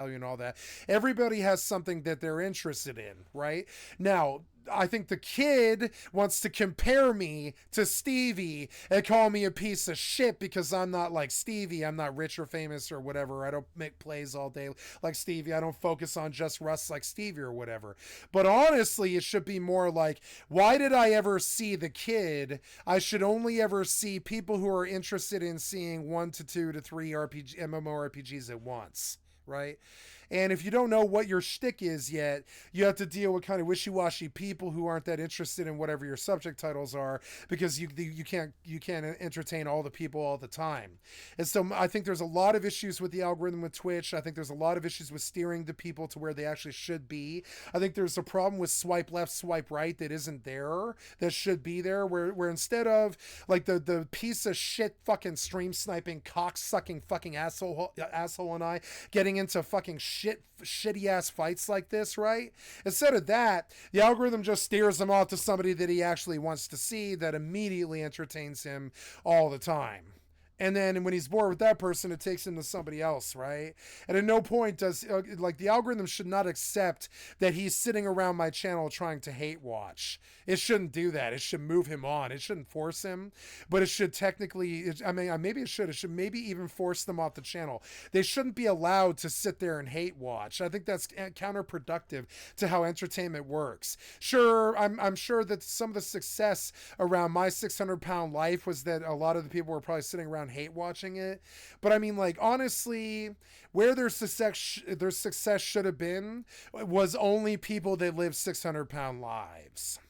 value and all that. Everybody has something that they're interested in, right? Now, I think the kid wants to compare me to Stevie and call me a piece of shit because I'm not like Stevie. I'm not rich or famous or whatever. I don't make plays all day like Stevie. I don't focus on just Russ like Stevie or whatever. But honestly, it should be more like, why did I ever see the kid? I should only ever see people who are interested in seeing 1 to 2 to 3 MMORPGs at once. Right? And if you don't know what your shtick is yet, you have to deal with kind of wishy-washy people who aren't that interested in whatever your subject titles are, because you can't entertain all the people all the time. And so I think there's a lot of issues with the algorithm with Twitch. I think there's a lot of issues with steering the people to where they actually should be. I think there's a problem with swipe left, swipe right that isn't there, that should be there, where instead of like the piece of shit fucking stream sniping, cock sucking fucking asshole and I getting into fucking shitty ass fights like this, right? Instead of that, the algorithm just steers him off to somebody that he actually wants to see, that immediately entertains him all the time. And then when he's bored with that person, it takes him to somebody else, right? And at no point does, like, the algorithm should not accept that he's sitting around my channel trying to hate watch. It shouldn't do that. It should move him on. It shouldn't force him, but it should technically, maybe it should maybe even force them off the channel. They shouldn't be allowed to sit there and hate watch. I think that's counterproductive to how entertainment works. Sure, I'm sure that some of the success around my 600-pound life was that a lot of the people were probably sitting around hate watching it, but I mean, like, honestly, where their success should have been was only people that live 600-pound lives.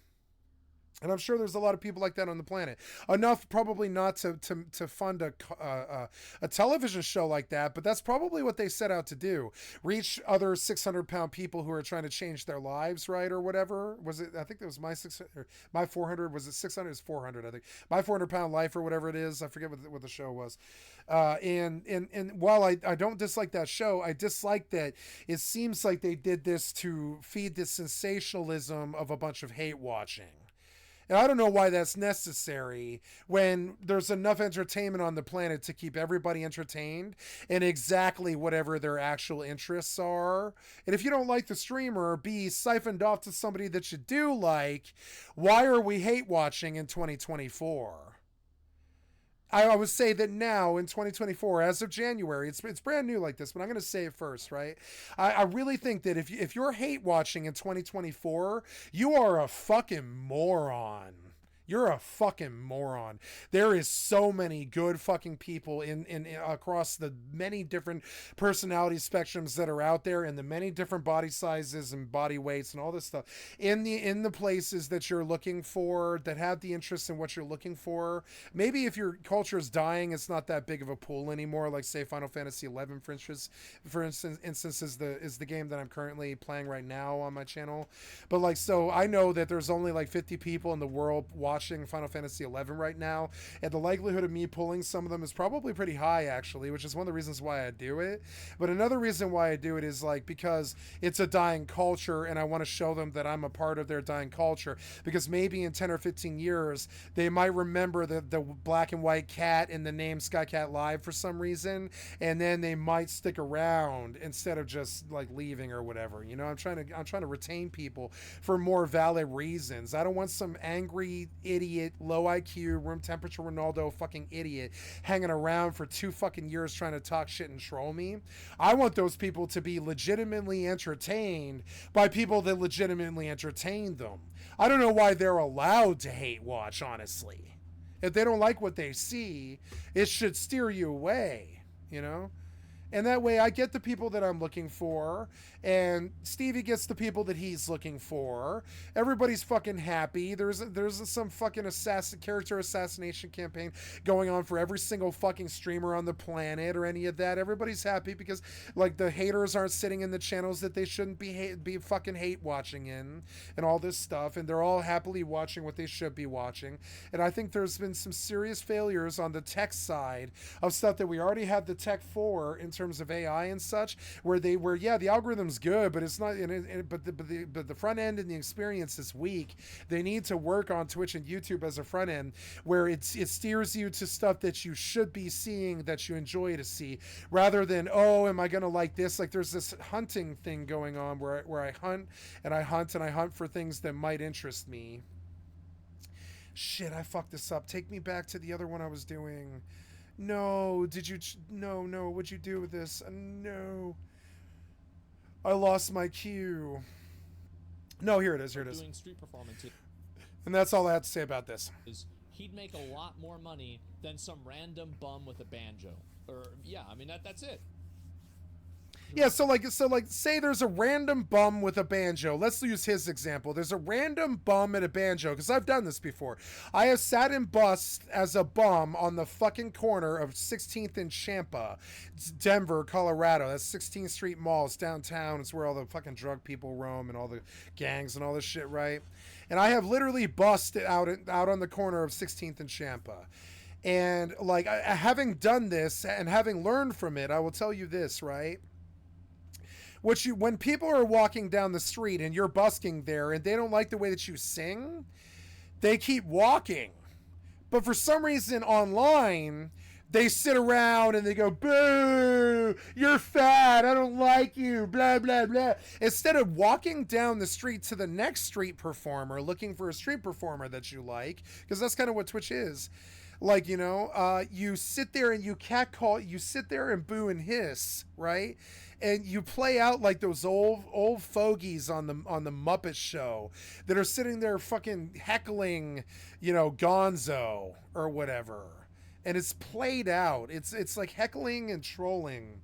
And I'm sure there's a lot of people like that on the planet. Enough probably not to fund a television show like that, but that's probably what they set out to do. Reach other 600-pound people who are trying to change their lives, right, or whatever. Was it? I think that was my 600, my 400. Was it 600? It was 400, I think. My 400-pound life or whatever it is. I forget what the show was. And while I don't dislike that show, I dislike that it seems like they did this to feed the sensationalism of a bunch of hate watching. And I don't know why that's necessary when there's enough entertainment on the planet to keep everybody entertained in exactly whatever their actual interests are. And if you don't like the streamer, be siphoned off to somebody that you do like. Why are we hate watching in 2024? I would say that now in 2024, as of January, it's brand new like this, but I'm going to say it first, right? I really think that if you're hate watching in 2024, you are a fucking moron. You're a fucking moron. There is so many good fucking people in across the many different personality spectrums that are out there, and the many different body sizes and body weights and all this stuff in the places that you're looking for, that have the interest in what you're looking for. Maybe if your culture is dying, it's not that big of a pool anymore. Like, say, Final Fantasy 11, for instance, is the game that I'm currently playing right now on my channel. But like, so I know that there's only like 50 people in the world watching Final Fantasy 11 right now, and the likelihood of me pulling some of them is probably pretty high, actually, which is one of the reasons why I do it. But another reason why I do it is like because it's a dying culture, and I want to show them that I'm a part of their dying culture, because maybe in 10 or 15 years they might remember the black and white cat and the name skycat.live for some reason, and then they might stick around instead of just like leaving or whatever. You know, I'm trying to retain people for more valid reasons. I don't want some angry idiot, low IQ, room temperature Ronaldo fucking idiot hanging around for 2 fucking years trying to talk shit and troll me. I want those people to be legitimately entertained by people that legitimately entertain them. I don't know why they're allowed to hate watch, honestly. If they don't like what they see, it should steer you away, you know? And that way I get the people that I'm looking for, and Stevie gets the people that he's looking for. Everybody's fucking happy. There's some fucking character assassination campaign going on for every single fucking streamer on the planet or any of that. Everybody's happy because, like, the haters aren't sitting in the channels that they shouldn't be fucking hate watching in, and all this stuff, and they're all happily watching what they should be watching. And I think there's been some serious failures on the tech side of stuff that we already have the tech for, in terms of AI and such, where yeah, the algorithm's good, but it's not, but the front end and the experience is weak. They need to work on Twitch and YouTube as a front end where it steers you to stuff that you should be seeing, that you enjoy to see, rather than, oh, am I gonna like this? Like there's this hunting thing going on where I hunt and I hunt and I hunt for things that might interest me. Shit, I fucked this up. Take me back to the other one I was doing. No, did you? No, what'd you do with this? No. I lost my cue. No, here it is. Here it is. Doing street performance. And that's all I have to say about this. He'd make a lot more money than some random bum with a banjo. Or yeah, I mean that's it. Yeah, so like say there's a random bum with a banjo. Let's use his example. There's a random bum at a banjo, because I've done this before. I have sat and bussed as a bum on the fucking corner of 16th and Champa. It's Denver, Colorado. That's 16th Street Mall. It's downtown. It's where all the fucking drug people roam and all the gangs and all this shit, right? And I have literally bussed out on the corner of 16th and Champa. And like having done this and having learned from it, I will tell you this, right? When people are walking down the street and you're busking there and they don't like the way that you sing, they keep walking. But for some reason online, they sit around and they go, boo, you're fat, I don't like you, blah, blah, blah. Instead of walking down the street to the next street performer, looking for a street performer that you like, because that's kind of what Twitch is. Like, you know, you sit there and you catcall, you sit there and boo and hiss, right? And you play out like those old fogies on the Muppet Show that are sitting there fucking heckling, you know, Gonzo or whatever. And it's played out. It's like heckling and trolling.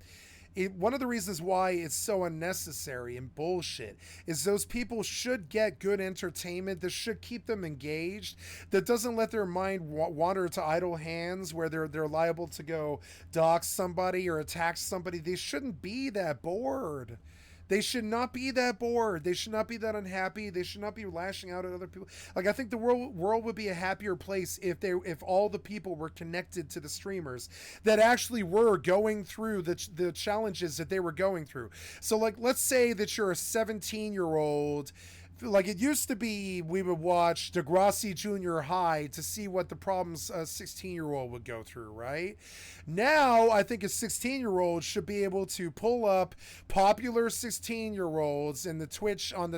One of the reasons why it's so unnecessary and bullshit is those people should get good entertainment that should keep them engaged, that doesn't let their mind wander to idle hands where they're liable to go dox somebody or attack somebody. They shouldn't be that bored. They should not be that bored. They should not be that unhappy. They should not be lashing out at other people. Like, I think the world would be a happier place if all the people were connected to the streamers that actually were going through the challenges that they were going through. So, like, let's say that you're a 17-year-old. Like it used to be, we would watch Degrassi Junior High to see what the problems a 16-year-old would go through, right? Now, I think a 16-year-old should be able to pull up popular 16-year-olds on the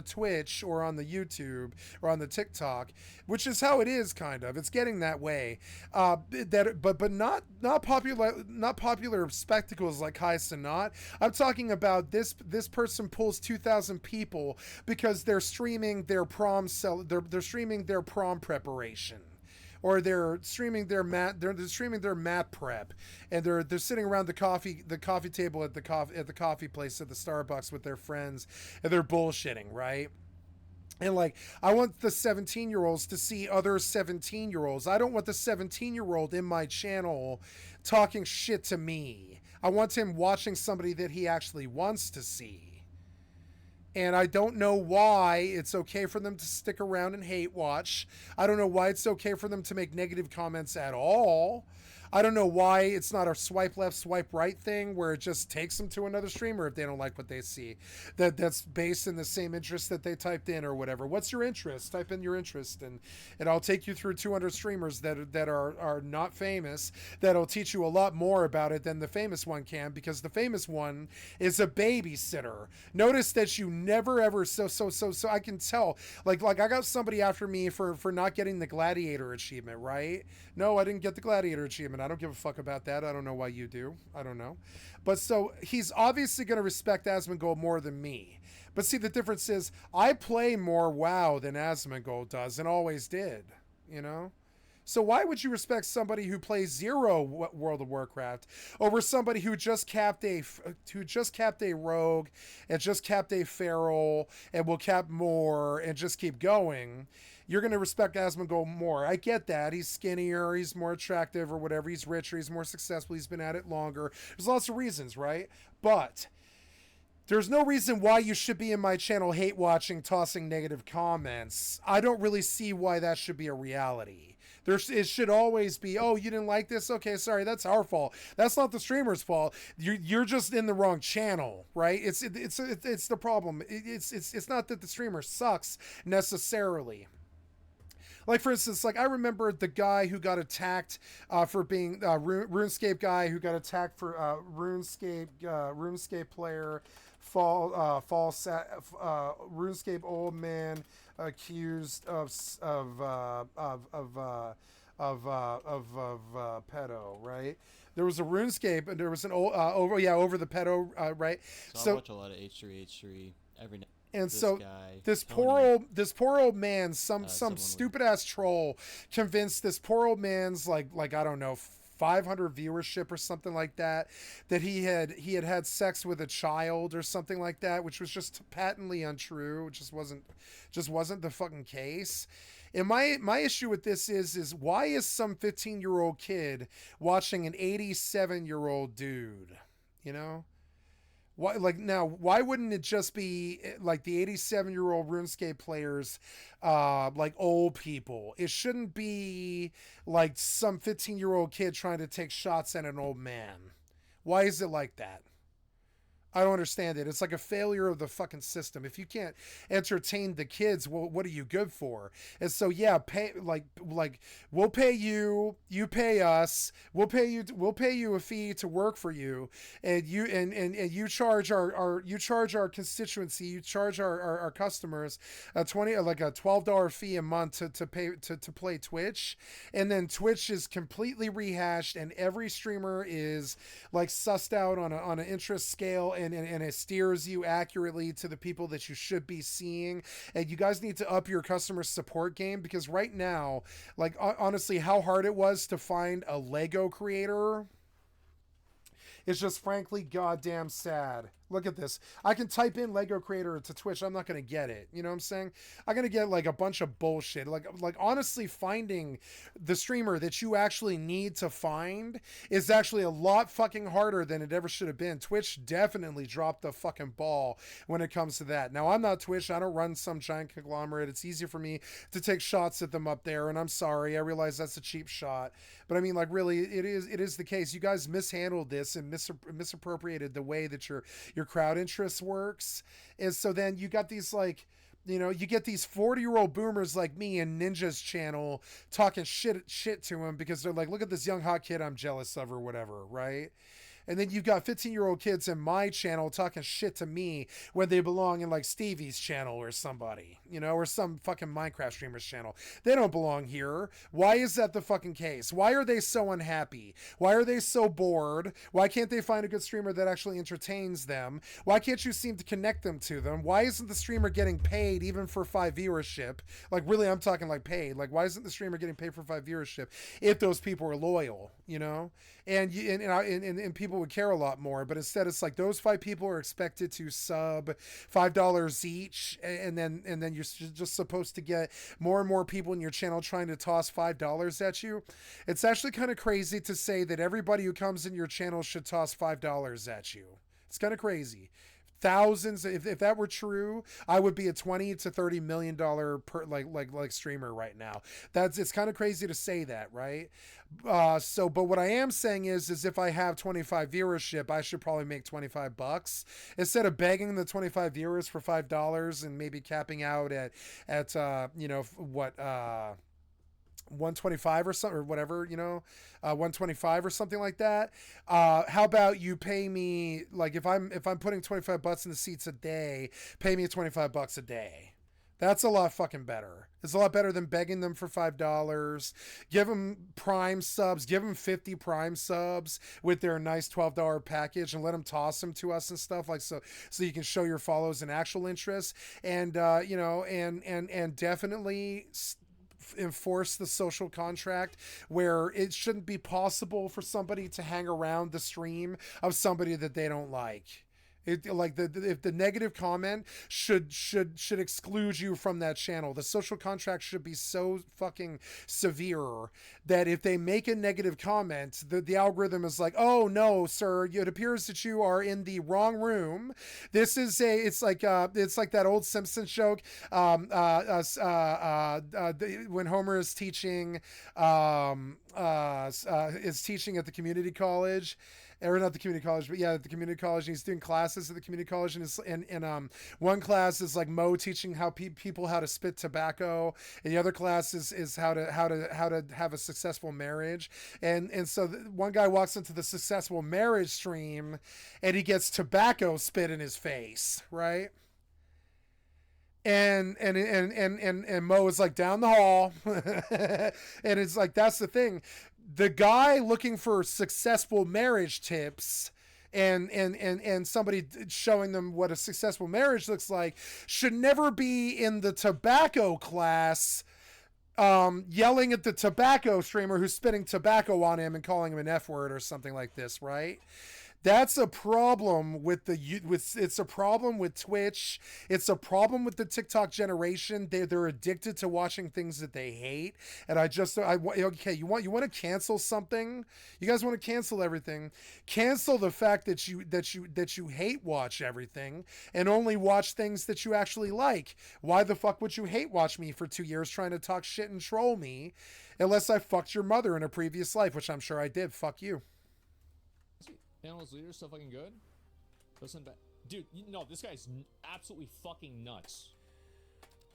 Twitch or on the YouTube or on the TikTok, which is how it is, kind of. It's getting that way. But not popular spectacles like Kai Cenat. I'm talking about this person pulls 2,000 people because they're streaming their prom preparation, or they're streaming their mat prep, and they're sitting around the coffee table at the coffee place at the Starbucks with their friends, and they're bullshitting, right? And like, I want the 17-year-olds to see other 17-year-olds. I don't want the 17-year-old in my channel talking shit to me. I want him watching somebody that he actually wants to see. And I don't know why it's okay for them to stick around and hate watch. I don't know why it's okay for them to make negative comments at all. I don't know why it's not a swipe left, swipe right thing where it just takes them to another streamer if they don't like what they see. That's based in the same interest that they typed in or whatever. What's your interest? Type in your interest and I'll take you through 200 streamers that are not famous, that'll teach you a lot more about it than the famous one can, because the famous one is a babysitter. Notice that you never ever, so I can tell, like I got somebody after me for not getting the Gladiator achievement, right? No, I didn't get the Gladiator achievement. I don't give a fuck about that. I don't know why you do. I don't know. But so he's obviously going to respect Asmongold more than me. But see, the difference is I play more WoW than Asmongold does and always did, you know? So why would you respect somebody who plays zero World of Warcraft over somebody who just capped a rogue and just capped a feral and will cap more and just keep going? You're going to respect Asmongold more. I get that. He's skinnier, he's more attractive or whatever, he's richer, he's more successful, he's been at it longer. There's lots of reasons, right? But there's no reason why you should be in my channel hate watching, tossing negative comments. I don't really see why that should be a reality. it should always be, oh, you didn't like this? Okay, sorry, that's our fault. That's not the streamer's fault. You're just in the wrong channel, right? It's the problem. It's not that the streamer sucks necessarily. Like, for instance, like I remember the guy who got attacked for being RuneScape guy who got attacked for RuneScape player RuneScape old man accused of pedo, right? There was a RuneScape and there was an over the pedo, right? So I watch a lot of H3 every night. And so this poor old man, some stupid ass troll convinced this poor old man's like I don't know, 500 viewership or something like that he had sex with a child or something like that, which was just patently untrue. It just wasn't the fucking case. And my issue with this is why is some 15-year-old kid watching an 87-year-old dude, you know? Why, like, now, why wouldn't it just be like the 87-year-old RuneScape players, like old people? It shouldn't be like some 15-year-old kid trying to take shots at an old man. Why is it like that? I don't understand it. It's like a failure of the fucking system. If you can't entertain the kids, well, what are you good for? And so, yeah, we'll pay you, you pay us, we'll pay you a fee to work for you, and you charge our constituency, you charge our customers a $12 fee a month to play Twitch, and then Twitch is completely rehashed, and every streamer is like sussed out on an interest scale. And it steers you accurately to the people that you should be seeing. And you guys need to up your customer support game, because right now, like, honestly, how hard it was to find a Lego creator is just frankly goddamn sad. Look at this. I can type in Lego creator to Twitch. I'm not going to get it. You know what I'm saying? I'm going to get like a bunch of bullshit. Like honestly, finding the streamer that you actually need to find is actually a lot fucking harder than it ever should have been. Twitch definitely dropped the fucking ball when it comes to that. Now, I'm not Twitch. I don't run some giant conglomerate. It's easier for me to take shots at them up there. And I'm sorry. I realize that's a cheap shot. But I mean, like, really, it is the case. You guys mishandled this and misappropriated the way that your crowd interest works. And so then you got these, like, you know, you get these 40-year-old boomers like me and Ninja's channel talking shit to him because they're like, look at this young hot kid I'm jealous of or whatever, right? And then you've got 15-year-old kids in my channel talking shit to me when they belong in like Stevie's channel or somebody, you know, or some fucking Minecraft streamer's channel. They don't belong here. Why is that the fucking case? Why are they so unhappy? Why are they so bored? Why can't they find a good streamer that actually entertains them? Why can't you seem to connect them to them? Why isn't the streamer getting paid even for 5 viewership? Like, really, I'm talking like paid. Like, why isn't the streamer getting paid for 5 viewership if those people are loyal, you know? And people would care a lot more, but instead it's like those 5 people are expected to sub $5 each, and then you're just supposed to get more and more people in your channel trying to toss $5 at you. It's actually kind of crazy to say that everybody who comes in your channel should toss $5 at you. It's kind of crazy. Thousands, if that were true, I would be a $20 to $30 million per like streamer right now. It's kind of crazy to say that, right? But what I am saying is if I have 25 viewership, I should probably make $25 instead of begging the 25 viewers for $5 and maybe capping out at 125 or something, or whatever, you know, 125 or something like that. How about you pay me, like, if I'm putting 25 bucks in the seats a day, pay me $25 a day. That's a lot fucking better. It's a lot better than begging them for $5. Give them Prime subs. Give them 50 Prime subs with their nice $12 package, and let them toss them to us and stuff, like, so you can show your follows an actual interest. And and definitely enforce the social contract where it shouldn't be possible for somebody to hang around the stream of somebody that they don't like. If the negative comment should exclude you from that channel. The social contract should be so fucking severe that if they make a negative comment, the algorithm is like, oh no, sir, it appears that you are in the wrong room. This is it's like that old Simpsons joke, when Homer is teaching is teaching at the community college, or not the community college, but yeah, at the community college. And he's doing classes at the community college, and one class is like Mo teaching how people how to spit tobacco, and the other class is how to have a successful marriage. And so one guy walks into the successful marriage stream, and he gets tobacco spit in his face, right? And Mo is like down the hall, and it's like, that's the thing. The guy looking for successful marriage tips and somebody showing them what a successful marriage looks like should never be in the tobacco class, yelling at the tobacco streamer who's spitting tobacco on him and calling him an F word or something like this, right? That's a problem with it's a problem with Twitch. It's a problem with the TikTok generation. They're addicted to watching things that they hate. And okay, you want to cancel something? You guys want to cancel everything? Cancel the fact that you hate watch everything and only watch things that you actually like. Why the fuck would you hate watch me for 2 years trying to talk shit and troll me? Unless I fucked your mother in a previous life, which I'm sure I did. Fuck you. Analyst leader, so fucking good. Listen back. Dude, no, this guy's absolutely fucking nuts.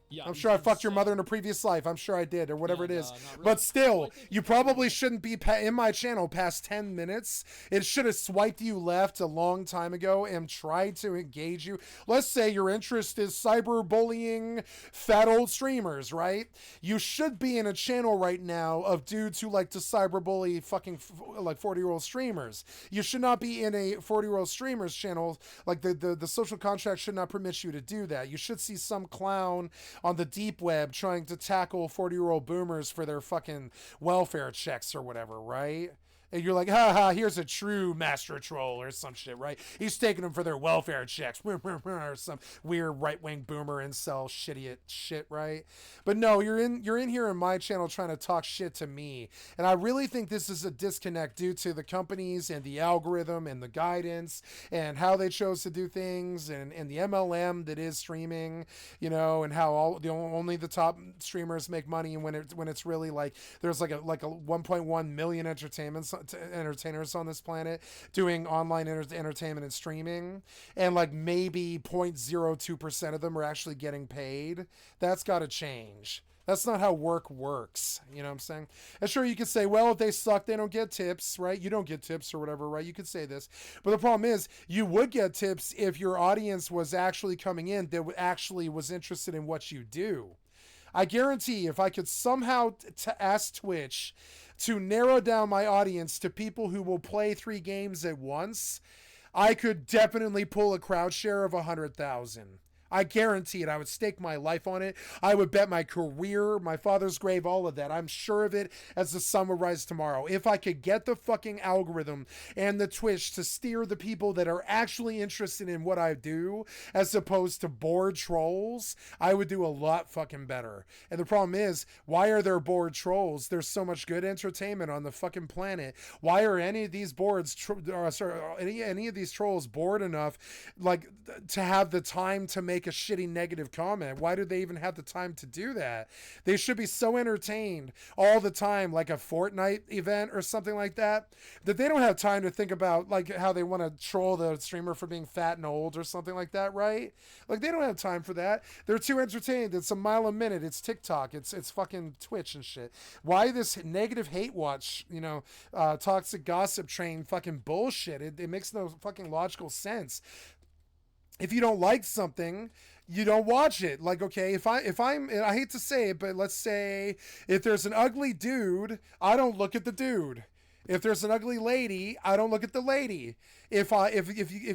Yeah, I'm sure I fucked your mother in a previous life. I'm sure I did, or whatever it is. Really. But still, you probably shouldn't be in my channel past 10 minutes. It should have swiped you left a long time ago and tried to engage you. Let's say your interest is cyberbullying fat old streamers, right? You should be in a channel right now of dudes who like to cyberbully fucking like 40-year-old streamers. You should not be in a 40-year-old streamers channel. Like the social contract should not permit you to do that. You should see some clown on the deep web trying to tackle 40-year-old boomers for their fucking welfare checks or whatever, right? And you're like, haha, here's a true master troll or some shit, right? He's taking them for their welfare checks or some weird right-wing boomer incel shit, right? But no, you're in here in my channel trying to talk shit to me. And I really think this is a disconnect due to the companies and the algorithm and the guidance and how they chose to do things and the MLM that is streaming, you know, and how only the top streamers make money, and when it's really like there's like a 1.1 million entertainers on this planet doing online entertainment and streaming, and like maybe 0.02% of them are actually getting paid. That's got to change. That's not how work works. You know what I'm saying? And sure, you could say, well, if they suck, they don't get tips, right? You don't get tips or whatever, right? You could say this. But the problem is, you would get tips if your audience was actually coming in that actually was interested in what you do. I guarantee if I could somehow ask Twitch to narrow down my audience to people who will play 3 games at once, I could definitely pull a crowd share of 100,000. I guarantee it. I would stake my life on it. I would bet my career, my father's grave, all of that. I'm sure of it as the sun will rise tomorrow. If I could get the fucking algorithm and the Twitch to steer the people that are actually interested in what I do, as opposed to bored trolls, I would do a lot fucking better. And the problem is, why are there bored trolls? There's so much good entertainment on the fucking planet. Why are any of these any of these trolls bored enough, like, to have the time to make a shitty negative comment? Why do they even have the time to do that? They should be so entertained all the time, like a Fortnite event or something like that they don't have time to think about like how they want to troll the streamer for being fat and old or something like that, right? Like, they don't have time for that. They're too entertained. It's a mile a minute. It's TikTok. It's fucking Twitch and shit. Why this negative hate watch, you know, toxic gossip train fucking bullshit? It makes no fucking logical sense. If you don't like something, you don't watch it. Like, okay, if I'm, I hate to say it, but let's say if there's an ugly dude, I don't look at the dude. If there's an ugly lady, I don't look at the lady. If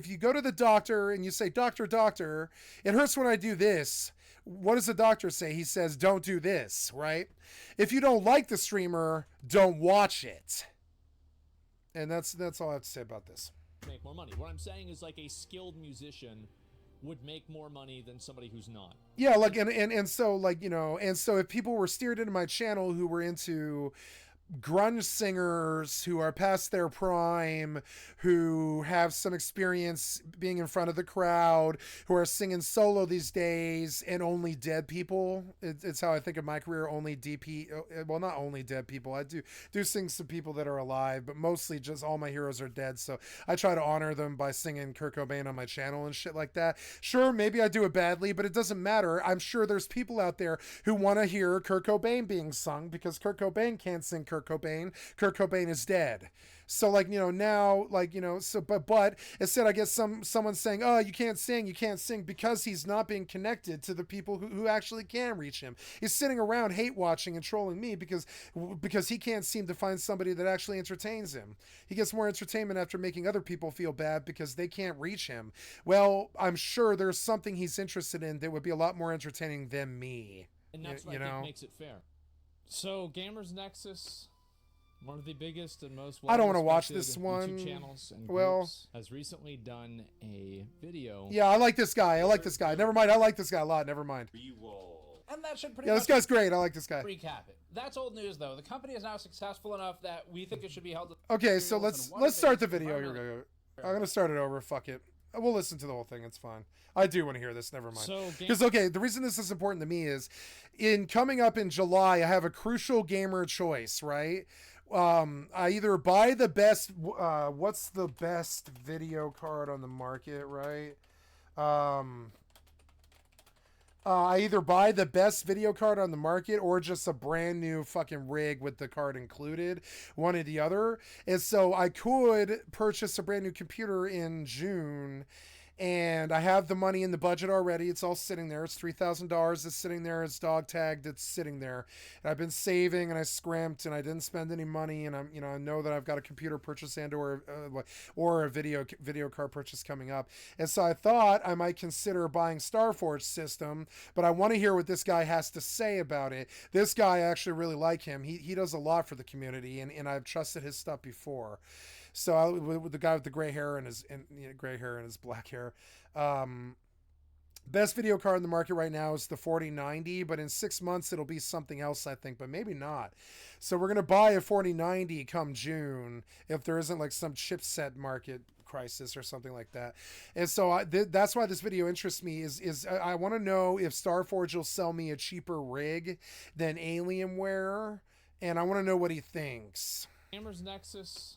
you go to the doctor and you say, doctor, it hurts when I do this. What does the doctor say? He says, don't do this, right? If you don't like the streamer, don't watch it. And that's all I have to say about this. make more money. What I'm saying is like a skilled musician would make more money than somebody who's not. Yeah, like and so like, you know, and so if people were steered into my channel who were into grunge singers who are past their prime, who have some experience being in front of the crowd, who are singing solo these days, and only dead people. It's how I think of my career. Only DP, well, not only dead people. I do sing some people that are alive, but mostly just all my heroes are dead. So I try to honor them by singing Kurt Cobain on my channel and shit like that. Sure, maybe I do it badly, but it doesn't matter. I'm sure there's people out there who want to hear Kurt Cobain being sung because Kurt Cobain can't sing Kurt Cobain. Kurt Cobain is dead. So like, you know, now, like, you know, so but instead I get someone saying, oh, you can't sing because he's not being connected to the people who actually can reach him. He's sitting around hate watching and trolling me because he can't seem to find somebody that actually entertains him. He gets more entertainment after making other people feel bad because they can't reach him. Well, I'm sure there's something he's interested in that would be a lot more entertaining than me. And that's what I think makes it fair. So Gamers Nexus, one of the biggest and most I don't want to watch this YouTube one. Channels and well, groups, has recently done a video. Yeah, I like this guy. Never mind. I like this guy a lot. Never mind. And that should pretty Yeah, much this guy's great. I like this guy. recap it. That's old news, though. The company is now successful enough that we think it should be held. Okay, so let's start the video. Here we go. I'm gonna start it over. Fuck it. We'll listen to the whole thing. It's fine. I do want to hear this. Never mind. Because okay, the reason this is important to me is, in coming up in July, I have a crucial gamer choice. Right. I either buy the best. What's the best video card on the market? Right. I either buy the best video card on the market or just a brand new fucking rig with the card included, one or the other. And so I could purchase a brand new computer in June, and I have the money in the budget already. It's all sitting there. It's $3,000. It's sitting there. It's dog tagged. It's sitting there. And I've been saving, and I scrimped, and I didn't spend any money. And I'm, you know, I know that I've got a computer purchase and or a video card purchase coming up. And so I thought I might consider buying Starforge system, but I want to hear what this guy has to say about it. This guy, I actually really like him. He does a lot for the community, and I've trusted his stuff before. So with the guy with the gray hair and his black hair, best video card in the market right now is the 4090, but in 6 months it'll be something else, I think, but maybe not. So we're gonna buy a 4090 come June if there isn't like some chipset market crisis or something like that. And so that's why this video interests me. Is I want to know if Starforge will sell me a cheaper rig than Alienware, and I want to know what he thinks. Gamers Nexus,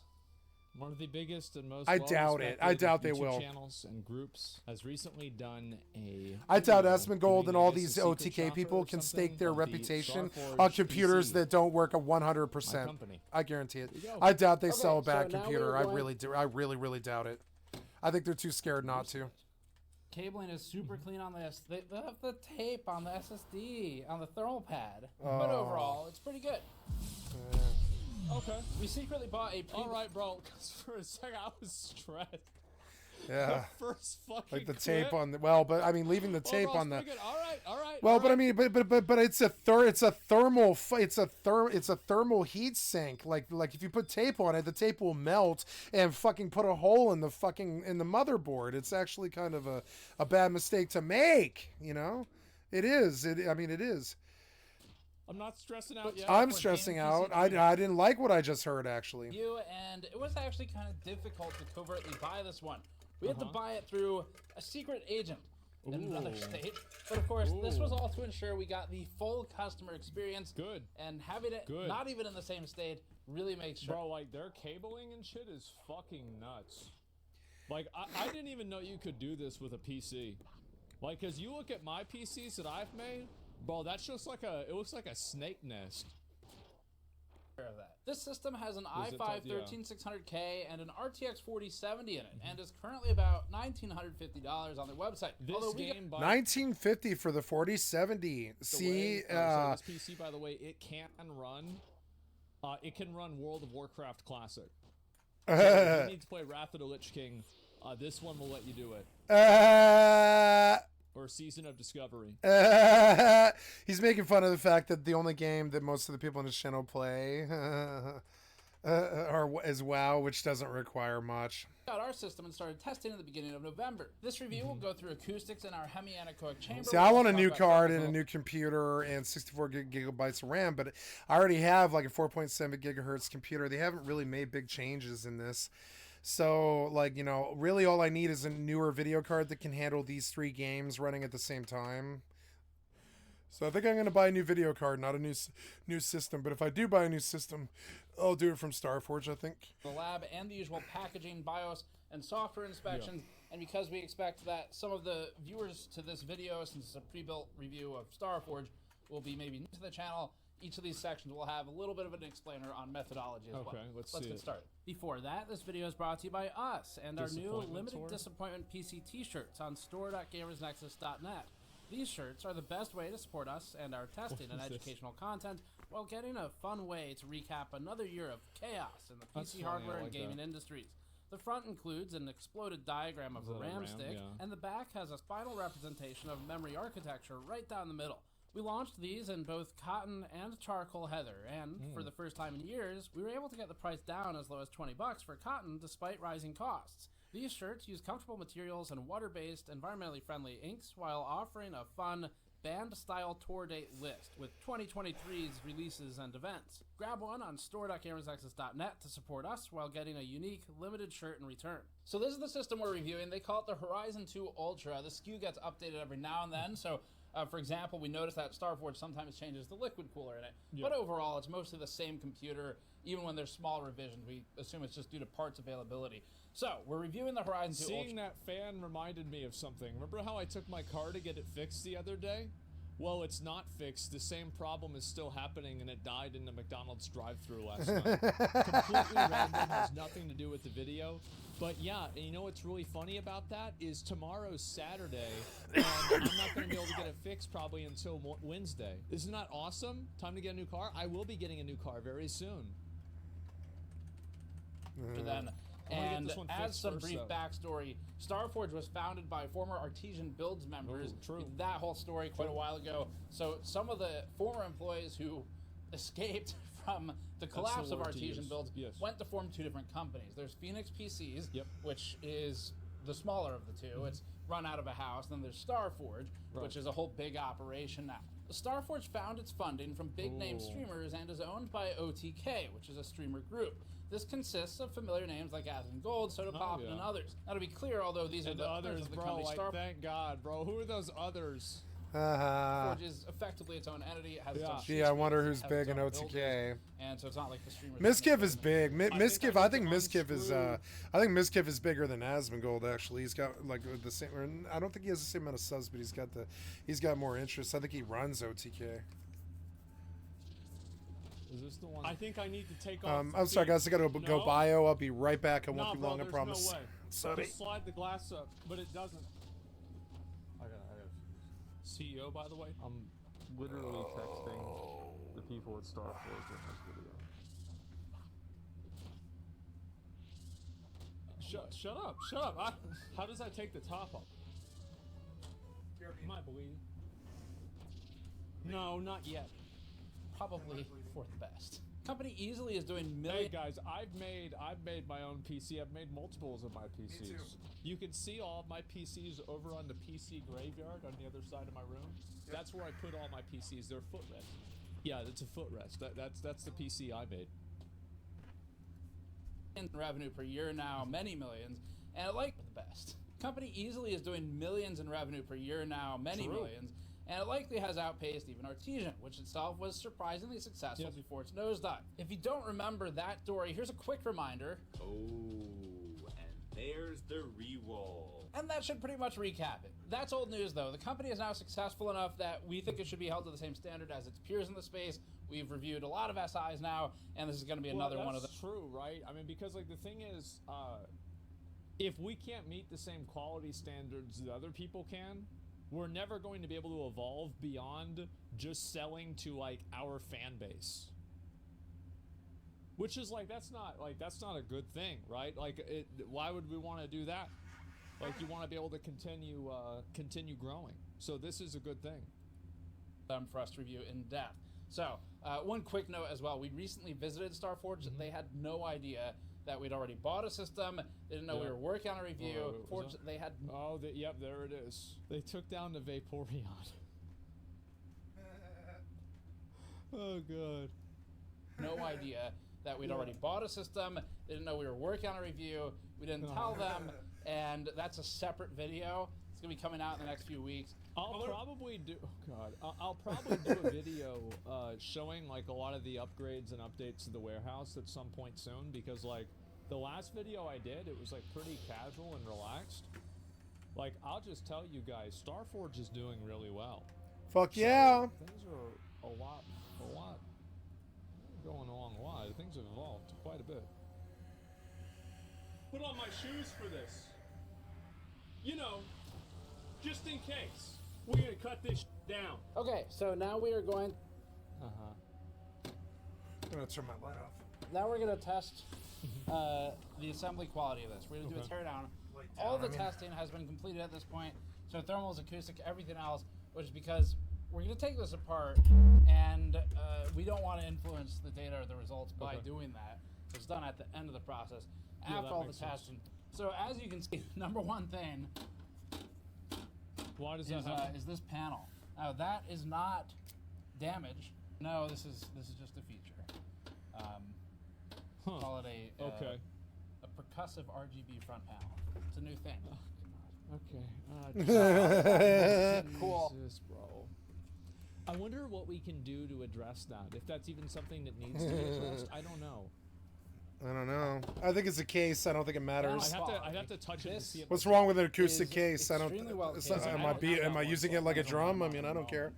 one of the biggest and most I doubt it. I doubt they will. Channels and groups has recently done a. I doubt Asmongold and all these OTK people can stake their reputation on computers that don't work 100%. I guarantee it. I doubt they sell a bad computer. I really do. I really doubt it. I think they're too scared not to. Cabling is super clean on this. They have the tape on the SSD on the thermal pad, but overall, it's pretty good. Okay. We secretly bought a. All right, bro. Because for a second I was stressed. Yeah. The first fucking like the clip. tape on the but I mean leaving the tape bro, on the. All right. Well, but I mean, but it's a thermal heat sink. Like if you put tape on it, the tape will melt and fucking put a hole in the motherboard. It's actually kind of a bad mistake to make. You know, it is. I mean, it is. I'm not stressing out yet. I'm stressing out. I didn't like what I just heard, actually. And it was actually kind of difficult to covertly buy this one. We had to buy it through a secret agent in another state. But of course, this was all to ensure we got the full customer experience. Good. And having it not even in the same state really makes sure. Bro, like their cabling and shit is fucking nuts. Like I didn't even know you could do this with a PC. Like, cause you look at my PCs that I've made. Bro, that's just like it looks like a snake nest. This system has an i5 13600K and an RTX 4070 in it, and is currently about $1,950 on their website. This game, $1,950 for the 4070. See, so this PC, by the way, it can run. It can run World of Warcraft Classic. So if you need to play Wrath of the Lich King, this one will let you do it. Or Season of Discovery. He's making fun of the fact that the only game that most of the people on his channel play. or as WoW, which doesn't require much. Got our system and started testing at the beginning of November. This review will go through acoustics in our hemianechoic chamber. See, I want a new card and a new computer and 64 gigabytes of RAM, but I already have like a 4.7 gigahertz computer. They haven't really made big changes in this. So, like, you know, really all I need is a newer video card that can handle these 3 games running at the same time. So I think I'm going to buy a new video card, not a new system. But if I do buy a new system, I'll do it from Starforge, I think. The lab and the usual packaging, BIOS, and software inspections. Yeah. And because we expect that some of the viewers to this video, since it's a pre-built review of Starforge, will be maybe new to the channel, each of these sections will have a little bit of an explainer on methodology as well. Okay, let's get started. Before that, this video is brought to you by us and our new limited Disappointment PC t-shirts on store.gamersnexus.net. These shirts are the best way to support us and our testing and educational content while getting a fun way to recap another year of chaos in the PC hardware and gaming industries. The front includes an exploded diagram of a RAM stick, and the back has a final representation of memory architecture right down the middle. We launched these in both cotton and charcoal heather, and for the first time in years, we were able to get the price down as low as $20 for cotton despite rising costs. These shirts use comfortable materials and water-based, environmentally friendly inks while offering a fun band-style tour date list with 2023's releases and events. Grab one on store.gamersnexus.net to support us while getting a unique, limited shirt in return. So this is the system we're reviewing. They call it the Horizon 2 Ultra. The SKU gets updated every now and then, so for example, we noticed that Starforge sometimes changes the liquid cooler in it. Yep. But overall, it's mostly the same computer. Even when there's small revisions, we assume it's just due to parts availability. So, we're reviewing the Horizon 2 Ultra. Seeing that fan reminded me of something. Remember how I took my car to get it fixed the other day? Well, it's not fixed. The same problem is still happening, and it died in the McDonald's drive-thru last night. Completely random, has nothing to do with the video. But yeah, and you know what's really funny about that is tomorrow's Saturday, and I'm not going to be able to get it fixed probably until Wednesday. Isn't that awesome? Time to get a new car? I will be getting a new car very soon. Then, and as some brief backstory, Starforge was founded by former Artesian Builds members. True. That whole story quite a while ago. So some of the former employees who escaped from the collapse of Artesian Builds went to form 2 different companies. There's Phoenix PCs, which is the smaller of the 2. It's run out of a house. Then there's Starforge, which is a whole big operation now. Starforge found its funding from big-name streamers and is owned by OTK, which is a streamer group. This consists of familiar names like Gold, Soda Pop, and others. Now, to be clear, although these are the others of the company, thank God, bro. Who are those others? Forge is effectively its own entity. It has its own Gee, I wonder who's big in OTK. And so it's not like the streamers. Miskiv is big. Miskiv, I think Miskiv is. I think Miskiv is bigger than Asmongold. Actually, he's got like the same. I don't think he has the same amount of subs, but he's got more interest. I think he runs OTK. Is this the one? I think I need to take off. I'm sorry, guys. I gotta go bio. I'll be right back. I won't be long. I promise. No way. Sorry. Just slide the glass up, but it doesn't. I got CEO, by the way. I'm literally texting the people at Starforge in this video. Shut up. How does that take the top up? You might bleed. No, not yet. Probably for the best. Company easily is doing millions. Hey guys, I've made my own PC. I've made multiples of my PCs. Me too. You can see all of my PCs over on the PC graveyard on the other side of my room. Yep. That's where I put all my PCs. They're footrest. Yeah, it's a footrest. That's the PC I made. In revenue per year now, many millions, and it like the best. Company easily is doing millions in revenue per year now, many millions. And it likely has outpaced even Artesian, which itself was surprisingly successful before its nosedive. If you don't remember that story, here's a quick reminder. Oh, and there's the re-roll. And that should pretty much recap it. That's old news, though. The company is now successful enough that we think it should be held to the same standard as its peers in the space. We've reviewed a lot of SIs now, and this is going to be another one of them. That's true, right? I mean, because like the thing is, if we can't meet the same quality standards that other people can, we're never going to be able to evolve beyond just selling to like our fan base. Which is like that's not a good thing, right? Like why would we want to do that? Like you want to be able to continue growing. So this is a good thing. For us to review in depth. So, one quick note as well. We recently visited Starforge. They had no idea that we'd already bought a system. They didn't know we were working on a review. Forge, they had... Oh, yep, there it is. They took down the Vaporeon. Oh, God. No idea that we'd already bought a system. They didn't know we were working on a review. We didn't tell them. And that's a separate video. It's going to be coming out in the next few weeks. I'll probably do. Oh God! I'll probably do a video showing like a lot of the upgrades and updates to the warehouse at some point soon, because like the last video I did, it was like pretty casual and relaxed. Like I'll just tell you guys, Starforge is doing really well. Fuck yeah! Things are a lot going along a lot. Things have evolved quite a bit. Put on my shoes for this. You know, just in case. We're gonna cut this down. Okay, so now we are going... I'm gonna turn my light off. Now we're going to test the assembly quality of this. We're going to do a teardown. All the testing has been completed at this point. So thermals, acoustic, everything else, which is because we're going to take this apart, and we don't want to influence the data or the results by doing that. So it's done at the end of the process, after all the testing. So as you can see, number one thing Why does that happen? is this panel. Now that is not damaged. No, this is just a feature. Call it a percussive RGB front panel. It's a new thing. Okay. Cool. Jesus, bro. I wonder what we can do to address that. If that's even something that needs to be addressed, I don't know. I don't know. I think it's a case. I don't think it matters. I'd have to touch it to see it. What's wrong with an acoustic case? I don't. extremely well Am I using it like a drum? I mean, I don't care.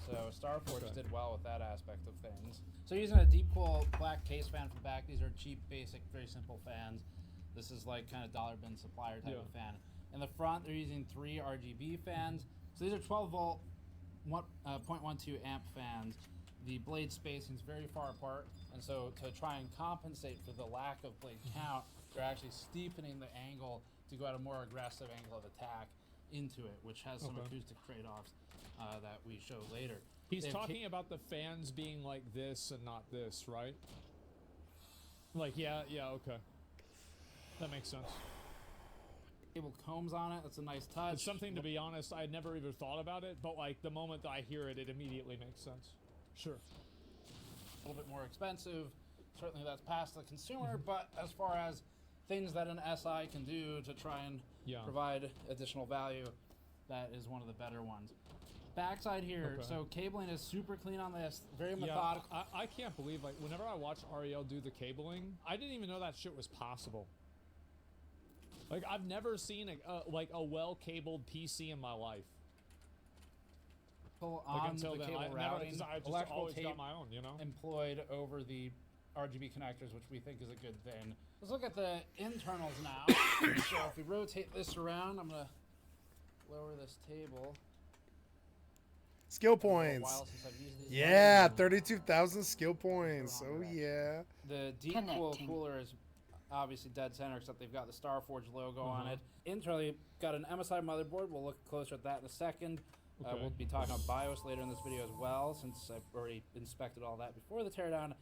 So Starforge did well with that aspect of things. So using a deep cool black case fan from back. These are cheap, basic, very simple fans. This is like kind of dollar bin supplier type of fan. In the front, they're using 3 RGB fans. So these are 12 volt, 0.12 amp fans. The blade spacing is very far apart, and so to try and compensate for the lack of blade count, they're actually steepening the angle to go at a more aggressive angle of attack into it, which has some acoustic trade-offs that we show later. He's talking about the fans being like this and not this, right? Like, yeah, okay. That makes sense. Cable combs on it, that's a nice touch. It's something, to be honest, I never even thought about it, but like the moment I hear it, it immediately makes sense. Sure. A little bit more expensive. Certainly that's past the consumer, but as far as things that an SI can do to try and provide additional value, that is one of the better ones. Backside here, so cabling is super clean on this, very methodical. I can't believe, like, whenever I watch Ariel do the cabling, I didn't even know that shit was possible. Like, I've never seen a well-cabled PC in my life. On until the then, cable routing, I just electrical always tape got my own, you know? employed over the RGB connectors, which we think is a good thing. Let's look at the internals now. So if we rotate this around, I'm gonna lower this table. Skill It's been a points. while since I've used these Yeah, 32,000 skill points. Oh yeah. The deep cool cooler is obviously dead center, except they've got the Starforge logo on it. Internally, got an MSI motherboard. We'll look closer at that in a second. We'll be talking about BIOS later in this video as well, since I've already inspected all that before the teardown.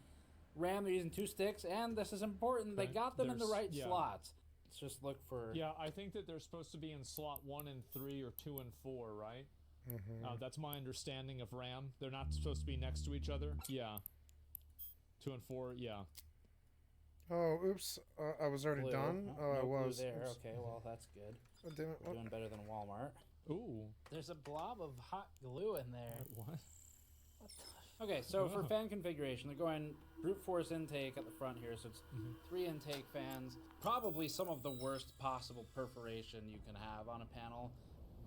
RAM, they're using 2 sticks, and this is important, they got them in the right slots. Let's just look for... Yeah, I think that they're supposed to be in slot 1 and 3 or 2 and 4, right? That's my understanding of RAM. They're not supposed to be next to each other. Yeah. 2 and 4, yeah. Oh, oops. I was already blue. done? No, Oh, I no blue was. there. Oops. Okay, well, that's good. Oh, damn it. We're doing better than Walmart. Ooh. There's a blob of hot glue in there. What? Okay, so for fan configuration, they're going brute force intake at the front here, so it's 3 intake fans. Probably some of the worst possible perforation you can have on a panel.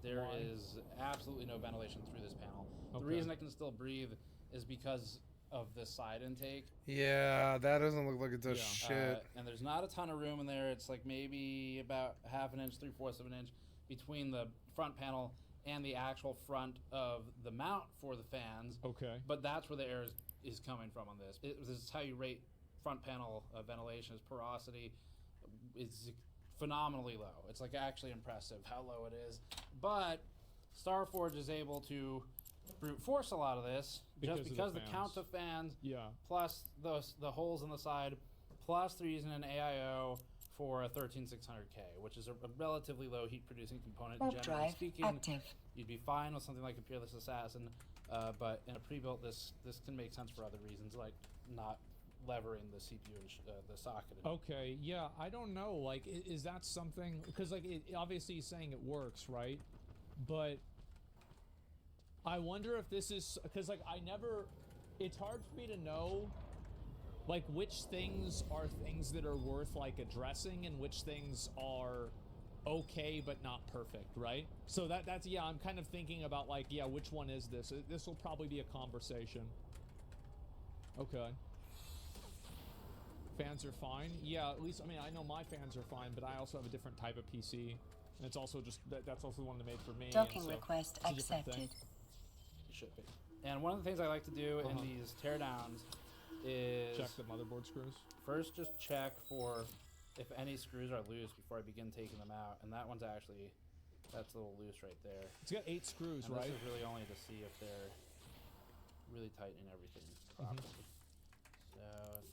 There is absolutely no ventilation through this panel. The reason I can still breathe is because of this side intake. Yeah, that doesn't look like it does shit. And there's not a ton of room in there. It's like maybe about half an inch, 3/4 of an inch between the front panel and the actual front of the mount for the fans. Okay. But that's where the air is coming from on this. This is how you rate front panel ventilation. Is porosity is phenomenally low. It's like actually impressive how low it is. But Starforge is able to brute force a lot of this just because the count of fans, plus the holes in the side, plus they're using an AIO for a 13600K, which is a relatively low heat producing component. Generally speaking, you'd be fine with something like a Peerless Assassin, but in a pre-built, this can make sense for other reasons, like not levering the CPU and the socket. Okay, yeah, I don't know. Like, is that something? Because like, obviously, he's saying it works, right? But I wonder if this is because like it's hard for me to know like which things are things that are worth like addressing and which things are okay but not perfect, right? So that's yeah, I'm kind of thinking about like, yeah, which one is this? This will probably be a conversation. Okay. Fans are fine. Yeah, at least I mean I know my fans are fine, but I also have a different type of PC, and it's also just that's also the one that made for me. Docking request accepted. It should be. And one of the things I like to do in these teardowns is check the motherboard screws. First, just check for if any screws are loose before I begin taking them out. And that one's actually, that's a little loose right there. It's got 8 screws, and right? This is really only to see if they're really tightening everything properly. So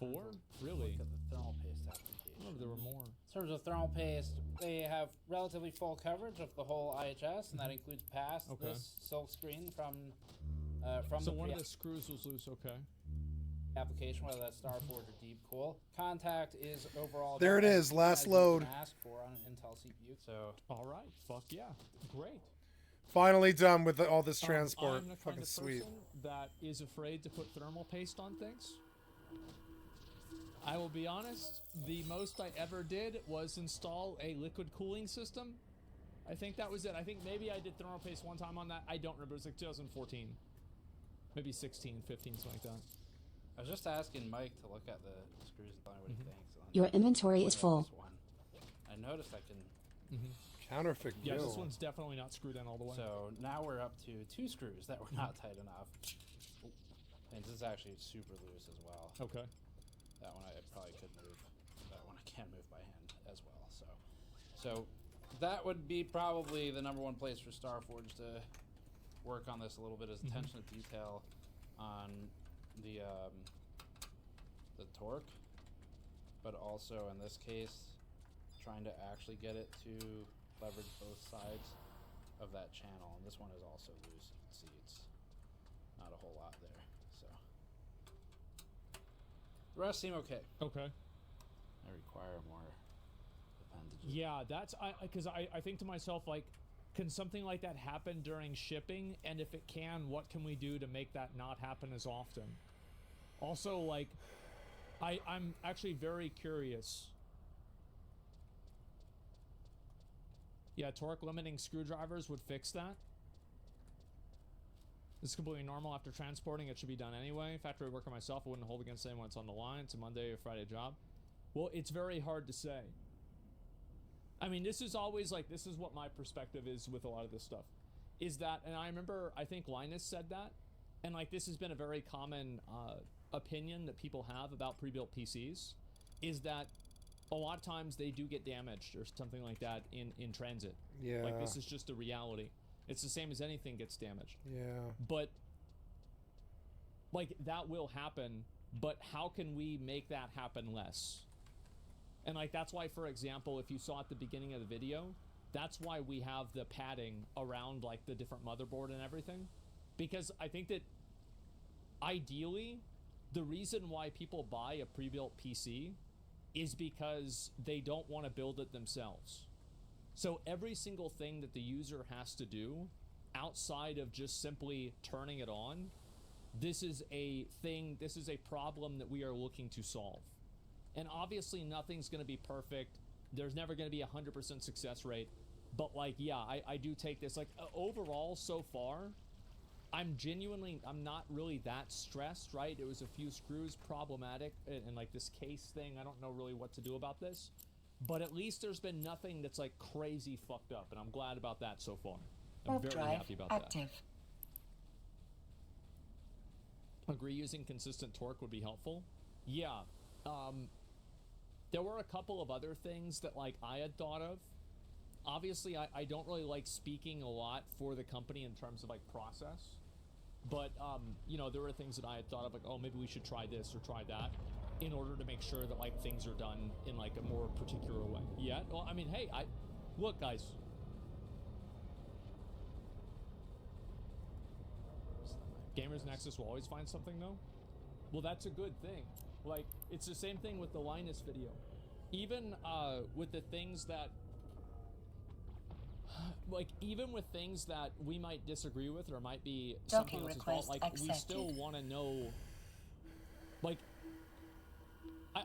4? Really? Look at the thermal paste application. Oh, there were more. In terms of thermal paste, they have relatively full coverage of the whole IHS, and that includes past this silk screen from so one of the screws was loose. Okay. Application, whether that's Starforge or Deep Cool. Contact is overall. There it is, last load. Ask for on an Intel CPU. So. All right. Fuck yeah. Great. Finally done with all this transport. I'm the Fucking kind of sweet. person that is afraid to put thermal paste on things. I will be honest. The most I ever did was install a liquid cooling system. I think that was it. I think maybe I did thermal paste one time on that. I don't remember. It was like 2014. Maybe 16, 15, something like that. I was just asking Mike to look at the screws and tell me what he thinks. Your inventory is full. I noticed I can... Counterfeit Yeah, this one's definitely not screwed in all the way. So now we're up to 2 screws that were not tight enough. And this is actually super loose as well. Okay. That one I probably could move. That one I can move by hand as well. So that would be probably the #1 place for Starforge to work on this a little bit, is attention to detail on the torque, but also in this case trying to actually get it to leverage both sides of that channel. And this one is also loose. You can see it's not a whole lot there. So the rest seem okay. Okay. I require more appendages. Yeah, that's because I think to myself, like, can something like that happen during shipping? And if it can, what can we do to make that not happen as often? Also, like, I'm actually very curious. Yeah, torque limiting screwdrivers would fix that. This is completely normal after transporting. It should be done anyway. Factory worker myself, I wouldn't hold against anyone that's on the line. It's a Monday or Friday job. Well, it's very hard to say. I mean, this is always like, this is what my perspective is with a lot of this stuff. Is that, and I remember, I think Linus said that, and like this has been a very common opinion that people have about pre-built PCs, is that a lot of times they do get damaged or something like that in transit. Yeah. Like this is just a reality. It's the same as anything gets damaged. Yeah. But like that will happen, but how can we make that happen less? And like that's why, for example, if you saw at the beginning of the video, that's why we have the padding around like the different motherboard and everything. Because I think that ideally, the reason why people buy a pre-built PC is because they don't want to build it themselves. So every single thing that the user has to do outside of just simply turning it on, this is a thing, this is a problem that we are looking to solve. And obviously nothing's going to be perfect. There's never going to be 100% success rate. But like, yeah, I do take this. Like overall so far, I'm not really that stressed, right? It was a few screws problematic and like this case thing. I don't know really what to do about this. But at least there's been nothing that's like crazy fucked up. And I'm glad about that so far. I'm very happy about that. Agree using consistent torque would be helpful. Yeah. There were a couple of other things that like I had thought of. Obviously, I don't really like speaking a lot for the company in terms of like process. But you know, there were things that I had thought of, like, oh, maybe we should try this or try that, in order to make sure that like things are done in like a more particular way. Yeah. Well, I mean, hey, look, guys. Gamers Nexus will always find something, though. Well, that's a good thing. Like, it's the same thing with the Linus video. Even with the things that, like, even with things that we might disagree with or might be something else's fault, like, we still want to know, like,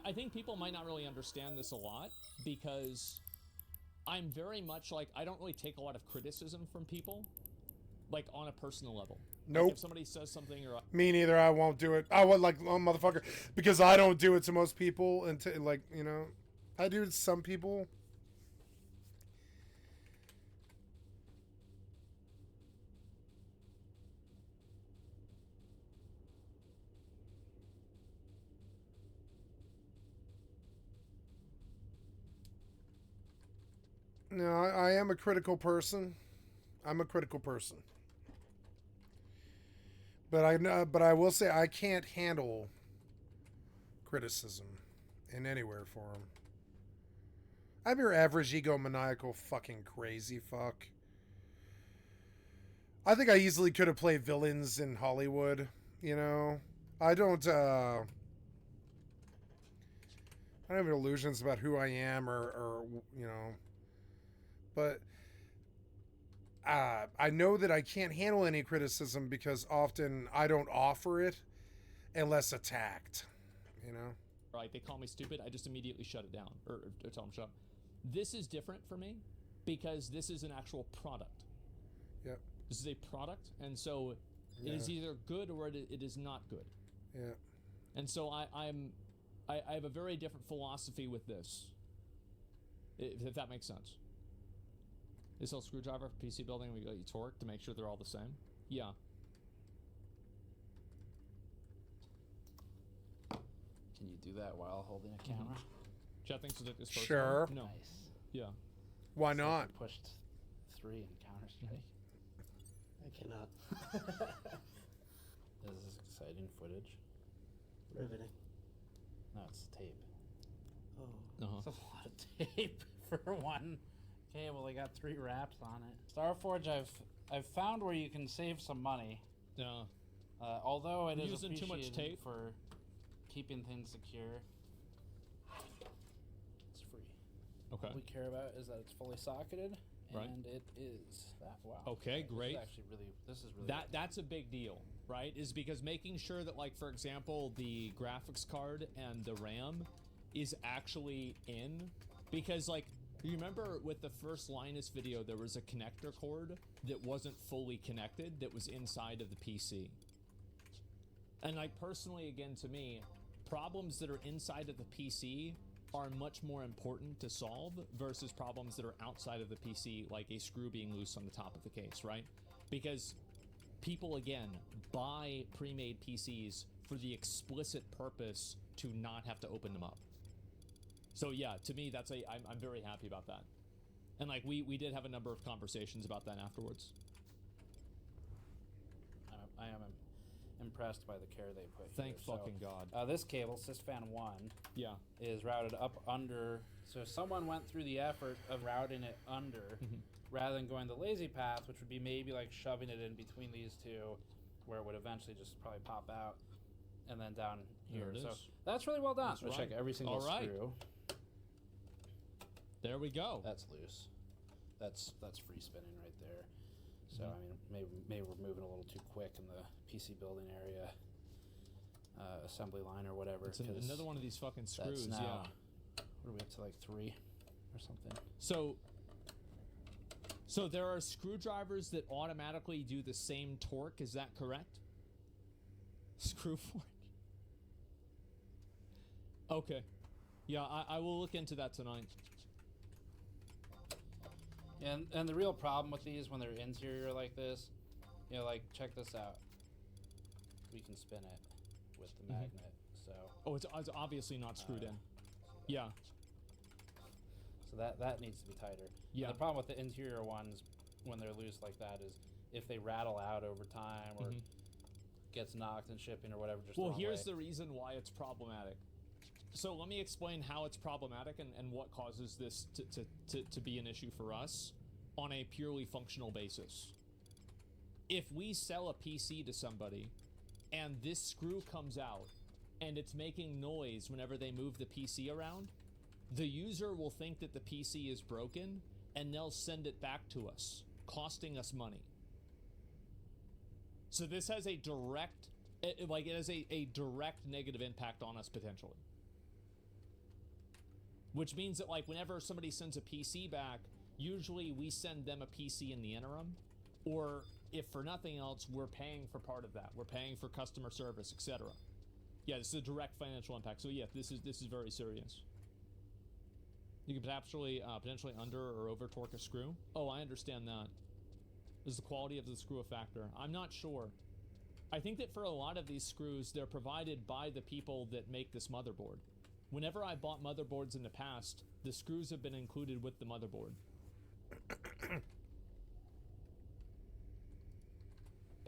I think people might not really understand this a lot, because I'm very much like, I don't really take a lot of criticism from people, like, on a personal level. Nope. Like if somebody says something or me neither, I won't do it. I would like, oh, motherfucker, because I don't do it to most people, and to, like, you know, I do it to some people. No, I am a critical person. I'm a critical person. But I will say I can't handle criticism in anywhere form. I'm your average egomaniacal fucking crazy fuck. I think I easily could have played villains in Hollywood, you know. I don't have illusions about who I am or you know. But I know that I can't handle any criticism because often I don't offer it unless attacked, you know? right, they call me stupid, I just immediately shut it down, or tell them shut up. This is different for me because this is an actual product. Yep. This is a product, and so it is either good or it is not good. Yeah. And so I have a very different philosophy with this, if that makes sense. They sell screwdriver for PC building, we got you torque to make sure they're all the same. Yeah. Can you do that while holding a camera? Chat thinks that this first Sure. one? No. Nice. Yeah. Why It's like not? you pushed 3 in Counter-Strike. I cannot. This is exciting footage. Riveting. No, it's tape. Oh. Uh-huh. It's a lot of tape for one. Okay, well, I got 3 wraps on it. Starforge, I've found where you can save some money. Yeah. Although it is Using too much appreciated tape? for keeping things secure. It's free. Okay. All we care about is that it's fully socketed, Right. and it is. Wow. Okay, great. This is really That's a big deal, right? Is because making sure that, like, for example, the graphics card and the RAM is actually in, because, like, you remember with the first Linus video, there was a connector cord that wasn't fully connected that was inside of the PC. And, like, personally, again, to me, problems that are inside of the PC are much more important to solve versus problems that are outside of the PC, like a screw being loose on the top of the case, right? Because people, again, buy pre-made PCs for the explicit purpose to not have to open them up. So yeah, to me, I'm very happy about that. And like, we did have a number of conversations about that afterwards. I am impressed by the care they put Thank here. fucking God. This cable, Sysfan 1, Yeah. is routed up under. So someone went through the effort of routing it under rather than going the lazy path, which would be maybe like shoving it in between these two, where it would eventually just probably pop out, and then down here. There it So is. that's really well done. That's Let's right. check every single All right. screw. There we go. That's loose. That's free spinning right there. So I mean, maybe we're moving a little too quick in the PC building area, assembly line or whatever. It's another one of these fucking screws. That's now, Yeah. What are we up to, like 3 or something? So there are screwdrivers that automatically do the same torque. Is that correct? Screwforge. Okay. Yeah, I will look into that tonight. And the real problem with these when they're interior like this, you know, like check this out. We can spin it with the magnet. So Oh, it's obviously not screwed in. Yeah. so that needs to be tighter. Yeah. And the problem with the interior ones when they're loose like that is if they rattle out over time or gets knocked in shipping or whatever. Just well, the wrong here's way. the reason why it's problematic. So let me explain how it's problematic and what causes this to be an issue for us on a purely functional basis. If we sell a PC to somebody and this screw comes out and it's making noise whenever they move the PC around, the user will think that the PC is broken and they'll send it back to us, costing us money. So this has a direct, it has a direct negative impact on us potentially. Which means that like whenever somebody sends a PC back, usually we send them a PC in the interim, or if for nothing else, we're paying for part of that. We're paying for customer service, etc. Yeah, this is a direct financial impact. So yeah, this is very serious. You can potentially under or over torque a screw. Oh, I understand that. Is the quality of the screw a factor? I'm not sure. I think that for a lot of these screws, they're provided by the people that make this motherboard. Whenever I bought motherboards in the past, the screws have been included with the motherboard.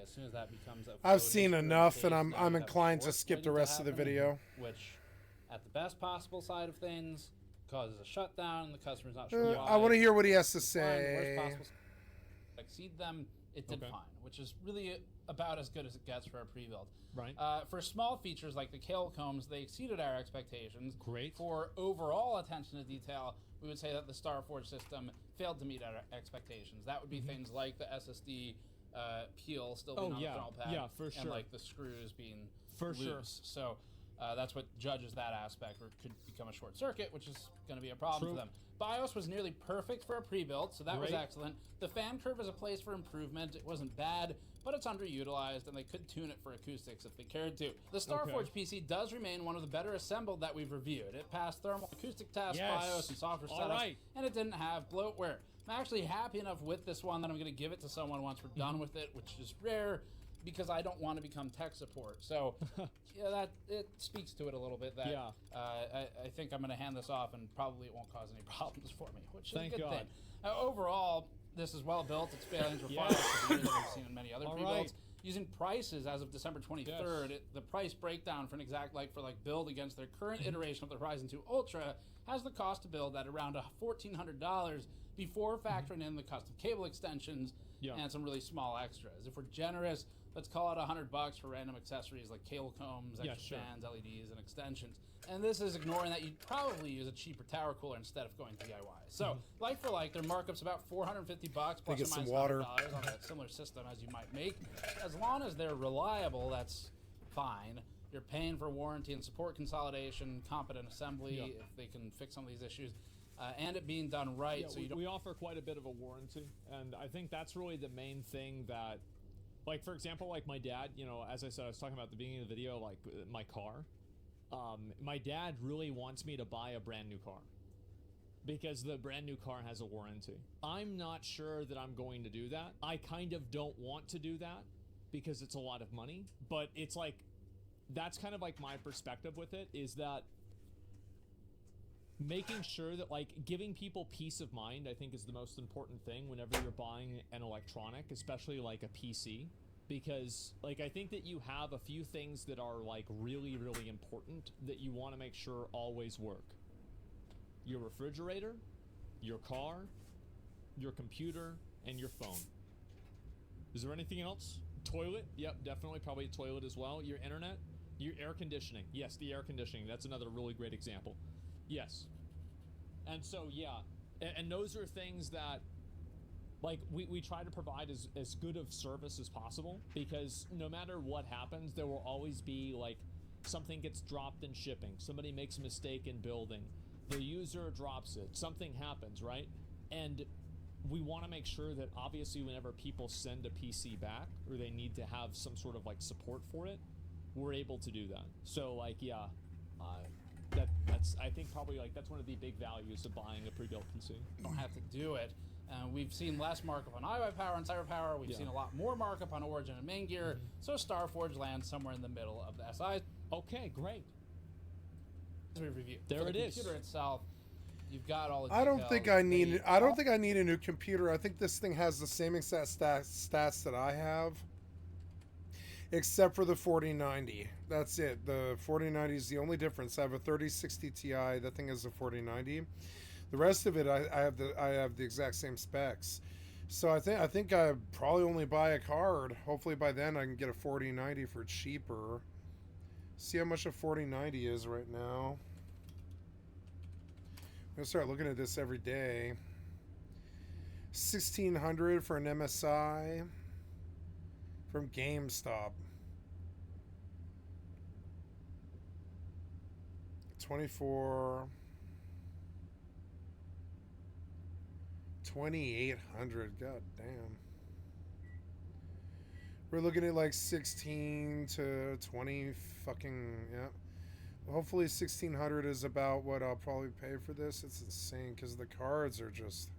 As soon as that becomes a I've floating seen screw in enough, case, and now I'm you have a inclined to short skip the waiting to rest of the happen, video. Which, at the best possible side of things, causes a shutdown, and the customer's not sure why. I want to hear what he has to It's fine, the worst say. possible exceed them, it did Okay. fine, which is really about as good as it gets for a pre-build. Right. For small features like the cable combs, they exceeded our expectations. Great. For overall attention to detail, we would say that the Starforge system failed to meet our expectations. That would be things like the SSD peel still being on the thermal pad, yeah, for and sure. like the screws being For loose. sure. So that's what judges that aspect, or could become a short circuit, which is going to be a problem True. for them. BIOS was nearly perfect for a pre-built, so that was Great. excellent. The fan curve is a place for improvement. It wasn't bad, but it's underutilized, and they could tune it for acoustics if they cared to. The Starforge PC does remain one of the better assembled that we've reviewed. It passed thermal acoustic tests, Yes. BIOS, and software All setups, right. and it didn't have bloatware. I'm actually happy enough with this one that I'm going to give it to someone once we're done with it, which is rare, because I don't want to become tech support. So, yeah, that it speaks to it a little bit. That Yeah. I think I'm going to hand this off, and probably it won't cause any problems for me, which is Thank a good God. thing. Overall, this is well built. Its failings were far Yes. less severe than we've seen in many other All pre-builds. right. Using prices as of December 23rd, the price breakdown for an exact like build against their current iteration of the Horizon 2 Ultra has the cost to build at around $1,400 before factoring in the custom cable extensions Yeah. and some really small extras. If we're generous, let's call it $100 for random accessories like cable combs, extra sure. fans, LEDs, and extensions. And this is ignoring that you'd probably use a cheaper tower cooler instead of going DIY. So, like for like, their markup's about $450 plus get or some minus water. $100 on a similar system as you might make. As long as they're reliable, that's fine. You're paying for warranty and support consolidation, competent assembly if they can fix some of these issues, and it being done right. Yeah, so you don't. we offer quite a bit of a warranty, and I think that's really the main thing that, like, for example, like my dad, you know, as I said, I was talking about at the beginning of the video, like my car. My dad really wants me to buy a brand new car because the brand new car has a warranty. I'm not sure that I'm going to do that. I kind of don't want to do that because it's a lot of money, but it's like, that's kind of like my perspective with it, is that making sure that, like, giving people peace of mind, I think, is the most important thing whenever you're buying an electronic, especially like a PC. Because, like, I think that you have a few things that are, like, really, really important that you want to make sure always work. Your refrigerator, your car, your computer, and your phone. Is there anything else? Toilet? Yep, definitely, probably a toilet as well. Your internet? Your air conditioning. Yes, the air conditioning. That's another really great example. Yes. And so, yeah. And those are things that, like, we try to provide as good of service as possible, because no matter what happens, there will always be, like, something gets dropped in shipping, somebody makes a mistake in building, the user drops it, something happens, right? And we want to make sure that, obviously, whenever people send a PC back, or they need to have some sort of, like, support for it, we're able to do that. So, like, yeah, that's, I think, probably, like, that's one of the big values of buying a pre-built PC. Don't have to do it. We've seen less markup on iWiFi and CyberPower. We've seen a lot more markup on Origin and Main Gear. So Starforge lands somewhere in the middle of the SIs. Okay, great. As we review. There For it the is. computer itself, you've got all the I don't think I need. details. I don't think I need a new computer. I think this thing has the same exact stats that I have. except for the 4090. That's it. The 4090 is the only difference. I have a 3060 Ti. That thing is a 4090. The rest of it, I have the exact same specs. So I think I probably only buy a card. Hopefully by then I can get a 4090 for cheaper. See how much a 4090 is right now. I'm gonna start looking at this every day. 1600 for an MSI from GameStop. 24. 2800. God damn. We're looking at like 16 to 20 fucking, yeah. Hopefully 1600 is about what I'll probably pay for this. It's insane because the cards are just...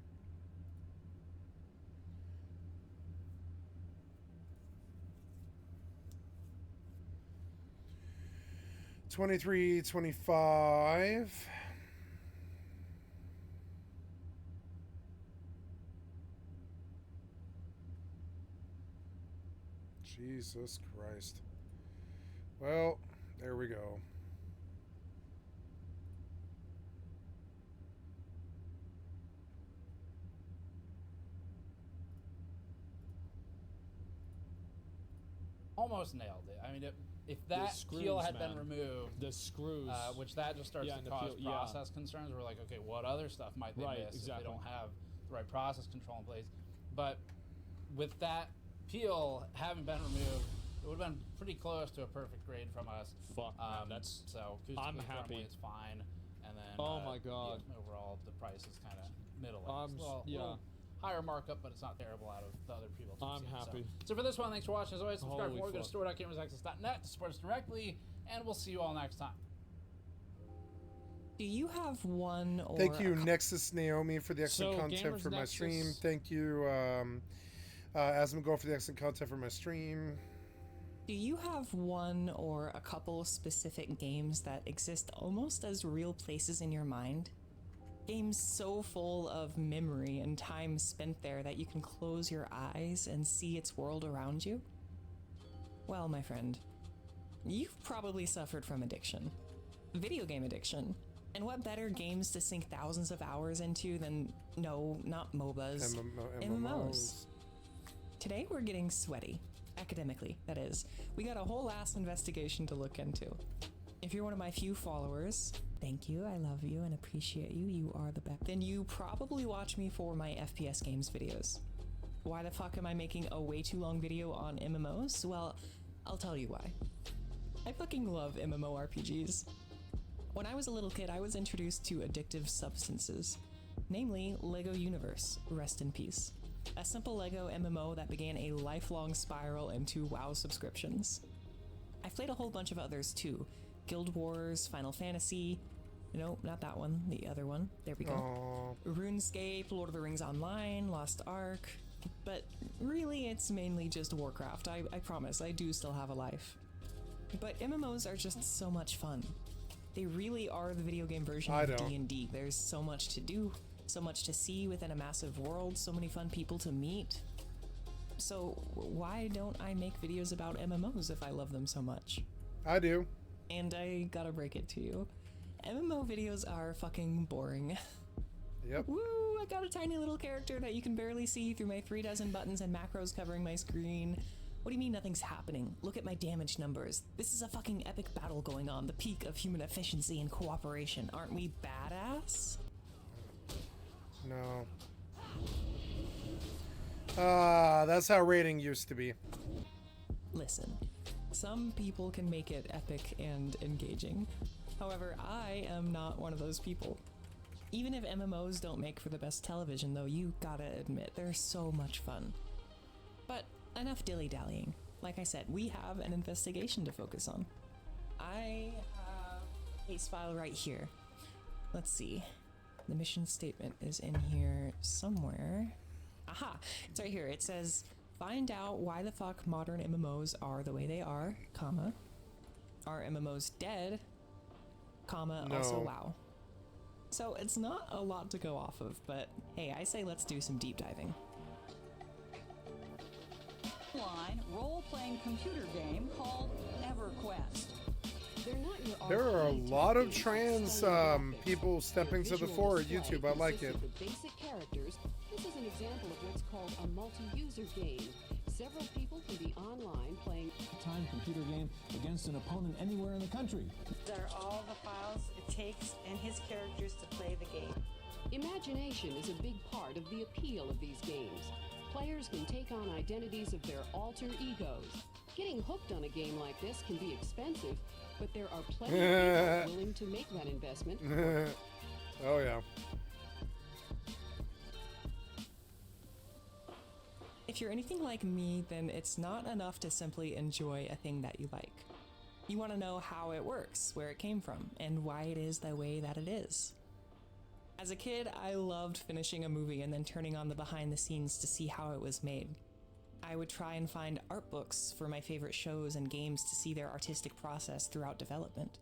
$23, $25. Jesus Christ. Well, there we go. Almost nailed it. I mean, if that keel had been removed, the screws, which that just starts to cause process concerns. We're like, okay, what other stuff might they miss if they don't have the right process control in place? But with that peel having been removed, it would have been pretty close to a perfect grade from us. Fuck, man, that's so. I'm happy. It's fine, and then oh my god, yeah, overall the price is kind of middle. Yeah. Higher markup, but it's not terrible out of the other people. I'm happy. So for this one, thanks for watching. As always, subscribe for more. Go to fuck. store.gamersaccess.net to support us directly, and we'll see you all next time. Do you have one or... Thank you, Nexus Naomi, for the excellent content for my stream. Thank you, Asmongold, for the excellent content for my stream. Do you have one or a couple specific games that exist almost as real places in your mind? Games so full of memory and time spent there that you can close your eyes and see its world around you? Well, my friend, you've probably suffered from addiction. Video game addiction. And what better games to sink thousands of hours into than, no, not MOBAs, MMOs. Today we're getting sweaty. Academically, that is. We got a whole ass investigation to look into. If you're one of my few followers, thank you, I love you and appreciate you, you are the best. Then you probably watch me for my FPS games videos. Why the fuck am I making a way too long video on MMOs? Well, I'll tell you why. I fucking love MMORPGs. When I was a little kid, I was introduced to addictive substances, namely LEGO Universe, rest in peace. A simple LEGO MMO that began a lifelong spiral into WoW subscriptions. I've played a whole bunch of others too. Guild Wars, Final Fantasy, no, not that one, the other one, there we go. Aww. RuneScape, Lord of the Rings Online, Lost Ark, but really it's mainly just Warcraft. I promise, I do still have a life. But MMOs are just so much fun. They really are the video game version of D&D. There's so much to do, so much to see within a massive world, so many fun people to meet. So why don't I make videos about MMOs if I love them so much? I do. And I gotta break it to you. MMO videos are fucking boring. Yep. Woo! I got a tiny little character that you can barely see through my 3 dozen buttons and macros covering my screen. What do you mean nothing's happening? Look at my damage numbers. This is a fucking epic battle going on, the peak of human efficiency and cooperation. Aren't we badass? No. That's how rating used to be. Listen, some people can make it epic and engaging. However, I am not one of those people. Even if MMOs don't make for the best television, though, you gotta admit, they're so much fun. But enough dilly-dallying. Like I said, we have an investigation to focus on. I have a case file right here. Let's see. The mission statement is in here somewhere. Aha! It's right here. It says, find out why the fuck modern MMOs are the way they are, comma. Are MMOs dead, comma, no. Also WoW. So it's not a lot to go off of, but hey, I say let's do some deep diving. online role-playing computer game called EverQuest. They're not your There are a arcade lot of games, trans style graphics. people stepping to the Visual fore at display YouTube. I like it. consists of basic characters. This is an example of what's called a multi-user game. Several people can be online playing time computer game against an opponent anywhere in the country. These are all the files it takes and his characters to play the game. Imagination is a big part of the appeal of these games. Players can take on identities of their alter egos. Getting hooked on a game like this can be expensive, but there are plenty of people willing to make that investment. Oh yeah. If you're anything like me, then it's not enough to simply enjoy a thing that you like. You want to know how it works, where it came from, and why it is the way that it is. As a kid, I loved finishing a movie and then turning on the behind the scenes to see how it was made. I would try and find art books for my favorite shows and games to see their artistic process throughout development.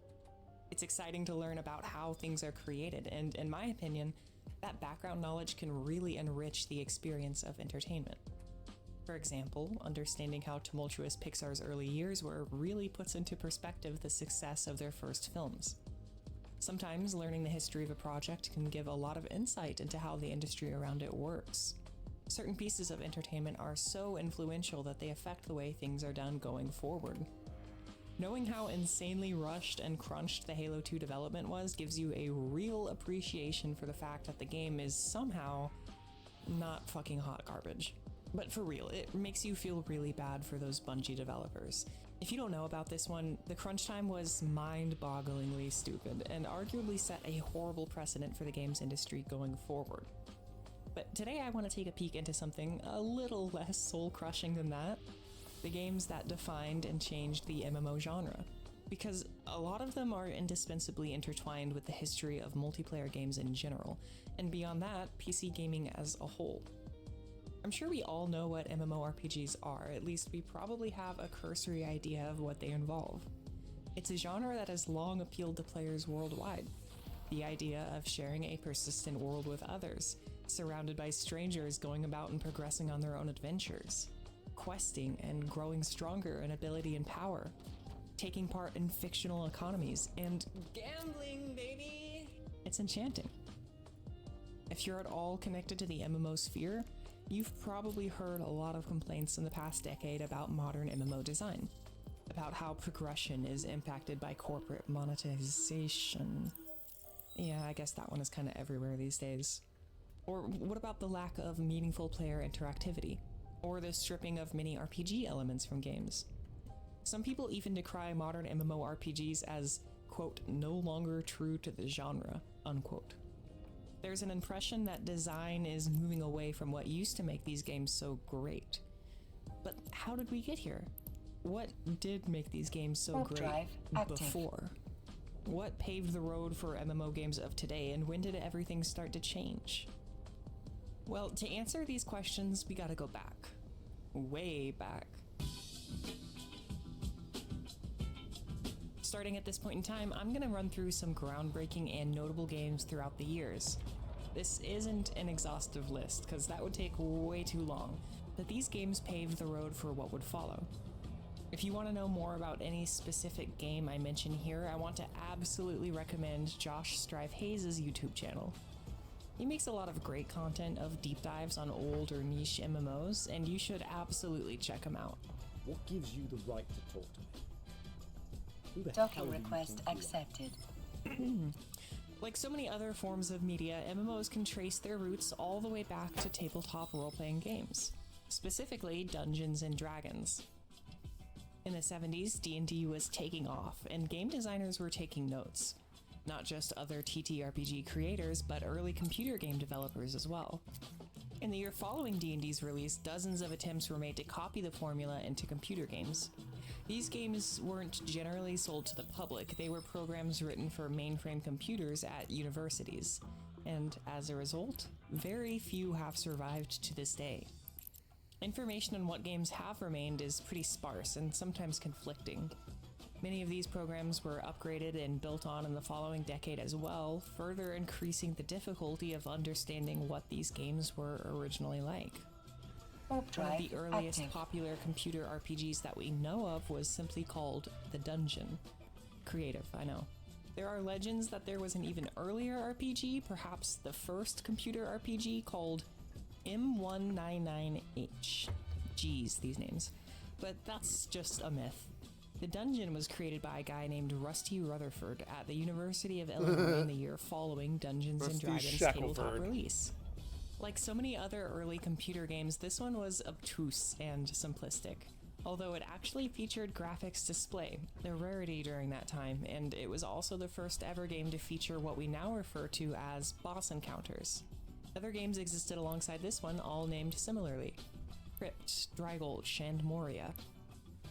It's exciting to learn about how things are created, and in my opinion, that background knowledge can really enrich the experience of entertainment. For example, understanding how tumultuous Pixar's early years were really puts into perspective the success of their first films. Sometimes learning the history of a project can give a lot of insight into how the industry around it works. Certain pieces of entertainment are so influential that they affect the way things are done going forward. Knowing how insanely rushed and crunched the Halo 2 development was gives you a real appreciation for the fact that the game is somehow not fucking hot garbage. But for real, it makes you feel really bad for those Bungie developers. If you don't know about this one, the crunch time was mind-bogglingly stupid and arguably set a horrible precedent for the games industry going forward. But today I want to take a peek into something a little less soul-crushing than that. The games that defined and changed the MMO genre. Because a lot of them are indispensably intertwined with the history of multiplayer games in general, and beyond that, PC gaming as a whole. I'm sure we all know what MMORPGs are, at least we probably have a cursory idea of what they involve. It's a genre that has long appealed to players worldwide. The idea of sharing a persistent world with others, surrounded by strangers going about and progressing on their own adventures, questing and growing stronger in ability and power, taking part in fictional economies, and gambling, baby! It's enchanting. If you're at all connected to the MMO sphere, you've probably heard a lot of complaints in the past decade about modern MMO design, about how progression is impacted by corporate monetization. Yeah, I guess that one is kind of everywhere these days. Or what about the lack of meaningful player interactivity? Or the stripping of many RPG elements from games? Some people even decry modern MMORPGs as, quote, no longer true to the genre, unquote. There's an impression that design is moving away from what used to make these games so great. But how did we get here? What did make these games so great before? What paved the road for MMO games of today, and when did everything start to change? Well, to answer these questions, we gotta go back. Way back. Starting at this point in time, I'm gonna run through some groundbreaking and notable games throughout the years. This isn't an exhaustive list, because that would take way too long, but these games paved the road for what would follow. If you want to know more about any specific game I mention here, I want to absolutely recommend Josh Strive Hayes' YouTube channel. He makes a lot of great content of deep dives on old or niche MMOs, and you should absolutely check him out. What gives you the right to talk to me? Who the Docking hell do you request think you are? accepted. Like so many other forms of media, MMOs can trace their roots all the way back to tabletop role-playing games, specifically Dungeons and Dragons. In the 70s, D&D was taking off, and game designers were taking notes. Not just other TTRPG creators, but early computer game developers as well. In the year following D&D's release, dozens of attempts were made to copy the formula into computer games. These games weren't generally sold to the public, they were programs written for mainframe computers at universities. And as a result, very few have survived to this day. Information on what games have remained is pretty sparse and sometimes conflicting. Many of these programs were upgraded and built on in the following decade as well, further increasing the difficulty of understanding what these games were originally like. Warp One of drive the earliest active. popular computer RPGs that we know of was simply called The Dungeon. Creative, I know. There are legends that there was an even earlier RPG, perhaps the first computer RPG, called M199H. Geez, these names. But that's just a myth. The Dungeon was created by a guy named Rusty Rutherford at the University of Illinois in the year following Dungeons & Rusty Dragons' Shackelford. tabletop release. Like so many other early computer games, this one was obtuse and simplistic, although it actually featured graphics display, a rarity during that time, and it was also the first ever game to feature what we now refer to as boss encounters. Other games existed alongside this one, all named similarly: Crypt, Drygulch, and Moria.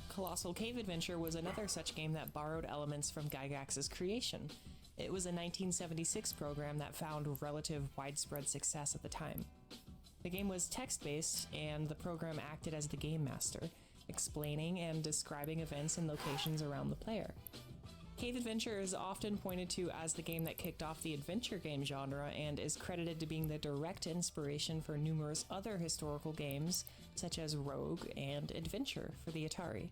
Colossal Cave Adventure was another such game that borrowed elements from Gygax's creation. It was a 1976 program that found relative widespread success at the time. The game was text-based, and the program acted as the game master, explaining and describing events and locations around the player. Cave Adventure is often pointed to as the game that kicked off the adventure game genre and is credited to being the direct inspiration for numerous other historical games, such as Rogue and Adventure for the Atari.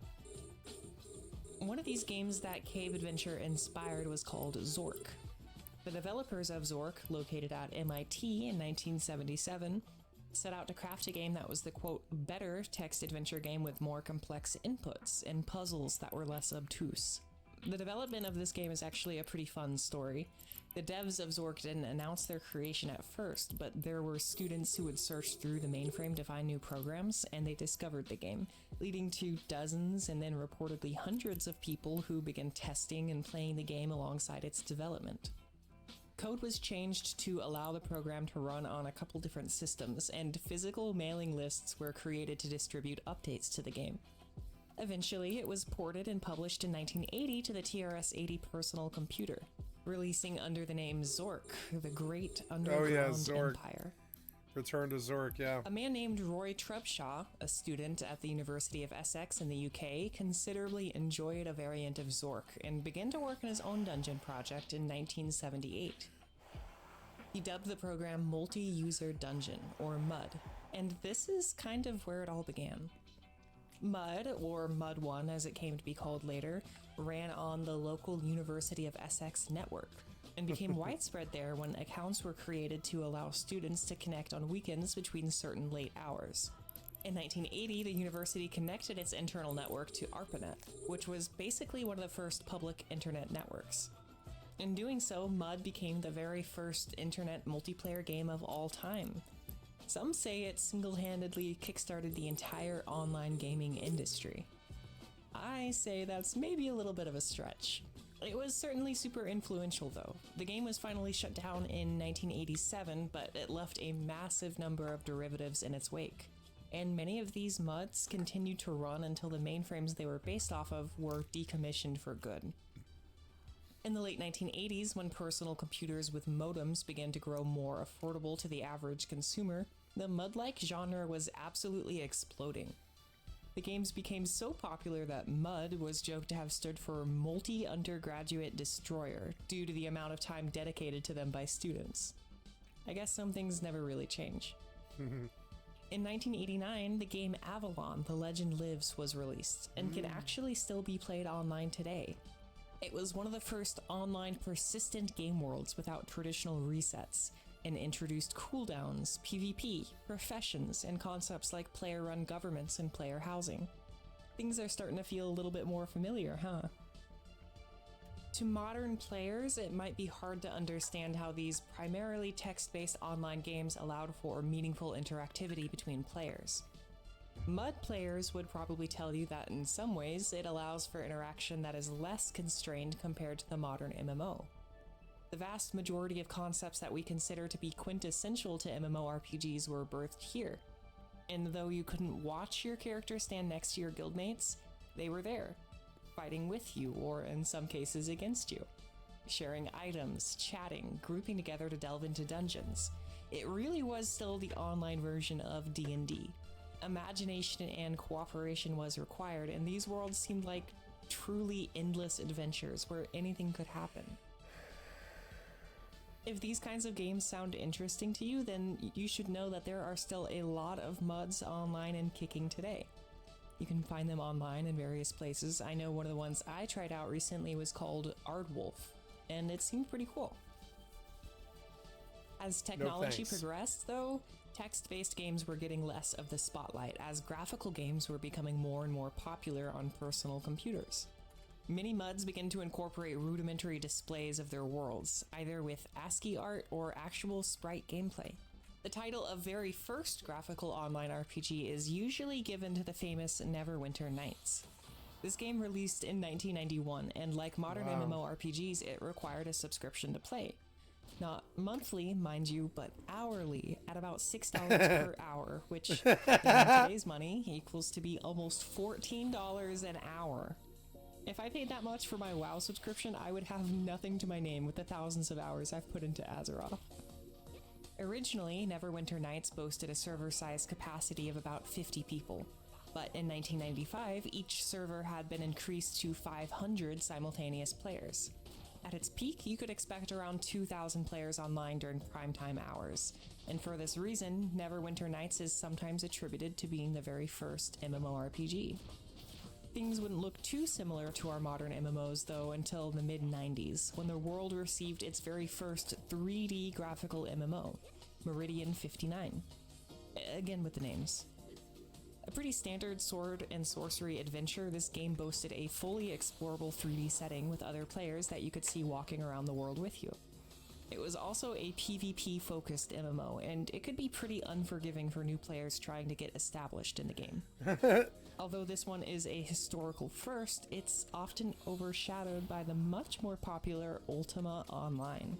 One of these games that Cave Adventure inspired was called Zork. The developers of Zork, located at MIT in 1977, set out to craft a game that was the, quote, better text adventure game with more complex inputs and puzzles that were less obtuse. The development of this game is actually a pretty fun story. The devs of Zork didn't announce their creation at first, but there were students who would search through the mainframe to find new programs, and they discovered the game, leading to dozens and then reportedly hundreds of people who began testing and playing the game alongside its development. Code was changed to allow the program to run on a couple different systems, and physical mailing lists were created to distribute updates to the game. Eventually, it was ported and published in 1980 to the TRS-80 personal computer, releasing under the name Zork, the Great Underground Empire. Return to Zork, yeah. A man named Roy Trubshaw, a student at the University of Essex in the UK, considerably enjoyed a variant of Zork and began to work on his own dungeon project in 1978. He dubbed the program Multi-User Dungeon, or MUD, and this is kind of where it all began. MUD, or MUD1 as it came to be called later, ran on the local University of Essex network and became widespread there when accounts were created to allow students to connect on weekends between certain late hours. In 1980, the university connected its internal network to ARPANET, which was basically one of the first public internet networks. In doing so, MUD became the very first internet multiplayer game of all time. Some say it single-handedly kickstarted the entire online gaming industry. I say that's maybe a little bit of a stretch. It was certainly super influential though. The game was finally shut down in 1987, but it left a massive number of derivatives in its wake. And many of these MUDs continued to run until the mainframes they were based off of were decommissioned for good. In the late 1980s, when personal computers with modems began to grow more affordable to the average consumer, the MUD-like genre was absolutely exploding. The games became so popular that MUD was joked to have stood for Multi-Undergraduate Destroyer due to the amount of time dedicated to them by students. I guess some things never really change. In 1989, the game Avalon: The Legend Lives was released and can actually still be played online today. It was one of the first online persistent game worlds without traditional resets, and introduced cooldowns, PvP, professions, and concepts like player-run governments and player housing. Things are starting to feel a little bit more familiar, huh? To modern players, it might be hard to understand how these primarily text-based online games allowed for meaningful interactivity between players. MUD players would probably tell you that in some ways it allows for interaction that is less constrained compared to the modern MMO. The vast majority of concepts that we consider to be quintessential to MMORPGs were birthed here. And though you couldn't watch your character stand next to your guildmates, they were there, fighting with you or in some cases against you, sharing items, chatting, grouping together to delve into dungeons. It really was still the online version of D&D. Imagination and cooperation was required, and these worlds seemed like truly endless adventures where anything could happen. If these kinds of games sound interesting to you, then you should know that there are still a lot of MUDs online and kicking today. You can find them online in various places. I know one of the ones I tried out recently was called Aardwolf, and it seemed pretty cool. As technology progressed, though, text-based games were getting less of the spotlight as graphical games were becoming more and more popular on personal computers. Many MUDs began to incorporate rudimentary displays of their worlds, either with ASCII art or actual sprite gameplay. The title of very first graphical online RPG is usually given to the famous Neverwinter Nights. This game released in 1991, and like modern MMORPGs, it required a subscription to play. Not monthly, mind you, but hourly, at about $6 per hour, which in today's money equals to be almost $14 an hour. If I paid that much for my WoW subscription, I would have nothing to my name with the thousands of hours I've put into Azeroth. Originally, Neverwinter Nights boasted a server size capacity of about 50 people, but in 1995, each server had been increased to 500 simultaneous players. At its peak, you could expect around 2,000 players online during primetime hours, and for this reason, Neverwinter Nights is sometimes attributed to being the very first MMORPG. Things wouldn't look too similar to our modern MMOs, though, until the mid-90s, when the world received its very first 3D graphical MMO, Meridian 59. Again with the names. A pretty standard sword and sorcery adventure, this game boasted a fully explorable 3D setting with other players that you could see walking around the world with you. It was also a PvP-focused MMO, and it could be pretty unforgiving for new players trying to get established in the game. Although this one is a historical first, it's often overshadowed by the much more popular Ultima Online.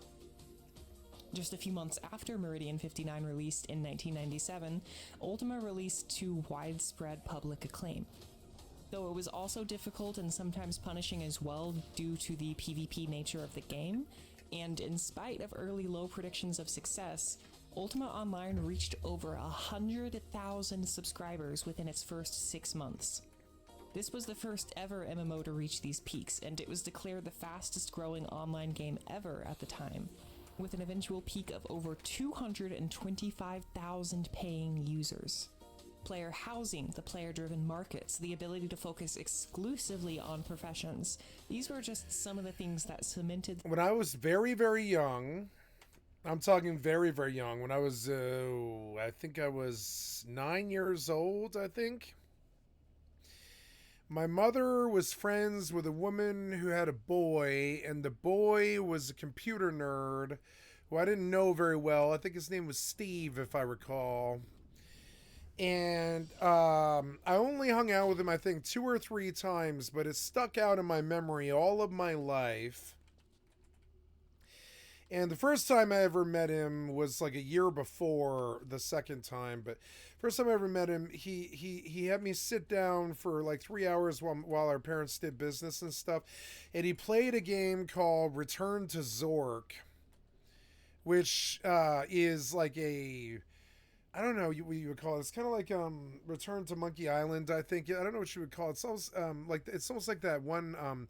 Just a few months after Meridian 59 released in 1997, Ultima released to widespread public acclaim. Though it was also difficult and sometimes punishing as well due to the PvP nature of the game, and in spite of early low predictions of success, Ultima Online reached over 100,000 subscribers within its first 6 months. This was the first ever MMO to reach these peaks, and it was declared the fastest growing online game ever at the time, with an eventual peak of over 225,000 paying users. Player housing, the player-driven markets, the ability to focus exclusively on professions. These were just some of the things that cemented... When I was very, very young, I'm talking very, very young, when I was, I think I was 9 years old, I think. My mother was friends with a woman who had a boy, and the boy was a computer nerd who I didn't know very well. I think his name was Steve, if I recall. And I only hung out with him, I think, 2 or 3 times, but it stuck out in my memory all of my life. And the first time I ever met him was like a year before the second time. But first time I ever met him, he had me sit down for like 3 hours while our parents did business and stuff. And he played a game called Return to Zork, which is like a... I don't know what you would call it. It's kind of like Return to Monkey Island, I think. I don't know what you would call it. It's almost like that one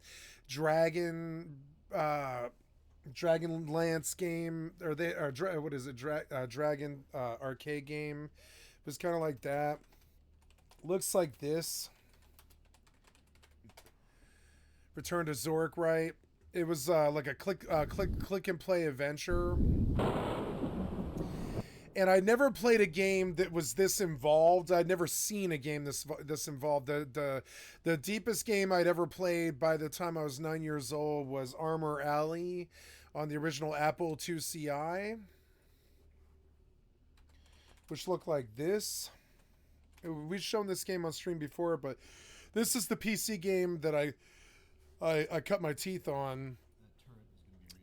Dragonlance game, Dragon arcade game. It was kind of like that. Looks like this. Return to Zork, right? It was like a click and play adventure. And I never played a game that was this involved. I'd never seen a game this involved. The deepest game I'd ever played by the time I was 9 years old was Armor Alley on the original Apple IIci, which looked like this. We've shown this game on stream before, but this is the PC game that I cut my teeth on.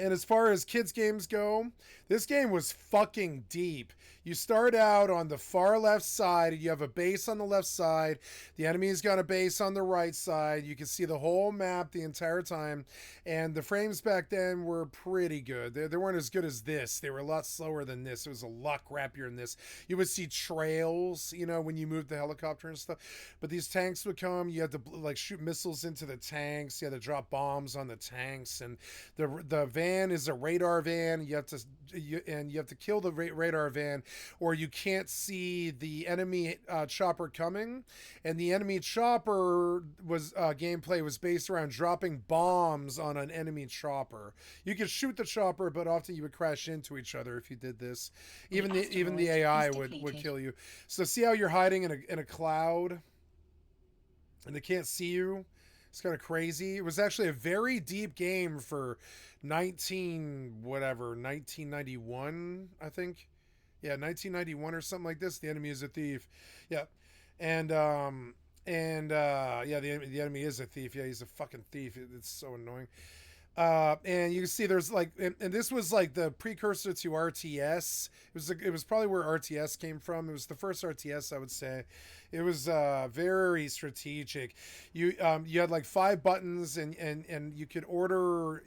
And as far as kids games go, this game was fucking deep. You start out on the far left side. You have a base on the left side. The enemy's got a base on the right side. You can see the whole map the entire time. And the frames back then were pretty good. They weren't as good as this. They were a lot slower than this. It was a lot crappier than this. You would see trails, you know, when you moved the helicopter and stuff. But these tanks would come. You had to like shoot missiles into the tanks. You had to drop bombs on the tanks. And the van is a radar van. You have to kill the radar van, or you can't see the enemy chopper coming. And the enemy chopper was gameplay was based around dropping bombs on an enemy chopper. You could shoot the chopper, but often you would crash into each other if you did this. Even the AI would kill you. So see how you're hiding in a cloud, and they can't see you. It's kind of crazy. It was actually a very deep game for 1991, I think. Yeah, 1991 or something like this. The enemy is a thief. Yeah. And yeah, the enemy is a thief. Yeah, he's a fucking thief. It's so annoying. And you can see there's like, and this was like the precursor to RTS. It was probably where RTS came from. It was the first RTS, I would say. It was very strategic. You had like 5 buttons, and you could order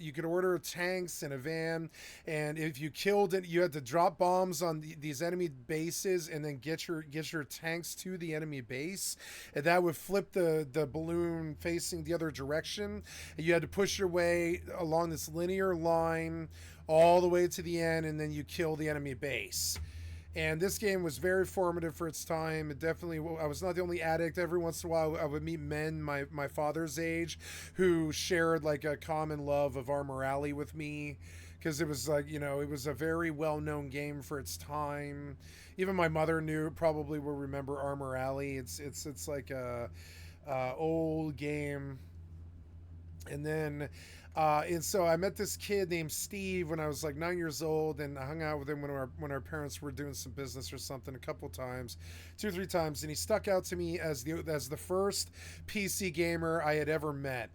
tanks in a van, and if you killed it, you had to drop bombs on these enemy bases, and then get your tanks to the enemy base, and that would flip the balloon facing the other direction. And you had to push your way along this linear line all the way to the end, and then you kill the enemy base. And this game was very formative for its time. It definitely, I was not the only addict. Every once in a while, I would meet men my father's age who shared like a common love of Armor Alley with me, because it was like, you know, it was a very well-known game for its time. Even my mother probably will remember Armor Alley. It's like a old game. And then and so I met this kid named Steve when I was like 9 years old, and I hung out with him when our parents were doing some business or something a couple times, 2 or 3 times, and he stuck out to me as the first PC gamer I had ever met.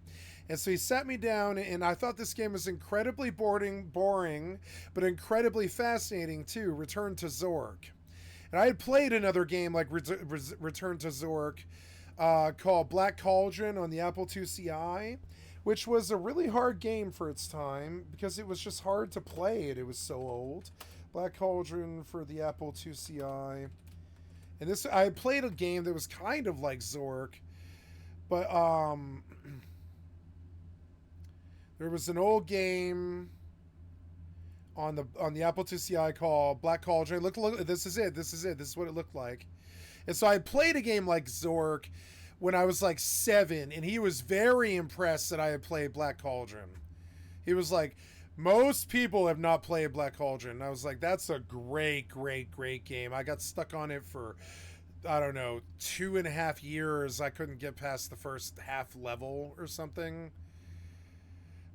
And so he sat me down, and I thought this game was incredibly boring, but incredibly fascinating too. Return to Zork. And I had played another game like Return to Zork called Black Cauldron on the Apple IIci, which was a really hard game for its time because it was just hard to play it. It was so old. Black Cauldron for the Apple IIci. And this, I played a game that was kind of like Zork, but there was an old game on the Apple IIci called Black Cauldron. Look, this is it. This is what it looked like. And so I played a game like Zork when I was like 7, and he was very impressed that I had played Black Cauldron. He was like, most people have not played Black Cauldron. And I was like, that's a great game. I got stuck on it for, I don't know, 2.5 years. I couldn't get past the first half level or something,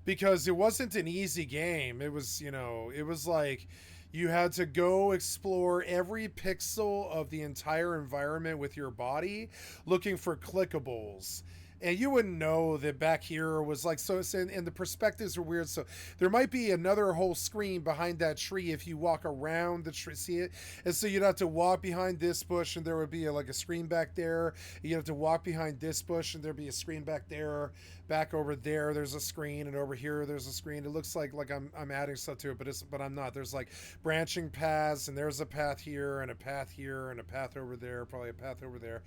because it wasn't an easy game. It was, you know, it was like you had to go explore every pixel of the entire environment with your body, looking for clickables. And you wouldn't know that back here was like, so, and the perspectives were weird. So there might be another whole screen behind that tree if you walk around the tree, see it? And so you'd have to walk behind this bush, and there would be like a screen back there. You'd have to walk behind this bush, and there'd be a screen back there. Back over there, there's a screen, and over here, there's a screen. It looks like I'm adding stuff to it, but I'm not. There's like branching paths, and there's a path here, and a path here, and a path over there, probably a path over there.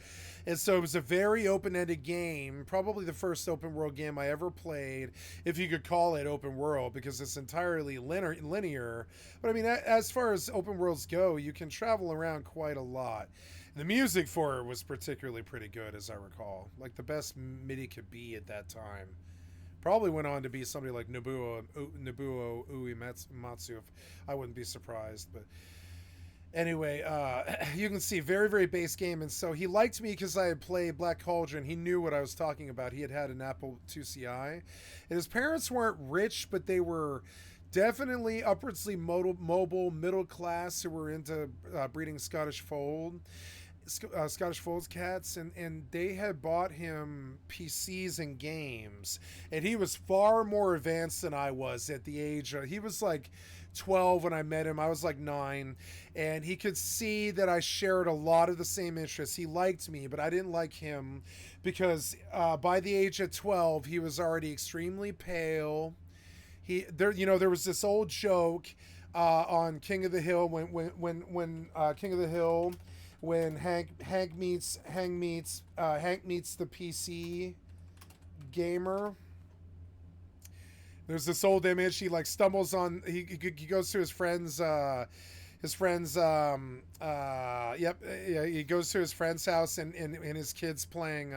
And so it was a very open-ended game, probably the first open world game I ever played, if you could call it open world, because it's entirely linear. But I mean, as far as open worlds go, you can travel around quite a lot. The music for it was particularly pretty good, as I recall. Like the best MIDI could be at that time. Probably went on to be somebody like Nobuo Uematsu. I wouldn't be surprised. But anyway, you can see very base game. And so he liked me because I had played Black Cauldron. He knew what I was talking about. He had an Apple IIci. And his parents weren't rich, but they were definitely upwardsly mobile middle class who were into breeding Scottish Folds cats, and they had bought him PCs and games, and he was far more advanced than I was at the age he was like 12 when I met him. I was like 9, and he could see that I shared a lot of the same interests. He liked me, but I didn't like him because by the age of 12, he was already extremely pale. There was this old joke on King of the Hill when King of the Hill, when Hank meets the PC gamer. There's this old image. He like stumbles on. He goes to his friend's. He goes to his friend's house and his kid's playing.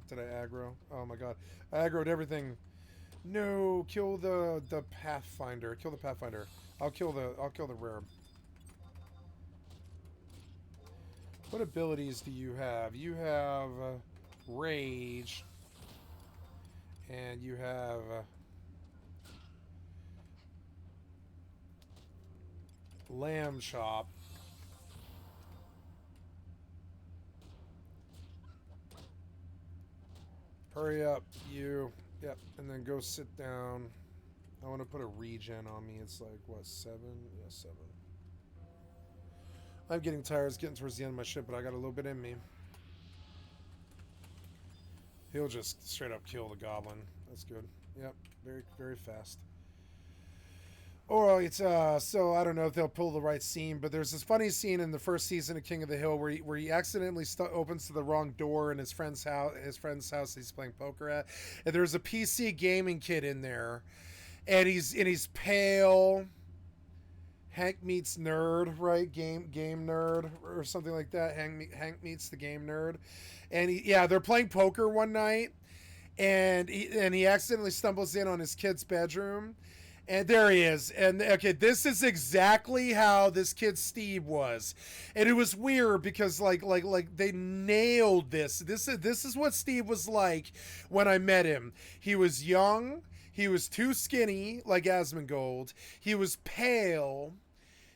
Did I aggro? Oh my god, I aggroed everything. No, kill the Pathfinder. Kill the Pathfinder. I'll kill the rare. What abilities do you have? You have rage, and you have lamb chop. Hurry up, you. Yep, and then go sit down. I want to put a regen on me. It's like, what, 7? Yeah, 7. I'm getting tired. It's getting towards the end of my shit, but I got a little bit in me. He'll just straight up kill the goblin. That's good. Yep, very, very fast. Or it's so I don't know if they'll pull the right scene, but there's this funny scene in the first season of King of the Hill where he accidentally opens to the wrong door in his friend's house he's playing poker at, and there's a PC gaming kid in there, and he's pale. Hank meets nerd, right? Game nerd or something like that. Hank meets the game nerd, and they're playing poker one night, and he accidentally stumbles in on his kid's bedroom. And there he is. And okay, this is exactly how this kid Steve was. And it was weird because like they nailed this. This is what Steve was like when I met him. He was young, he was too skinny like Asmongold. He was pale.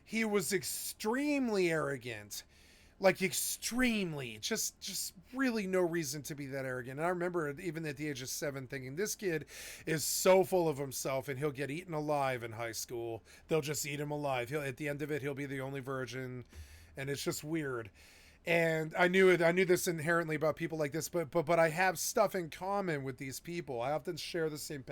He was extremely arrogant. Like extremely, just really no reason to be that arrogant. And I remember even at the age of 7 thinking, this kid is so full of himself and he'll get eaten alive in high school. They'll just eat him alive. At the end of it, he'll be the only virgin. And it's just weird. And I knew this inherently about people like this, but I have stuff in common with these people. I often share the same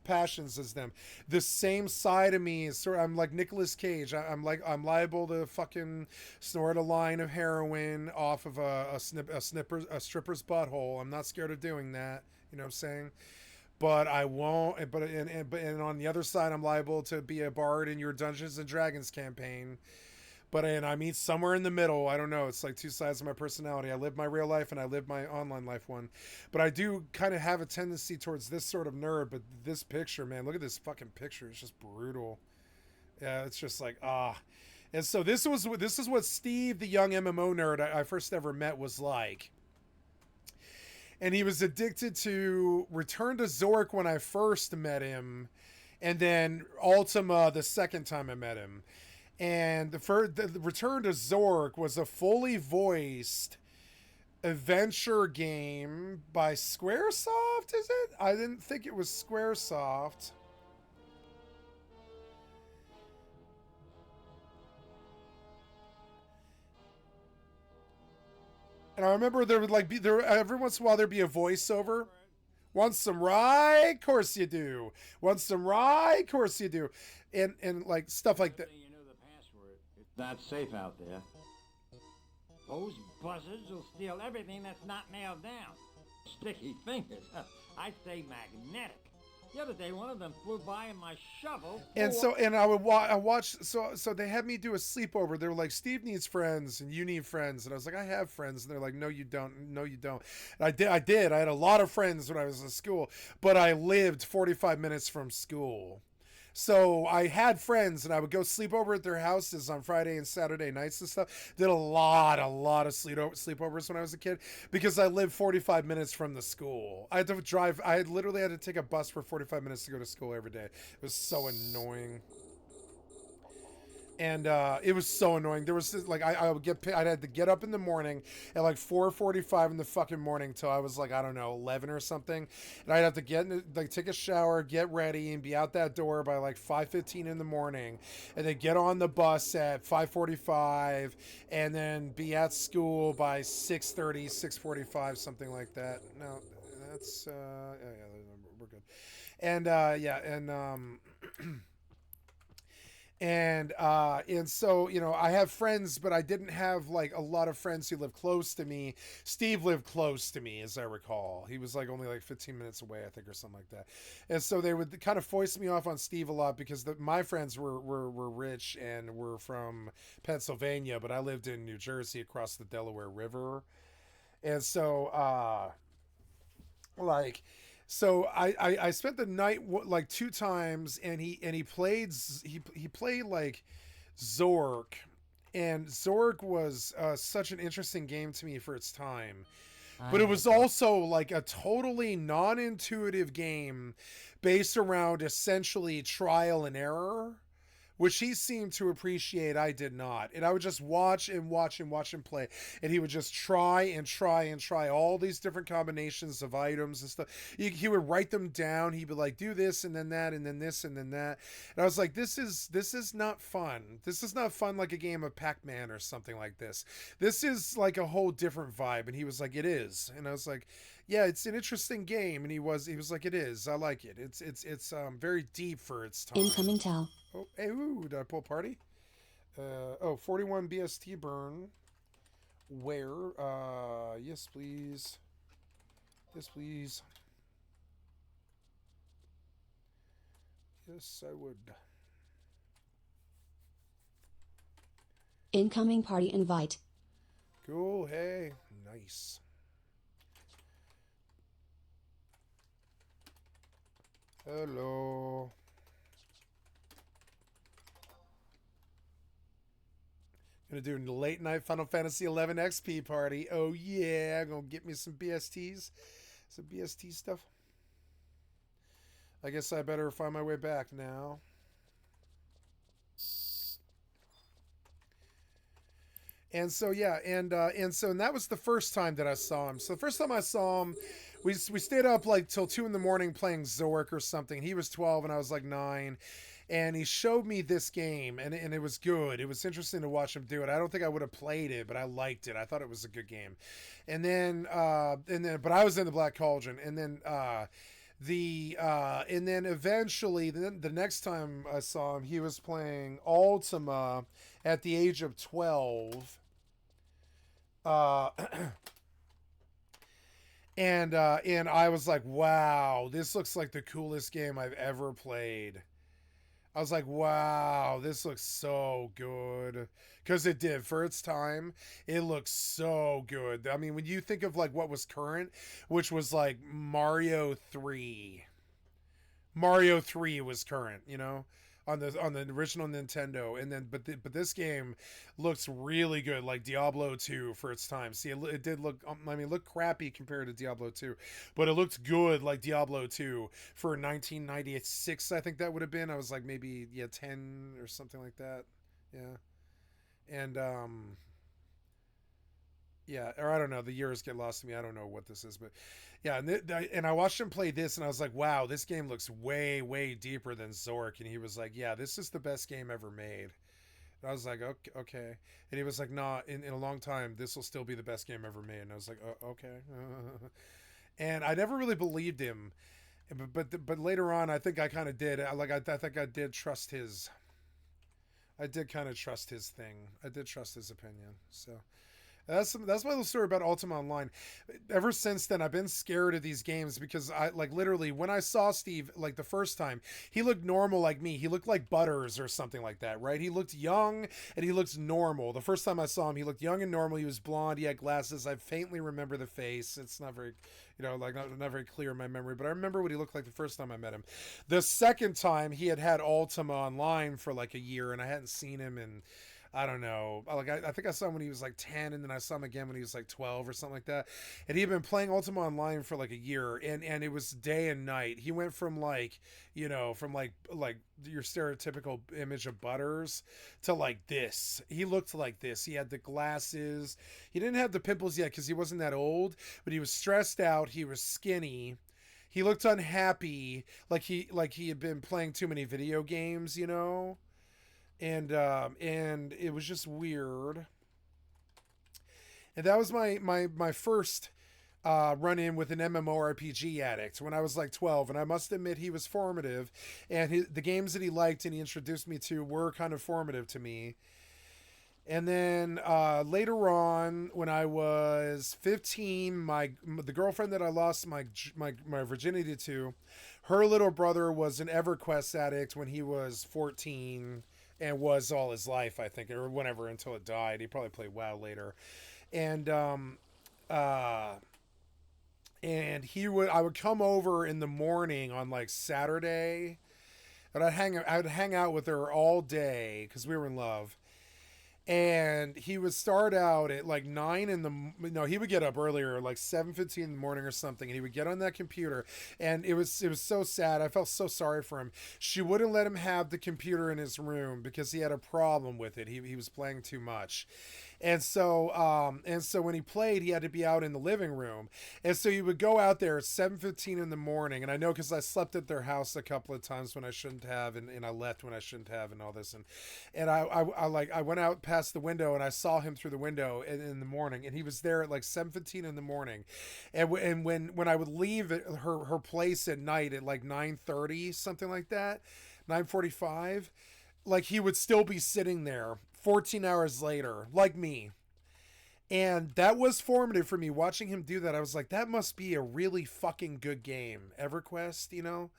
passions as them. The same side of me is I'm like Nicolas Cage. I'm liable to fucking snort a line of heroin off of a stripper's butthole. I'm not scared of doing that. You know what I'm saying? But I won't. But on the other side, I'm liable to be a bard in your Dungeons and Dragons campaign. And I mean, somewhere in the middle, I don't know. It's like two sides of my personality. I live my real life and I live my online life one. But I do kind of have a tendency towards this sort of nerd. But this picture, man, look at this fucking picture. It's just brutal. Yeah, it's just like, And so this is what Steve, the young MMO nerd I first ever met, was like. And he was addicted to Return to Zork when I first met him. And then Ultima the second time I met him. And the Return to Zork was a fully voiced adventure game by Squaresoft, is it? I didn't think it was Squaresoft. And I remember there would every once in a while there'd be a voiceover. Want some rye? Course you do. Want some rye? Course you do. And like stuff like that. Not safe out there. Those buzzards will steal everything that's not nailed down. Sticky fingers. I'd say magnetic. The other day, one of them flew by in my shovel. And I would watch. So they had me do a sleepover. They were like, Steve needs friends, and you need friends. And I was like, I have friends. And they're like, no, you don't. No, you don't. And I did. I had a lot of friends when I was in school, but I lived 45 minutes from school. So I had friends, and I would go sleep over at their houses on Friday and Saturday nights and stuff. Did a lot of sleepovers when I was a kid because I lived 45 minutes from the school. I had to drive. I literally had to take a bus for 45 minutes to go to school every day. It was so annoying. And it was so annoying. There was like I would get I'd had to get up in the morning at like 4:45 in the fucking morning till I was like, I don't know, 11 or something, and I'd have to get in, like take a shower, get ready, and be out that door by like 5:15 in the morning, and then get on the bus at 5:45, and then be at school by 6:30, 6:45, something like that. No, that's we're good. And and so, you know, I have friends, but I didn't have like a lot of friends who lived close to me. Steve lived close to me, as I recall. He was like only like 15 minutes away, I think, or something like that. And so they would kind of foist me off on Steve a lot because my friends were rich and were from Pennsylvania, but I lived in New Jersey across the Delaware River. And so, so I spent the night like 2 times, and he played like Zork, and Zork was such an interesting game to me for its time, but it was also like a totally non-intuitive game based around essentially trial and error, which he seemed to appreciate. I did not. And I would just watch him play. And he would just try and try all these different combinations of items and stuff. He would write them down. He'd be like, do this and then that and then this and then that. And I was like, this is not fun. This is not fun like a game of Pac-Man or something like this. This is like a whole different vibe. And he was like, it is. And I was like, yeah, it's an interesting game. And he was like, it is. I like it. It's very deep for its time. Incoming tell. Oh, hey, ooh, did I pull party? 41 BST burn. Where? Yes, please. Yes, please. Yes, I would. Incoming party invite. Cool, hey. Nice. Hello. Gonna do a late night Final Fantasy 11 XP party. Oh yeah, gonna get me some BSTs, some BST stuff. I guess I better find my way back now. And so yeah, and that was the first time that I saw him. So the first time I saw him, we stayed up like till 2 in the morning playing Zork or something. He was 12 and I was like 9. And he showed me this game, and it was good. It was interesting to watch him do it. I don't think I would have played it, but I liked it. I thought it was a good game. And then, but I was in the Black Cauldron, and then, and then eventually, the next time I saw him, he was playing Ultima at the age of 12. And I was like, wow, this looks like the coolest game I've ever played. I was like, wow, this looks so good. Because it did. For its time, it looks so good. I mean, when you think of like what was current, which was like Mario 3. Mario 3 was current, you know, on the original Nintendo. And then but this game looks really good, like Diablo 2 for its time. See, it did look, I mean, it looked crappy compared to Diablo 2, but it looked good like Diablo 2 for 1996, I think that would have been. I was like maybe 10 or something like that. Yeah. And yeah, or I don't know, the years get lost to me. I don't know what this is, but yeah, and I watched him play this, and I was like, wow, this game looks way deeper than Zork. And he was like, yeah, this is the best game ever made. And I was like, okay. And he was like, nah, in a long time, this will still be the best game ever made. And I was like, okay. And I never really believed him, but later on, I think I kind of did. I think I did trust his. I did kind of trust his thing. I did trust his opinion. So. That's my little story about Ultima Online. Ever since then, I've been scared of these games because I like literally when I saw Steve like the first time, he looked normal like me. He looked like Butters or something like that, right? He looked young and he looked normal. The first time I saw him, he looked young and normal. He was blonde. He had glasses. I faintly remember the face. It's not very, you know, like not very clear in my memory, but I remember what he looked like the first time I met him. The second time, he had Ultima Online for like a year, and I hadn't seen him in I don't know. Like I think I saw him when he was like 10, and then I saw him again when he was like 12 or something like that. And he had been playing Ultima Online for like a year, and it was day and night. He went from like, you know, from like your stereotypical image of Butters to like this. He looked like this. He had the glasses. He didn't have the pimples yet because he wasn't that old, but he was stressed out. He was skinny. He looked unhappy, like he had been playing too many video games, you know. And it was just weird. And that was my first run in with an MMORPG addict when I was like 12, and I must admit he was formative, and the games that he liked and he introduced me to were kind of formative to me. And then later on, when I was 15, the girlfriend that I lost my virginity to, her little brother was an EverQuest addict when he was 14. And was all his life, I think, or whenever until it died. He probably played WoW later, and I would come over in the morning on like Saturday, and I'd hang out with her all day because we were in love. And he would start out at like 9 in the... No, he would get up earlier, like 7:15 in the morning or something, and he would get on that computer, and it was so sad. I felt so sorry for him. She wouldn't let him have the computer in his room because he had a problem with it. He was playing too much. And so when he played, he had to be out in the living room. And so he would go out there at 7:15 in the morning. And I know because I slept at their house a couple of times when I shouldn't have, and I left when I shouldn't have, and all this. And I went out past the window, and I saw him through the window in the morning, and he was there at like 7:15 in the morning. And when I would leave her place at night at like 9:30, something like that, 9:45, like he would still be sitting there 14 hours later, like me. And that was formative for me, watching him do that. I was like, that must be a really fucking good game, EverQuest, you know?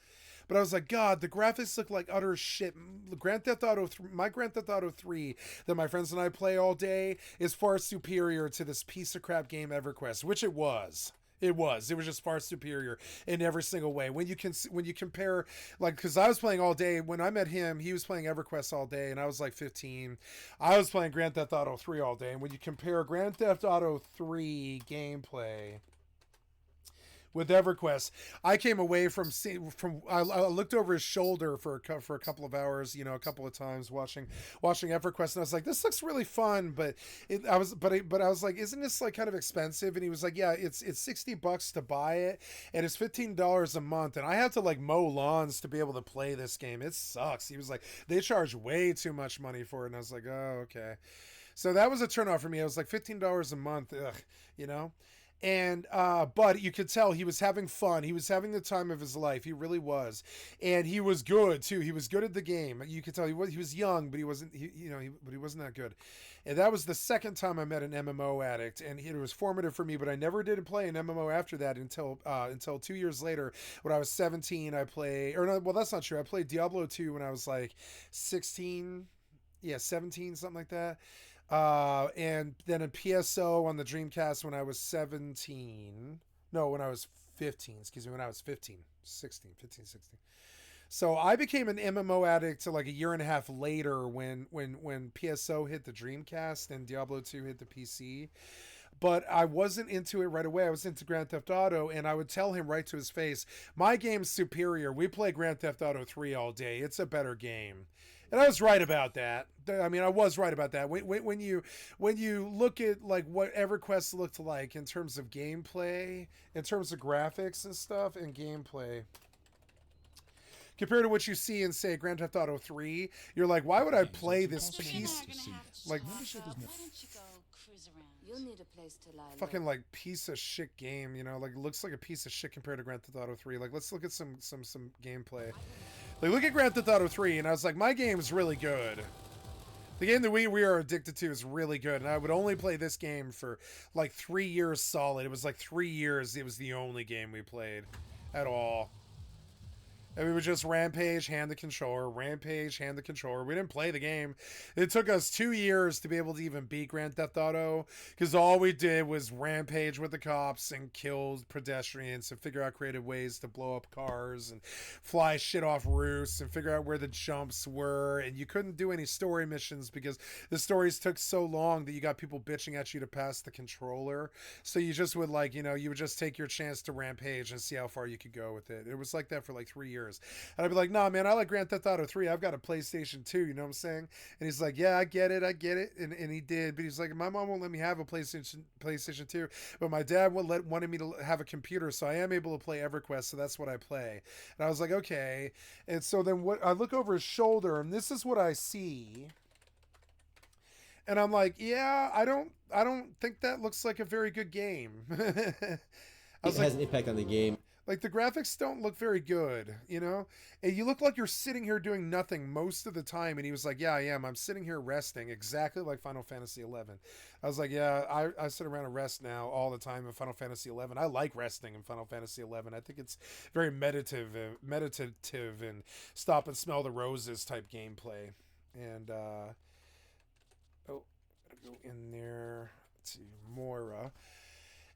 But I was like, God, the graphics look like utter shit. Grand Theft Auto 3, my Grand Theft Auto 3 that my friends and I play all day is far superior to this piece of crap game EverQuest, which it was. It was just far superior in every single way. When you compare, like, because I was playing all day. When I met him, he was playing EverQuest all day, and I was like 15. I was playing Grand Theft Auto 3 all day. And when you compare Grand Theft Auto 3 gameplay with EverQuest, I came away I looked over his shoulder for a couple of hours, you know, a couple of times watching EverQuest, and I was like, this looks really fun, but I was like, isn't this like kind of expensive? And he was like, yeah, it's $60 to buy it, and it's $15 a month, and I have to like mow lawns to be able to play this game. It sucks. He was like, they charge way too much money for it, and I was like, oh, okay. So that was a turnoff for me. I was like, $15 a month, you know. And but you could tell he was having fun. He was having the time of his life. He really was, and he was good too. He was good at the game. You could tell he was young, but he wasn't. But he wasn't that good. And that was the second time I met an MMO addict, and it was formative for me. But I never did play an MMO after that until 2 years later, when I was 17. I played, or no, well, that's not true. I played Diablo 2 when I was like 16, 17, something like that. And then a PSO on the Dreamcast when I was 17. No, when I was 15. Excuse me, when I was 15, 16. So I became an MMO addict like a year and a half later when PSO hit the Dreamcast and Diablo 2 hit the PC. But I wasn't into it right away. I was into Grand Theft Auto, and I would tell him right to his face, my game's superior. We play Grand Theft Auto 3 all day. It's a better game. And I was right about that. I mean, I was right about that. When you look at like what EverQuest looked like in terms of gameplay, in terms of graphics and stuff, and gameplay, compared to what you see in, say, Grand Theft Auto 3, you're like, why would I play this piece, like, You'll need a place to lie fucking like piece of shit game, you know, like it looks like a piece of shit compared to Grand Theft Auto 3. Like, let's look at some gameplay. Like, look at Grand Theft Auto 3, and I was like, my game's really good. The game that we are addicted to is really good, and I would only play this game for like 3 years solid. It was like 3 years. It was the only game we played at all. And we would just rampage, hand the controller, rampage, hand the controller. We didn't play the game. It took us 2 years to be able to even beat Grand Theft Auto because all we did was rampage with the cops and kill pedestrians and figure out creative ways to blow up cars and fly shit off roofs and figure out where the jumps were. And you couldn't do any story missions because the stories took so long that you got people bitching at you to pass the controller. So you just would like, you know, you would just take your chance to rampage and see how far you could go with it. It was like that for like 3 years. And I'd be like, nah, man, I like Grand Theft Auto 3. I've got a PlayStation 2, you know what I'm saying? And he's like, yeah, I get it. And he did. But he's like, my mom won't let me have a PlayStation 2. But my dad wanted me to have a computer, so I am able to play EverQuest, so that's what I play. And I was like, okay. And so then I look over his shoulder, and this is what I see. And I'm like, yeah, I don't think that looks like a very good game. It has an impact on the game. Like, the graphics don't look very good, you know? And you look like you're sitting here doing nothing most of the time. And he was like, yeah, I am. I'm sitting here resting, exactly like Final Fantasy 11. I was like, yeah, I sit around and rest now all the time in Final Fantasy 11. I like resting in Final Fantasy 11. I think it's very meditative and stop and smell the roses type gameplay. And, oh, gotta go in there. Let's see, Moira.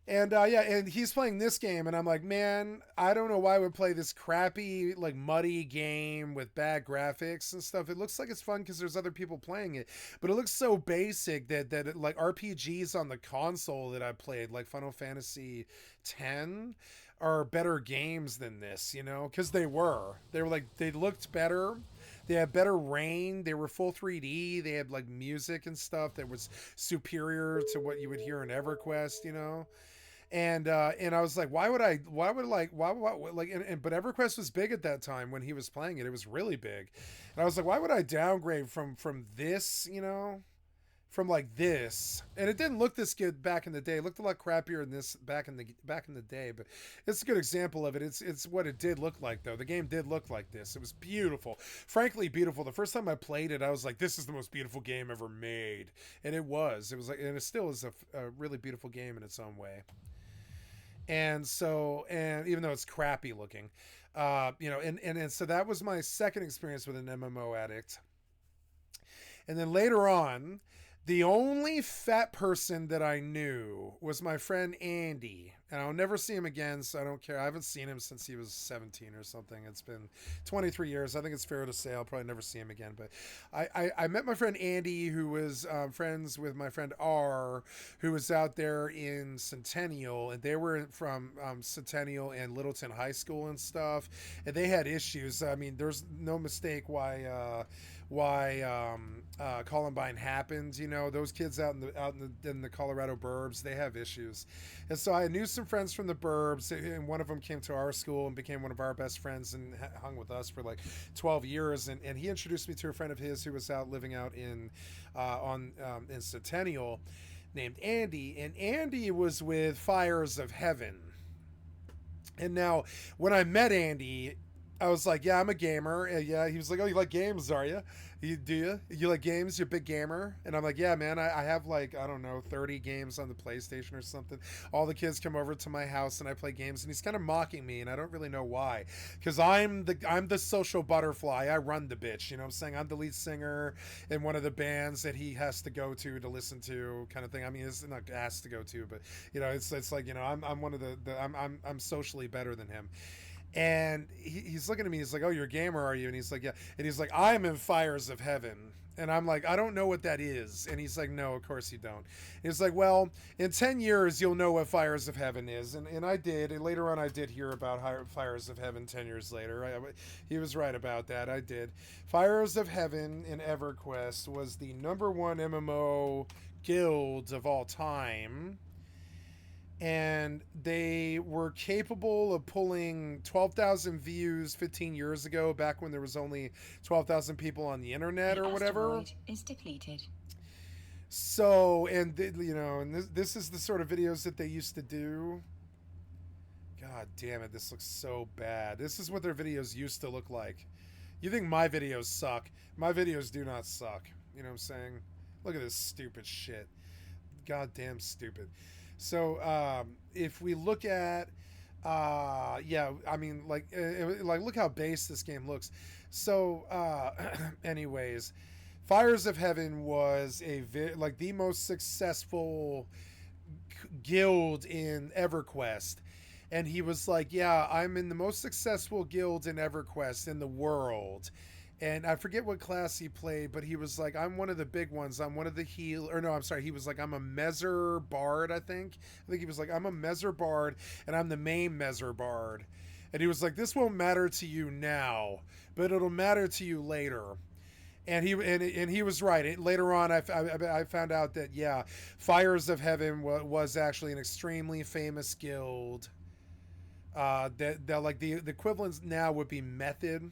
And yeah, and he's playing this game, and I'm like, man, I don't know why I would play this crappy, like, muddy game with bad graphics and stuff. It looks like it's fun because there's other people playing it, but it looks so basic that it, like, RPGs on the console that I played, like Final Fantasy X, are better games than this, you know, because they were like, they looked better. They had better rain. They were full 3D. They had like music and stuff that was superior to what you would hear in EverQuest, you know. And I was like, but EverQuest was big at that time when he was playing it. It was really big. And I was like, why would I downgrade from this, you know? From like this, and it didn't look this good back in the day. It looked a lot crappier than this back in the day, but it's a good example of it. It's what it did look like, though. The game did look like this. It was beautiful, frankly beautiful. The first time I played it, I was like, this is the most beautiful game ever made, and it was like, and it still is a really beautiful game in its own way. And so, and even though it's crappy looking, you know, and so that was my second experience with an MMO addict. And then later on, the only fat person that I knew was my friend Andy, and I'll never see him again, so I don't care. I haven't seen him since he was 17 or something. It's been 23 years. I think it's fair to say I'll probably never see him again. But I met my friend Andy, who was friends with my friend R, who was out there in Centennial, and they were from Centennial and Littleton High School and stuff, and they had issues. I mean, there's no mistake why Columbine happened. You know, those kids out in the Colorado burbs, they have issues. And so I knew some friends from the burbs, and one of them came to our school and became one of our best friends and hung with us for like 12 years. And he introduced me to a friend of his who was living out in Centennial, named Andy. And Andy was with Fires of Heaven. And now when I met Andy, I was like, yeah, I'm a gamer. Yeah, he was like, oh, you like games, are you? Do you like games? You're a big gamer? And I'm like, yeah, man, I have like, I don't know, 30 games on the PlayStation or something. All the kids come over to my house and I play games, and he's kind of mocking me, and I don't really know why, because I'm the social butterfly. I run the bitch, you know what I'm saying? I'm the lead singer in one of the bands that he has to go to listen to, kind of thing. I mean, it's not has to go to, but you know, it's like, you know, I'm one of I'm socially better than him. And he's looking at me, he's like, oh, you're a gamer, are you? And he's like, yeah. And he's like, I'm in Fires of Heaven. And I'm like, I don't know what that is. And he's like, no, of course you don't. And he's like, well, in 10 years, you'll know what Fires of Heaven is. And I did. And later on, I did hear about Fires of Heaven 10 years later. He was right about that. I did. Fires of Heaven in EverQuest was the #1 MMO guild of all time. And they were capable of pulling 12,000 views 15 years ago, back when there was only 12,000 people on the internet or whatever. Is depleted. So, and you know, and this is the sort of videos that they used to do. God damn it, this looks so bad. This is what their videos used to look like. You think my videos suck? My videos do not suck. You know what I'm saying? Look at this stupid shit. Goddamn stupid. So if we look at Yeah, I mean, like, like, look how base this game looks. So, anyways, Fires of Heaven was like the most successful guild in EverQuest. And he was like, yeah, I'm in the most successful guild in EverQuest in the world. And I forget what class he played, but he was like, I'm one of the big ones. I'm one of the heal, or no, I'm sorry. He was like, I'm a Mezzer Bard, I think. I think he was like, I'm a Mezzer Bard, and I'm the main Mezzer Bard. And he was like, this won't matter to you now, but it'll matter to you later. And he was right. Later on, I found out that, yeah, Fires of Heaven was actually an extremely famous guild. That like the equivalent now would be Method.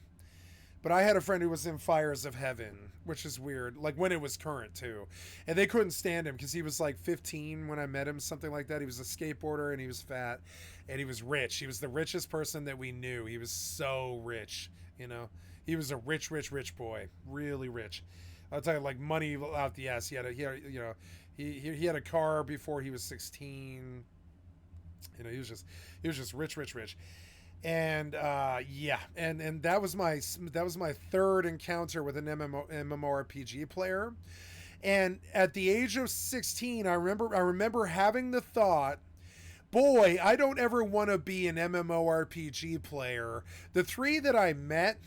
But I had a friend who was in Fires of Heaven, which is weird, like when it was current too. And they couldn't stand him because he was like 15 when I met him, something like that. He was a skateboarder and he was fat and he was rich. He was the richest person that we knew. He was so rich, you know. He was a rich boy, really rich. I'll tell you, like, money out the ass. He had he had a car before he was 16. You know, he was just rich. And yeah, and that was my third encounter with an MMORPG player. And at the age of 16, I remember having the thought, boy, I don't ever want to be an MMORPG player. The three that I met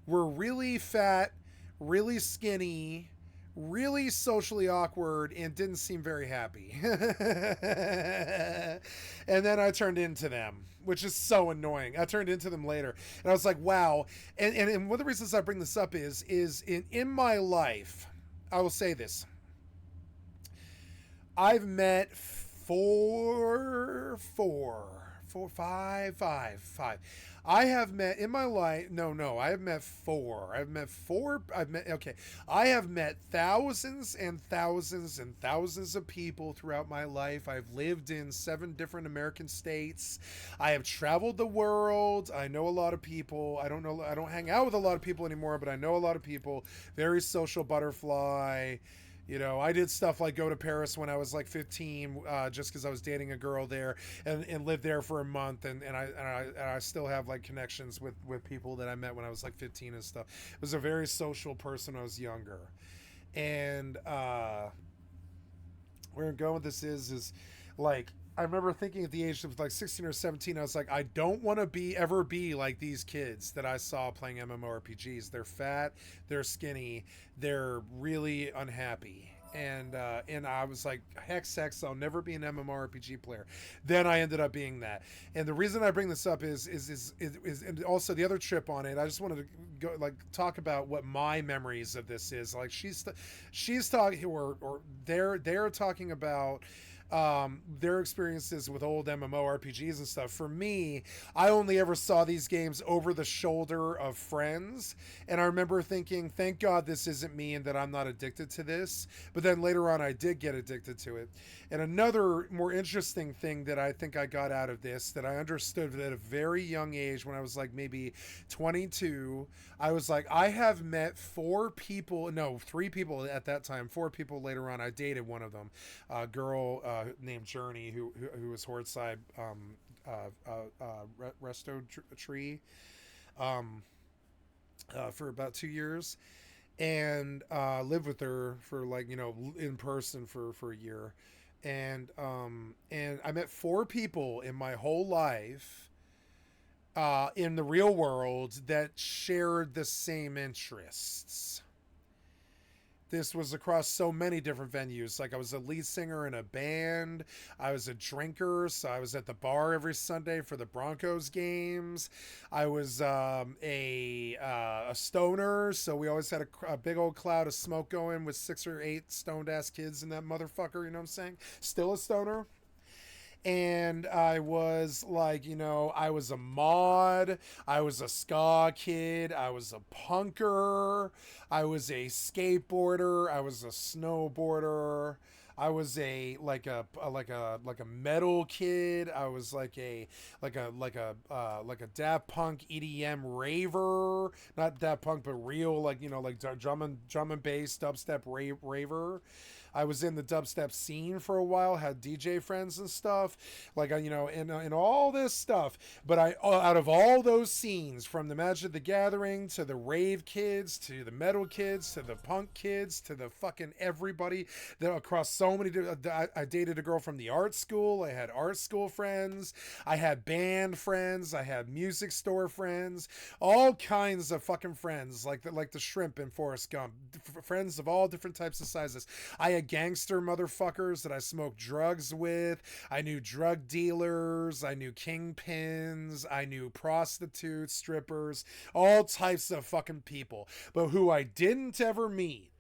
were really fat, really skinny, really socially awkward, and didn't seem very happy. And then I turned into them, which is so annoying. I turned into them later, and I was like, wow. And one of the reasons I bring this up is in my life, I will say this. I've met five. I have met in my life. No. I have met four. I have met thousands and thousands and thousands of people throughout my life. I've lived in 7 different American states. I have traveled the world. I know a lot of people. I don't hang out with a lot of people anymore, but I know a lot of people. Very social butterfly. You know, I did stuff like go to Paris when I was like 15, just because I was dating a girl there, and lived there for a month, and I still have like connections with people that I met when I was like 15 and stuff. I was a very social person when I was younger, and where I'm going with this is like, I remember thinking at the age of like 16 or 17, I was like, I don't want to ever be like these kids that I saw playing MMORPGs. They're fat, they're skinny, they're really unhappy. And I was like, heck, I'll never be an MMORPG player. Then I ended up being that. And the reason I bring this up is and also the other trip on it. I just wanted to go like talk about what my memories of this is. Like she's talking, or they're talking about their experiences with old MMORPGs and stuff. For me, I only ever saw these games over the shoulder of friends, and I remember thinking, thank God this isn't me and that I'm not addicted to this. But then later on I did get addicted to it. And another more interesting thing that I think I got out of this, that I understood at a very young age, when I was like maybe 22, I was like, I have met 3 people at that time, 4 people later on. I dated one of them, a girl named Journey, who was Hordside Resto Tree for about 2 years, and lived with her for like, you know, in person for a year. And I met 4 people in my whole life in the real world that shared the same interests. This was across so many different venues. Like, I was a lead singer in a band. I was a drinker, so I was at the bar every Sunday for the Broncos games. I was a stoner, so we always had a big old cloud of smoke going with 6 or 8 stoned ass kids in that motherfucker. You know what I'm saying? Still a stoner. And I was like, you know, I was a mod, I was a ska kid, I was a punker, I was a skateboarder, I was a snowboarder, I was a metal kid, I was like a Daft Punk EDM raver, not Daft Punk but real, like, you know, like drum and bass dubstep raver. I was in the dubstep scene for a while, had DJ friends and stuff, like, you know, and all this stuff. But out of all those scenes, from the Magic the Gathering to the rave kids to the metal kids to the punk kids to the fucking everybody, that across so many, I dated a girl from the art school. I had art school friends. I had band friends. I had music store friends. All kinds of fucking friends, like the shrimp in Forrest Gump. Friends of all different types of sizes. I had gangster motherfuckers that I smoked drugs with. I knew drug dealers. I knew kingpins. I knew prostitutes, strippers, all types of fucking people. But who I didn't ever meet,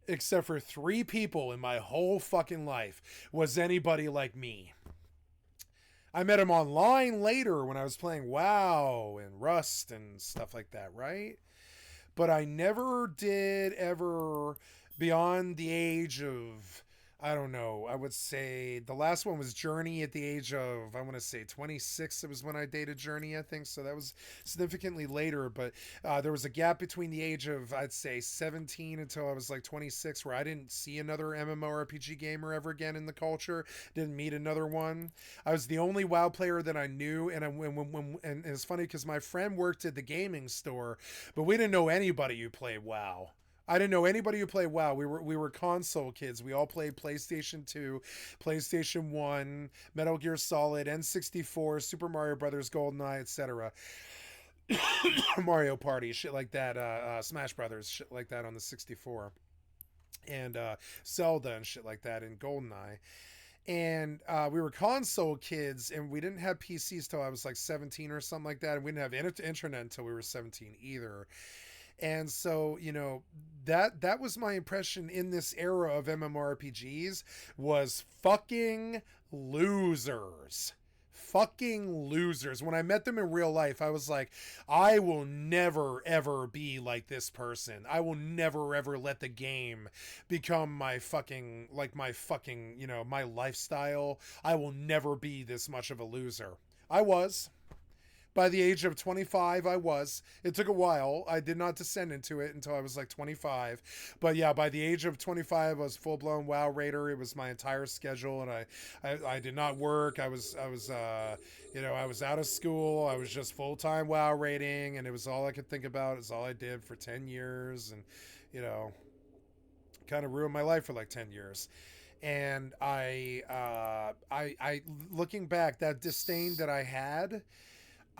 except for 3 people in my whole fucking life, was anybody like me. I met him online later when I was playing WoW and Rust and stuff like that, right? But I never did ever, beyond the age of, I don't know, I would say the last one was Journey at the age of, I want to say 26. It was when I dated Journey, I think. So that was significantly later. But there was a gap between the age of, I'd say 17 until I was like 26, where I didn't see another MMORPG gamer ever again in the culture. Didn't meet another one. I was the only WoW player that I knew. And and it's funny because my friend worked at the gaming store, but we didn't know anybody who played WoW. I didn't know anybody who played WoW. We were console kids. We all played PlayStation 2, PlayStation 1, Metal Gear Solid, N64, Super Mario Brothers, GoldenEye, etc. Mario Party, shit like that. Smash Brothers, shit like that on the 64. And Zelda and shit like that in GoldenEye. And we were console kids, and we didn't have PCs till I was like 17 or something like that. And we didn't have internet until we were 17 either. And so, you know, that was my impression in this era of MMORPGs, was fucking losers. Fucking losers. When I met them in real life, I was like, I will never, ever be like this person. I will never, ever let the game become my fucking, you know, my lifestyle. I will never be this much of a loser. I was. By the age of 25, I was. It took a while. I did not descend into it until I was like 25. But yeah, by the age of 25, I was full-blown WoW raider. It was my entire schedule, and I did not work. I was you know, I was out of school. I was just full-time WoW raiding, and it was all I could think about. It's all I did for 10 years, and, you know, kind of ruined my life for like 10 years. And I looking back, that disdain that I had,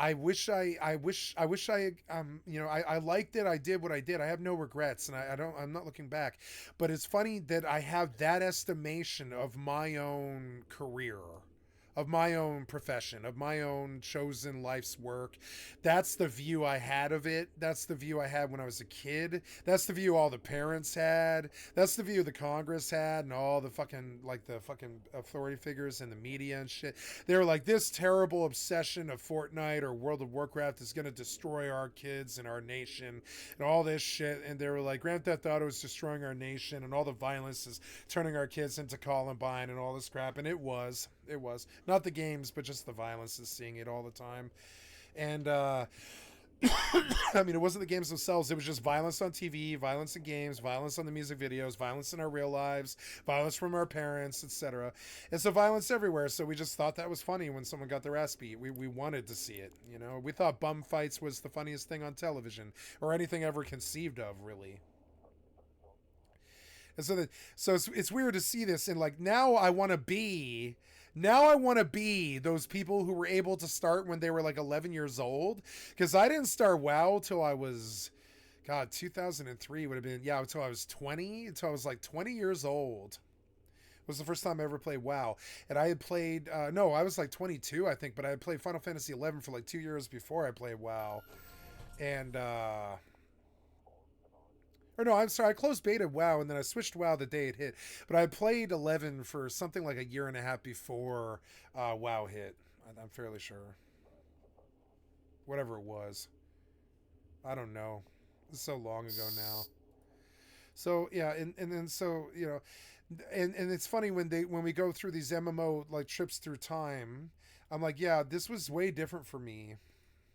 I wish I, you know, I liked it. I did what I did. I have no regrets, and I'm not looking back. But it's funny that I have that estimation of my own career, of my own profession, of my own chosen life's work. That's the view I had of it. That's the view I had when I was a kid. That's the view all the parents had. That's the view the Congress had, and all the fucking, like, the fucking authority figures and the media and shit. They were like, this terrible obsession of Fortnite or World of Warcraft is going to destroy our kids and our nation and all this shit. And they were like, Grand Theft Auto is destroying our nation, and all the violence is turning our kids into Columbine and all this crap. And it was. Not the games, but just the violence, is seeing it all the time. And I mean, it wasn't the games themselves. It was just violence on TV, violence in games, violence on the music videos, violence in our real lives, violence from our parents, etc. And so violence everywhere. So we just thought that was funny when someone got their ass beat. We wanted to see it, you know. We thought bum fights was the funniest thing on television, or anything ever conceived of, really. And so it's weird to see this, and like now I want to be those people who were able to start when they were like 11 years old, because I didn't start WoW till I was, God, 2003 would have been, yeah, until I was 20, until I was like 20 years old. Was the first time I ever played WoW. And I had played, no, I was like 22, I think, but I had played Final Fantasy 11 for like 2 years before I played WoW. And, or no, I'm sorry, I closed beta WoW, and then I switched WoW the day it hit. But I played 11 for something like a year and a half before WoW hit. I'm fairly sure. Whatever it was. I don't know. It's so long ago now. So, yeah, and then so, you know, and it's funny when we go through these MMO, like, trips through time, I'm like, yeah, this was way different for me.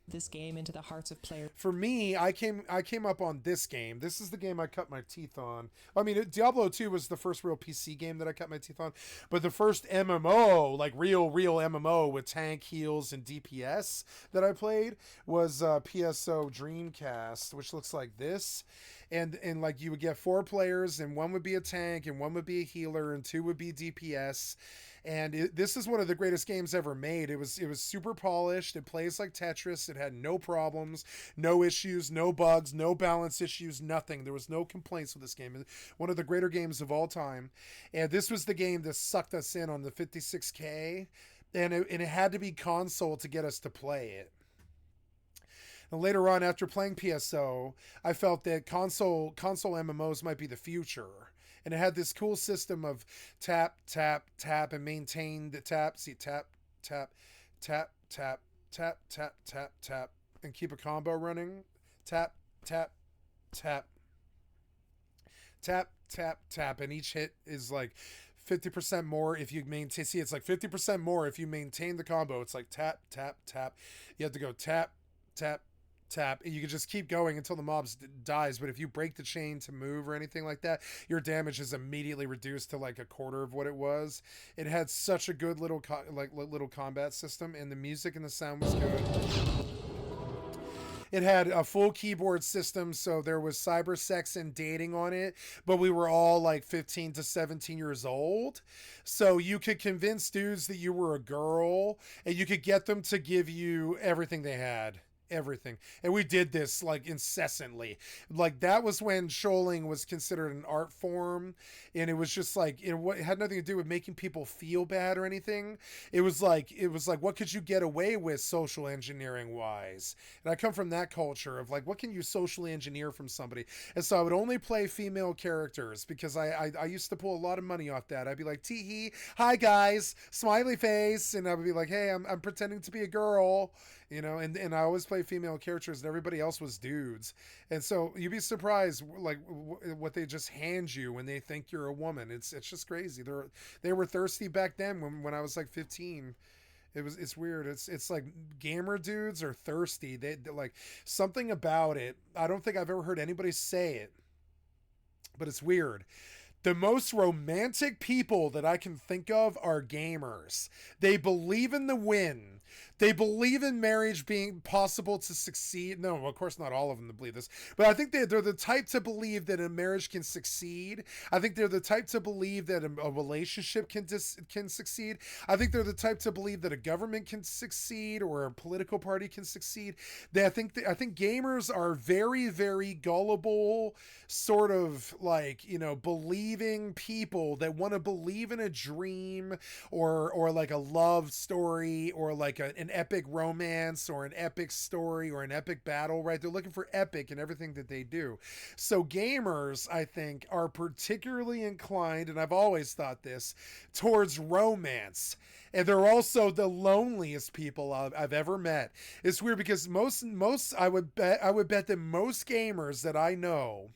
this game into the hearts of players. For me, I came up on this game. This is the game I cut my teeth on. I mean, Diablo 2 was the first real PC game that I cut my teeth on, but the first MMO, like real MMO with tank, heals, and DPS that I played was PSO Dreamcast, which looks like this. And like you would get 4 players, and one would be a tank, and one would be a healer, and 2 would be DPS. And this is one of the greatest games ever made. It was super polished. It plays like Tetris. It had no problems, no issues, no bugs, no balance issues, nothing. There was no complaints with this game. One of the greater games of all time. And this was the game that sucked us in on the 56K. And it had to be console to get us to play it. And later on, after playing PSO, I felt that console MMOs might be the future. And it had this cool system of tap, tap, tap, and maintain the tap. See, tap, tap, tap, tap, tap, tap, tap, tap, and keep a combo running. Tap, tap, tap, tap, tap, tap, and each hit is like 50% more if you maintain. See, it's like 50% more if you maintain the combo. It's like tap, tap, tap. You have to go tap, tap, tap, and you can just keep going until the mob dies. But if you break the chain to move or anything like that, your damage is immediately reduced to like a quarter of what it was. It had such a good little little combat system, and the music and the sound was good. It had a full keyboard system, so there was cyber sex and dating on it, but we were all like 15 to 17 years old. So you could convince dudes that you were a girl, and you could get them to give you everything they had. Everything. And we did this like incessantly. Like that was when shoaling was considered an art form, and it was just like it had nothing to do with making people feel bad or anything. It was like what could you get away with social engineering wise? And I come from that culture of like, what can you socially engineer from somebody? And so I would only play female characters because I used to pull a lot of money off that. I'd be like, tee hee, hi guys, smiley face, and I would be like, hey, I'm pretending to be a girl. You know, and I always play female characters, and everybody else was dudes. And so you'd be surprised, like what they just hand you when they think you're a woman. It's just crazy. They were thirsty back then when I was like 15. It's weird. It's like gamer dudes are thirsty. They're like something about it. I don't think I've ever heard anybody say it, but it's weird. The most romantic people that I can think of are gamers. They believe in the win. They believe in marriage being possible to succeed. No, of course not all of them believe this, but I think they're the type to believe that a marriage can succeed. I think they're the type to believe that a relationship can succeed. I think they're the type to believe that a government can succeed or a political party can succeed. I think gamers are very, very gullible, sort of like, you know, believing people that want to believe in a dream or like a love story or like an epic romance or an epic story or an epic battle, right? They're looking for epic in everything that they do. So gamers, I think, are particularly inclined, and I've always thought this, towards romance. And they're also the loneliest people I've ever met. It's weird because most I would bet that most gamers that I know,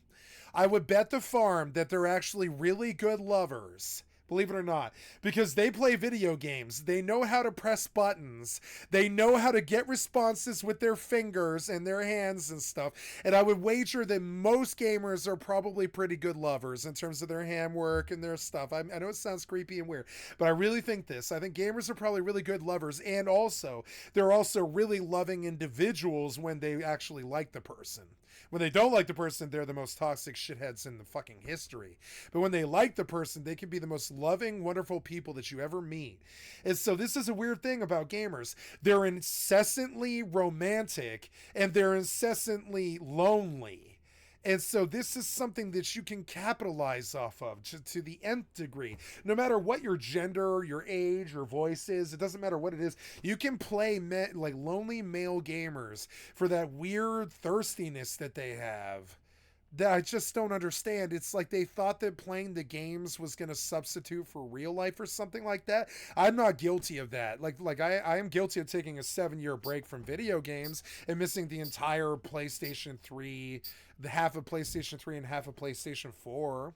I would bet the farm that they're actually really good lovers. Believe it or not, because they play video games. They know how to press buttons. They know how to get responses with their fingers and their hands and stuff. And I would wager that most gamers are probably pretty good lovers in terms of their handwork and their stuff. I know it sounds creepy and weird, but I really think this. I think gamers are probably really good lovers, and also they're also really loving individuals when they actually like the person. When they don't like the person, they're the most toxic shitheads in the fucking history. But when they like the person, they can be the most loving, wonderful people that you ever meet. And so this is a weird thing about gamers. They're incessantly romantic and they're incessantly lonely. And so this is something that you can capitalize off of to the nth degree. No matter what your gender, your age, your voice is, it doesn't matter what it is. You can play like lonely male gamers for that weird thirstiness that they have that I just don't understand. It's like they thought that playing the games was going to substitute for real life or something like that. I'm not guilty of that. Like I am guilty of taking a 7-year break from video games and missing the entire PlayStation 3, the half of PlayStation 3 and half of PlayStation 4.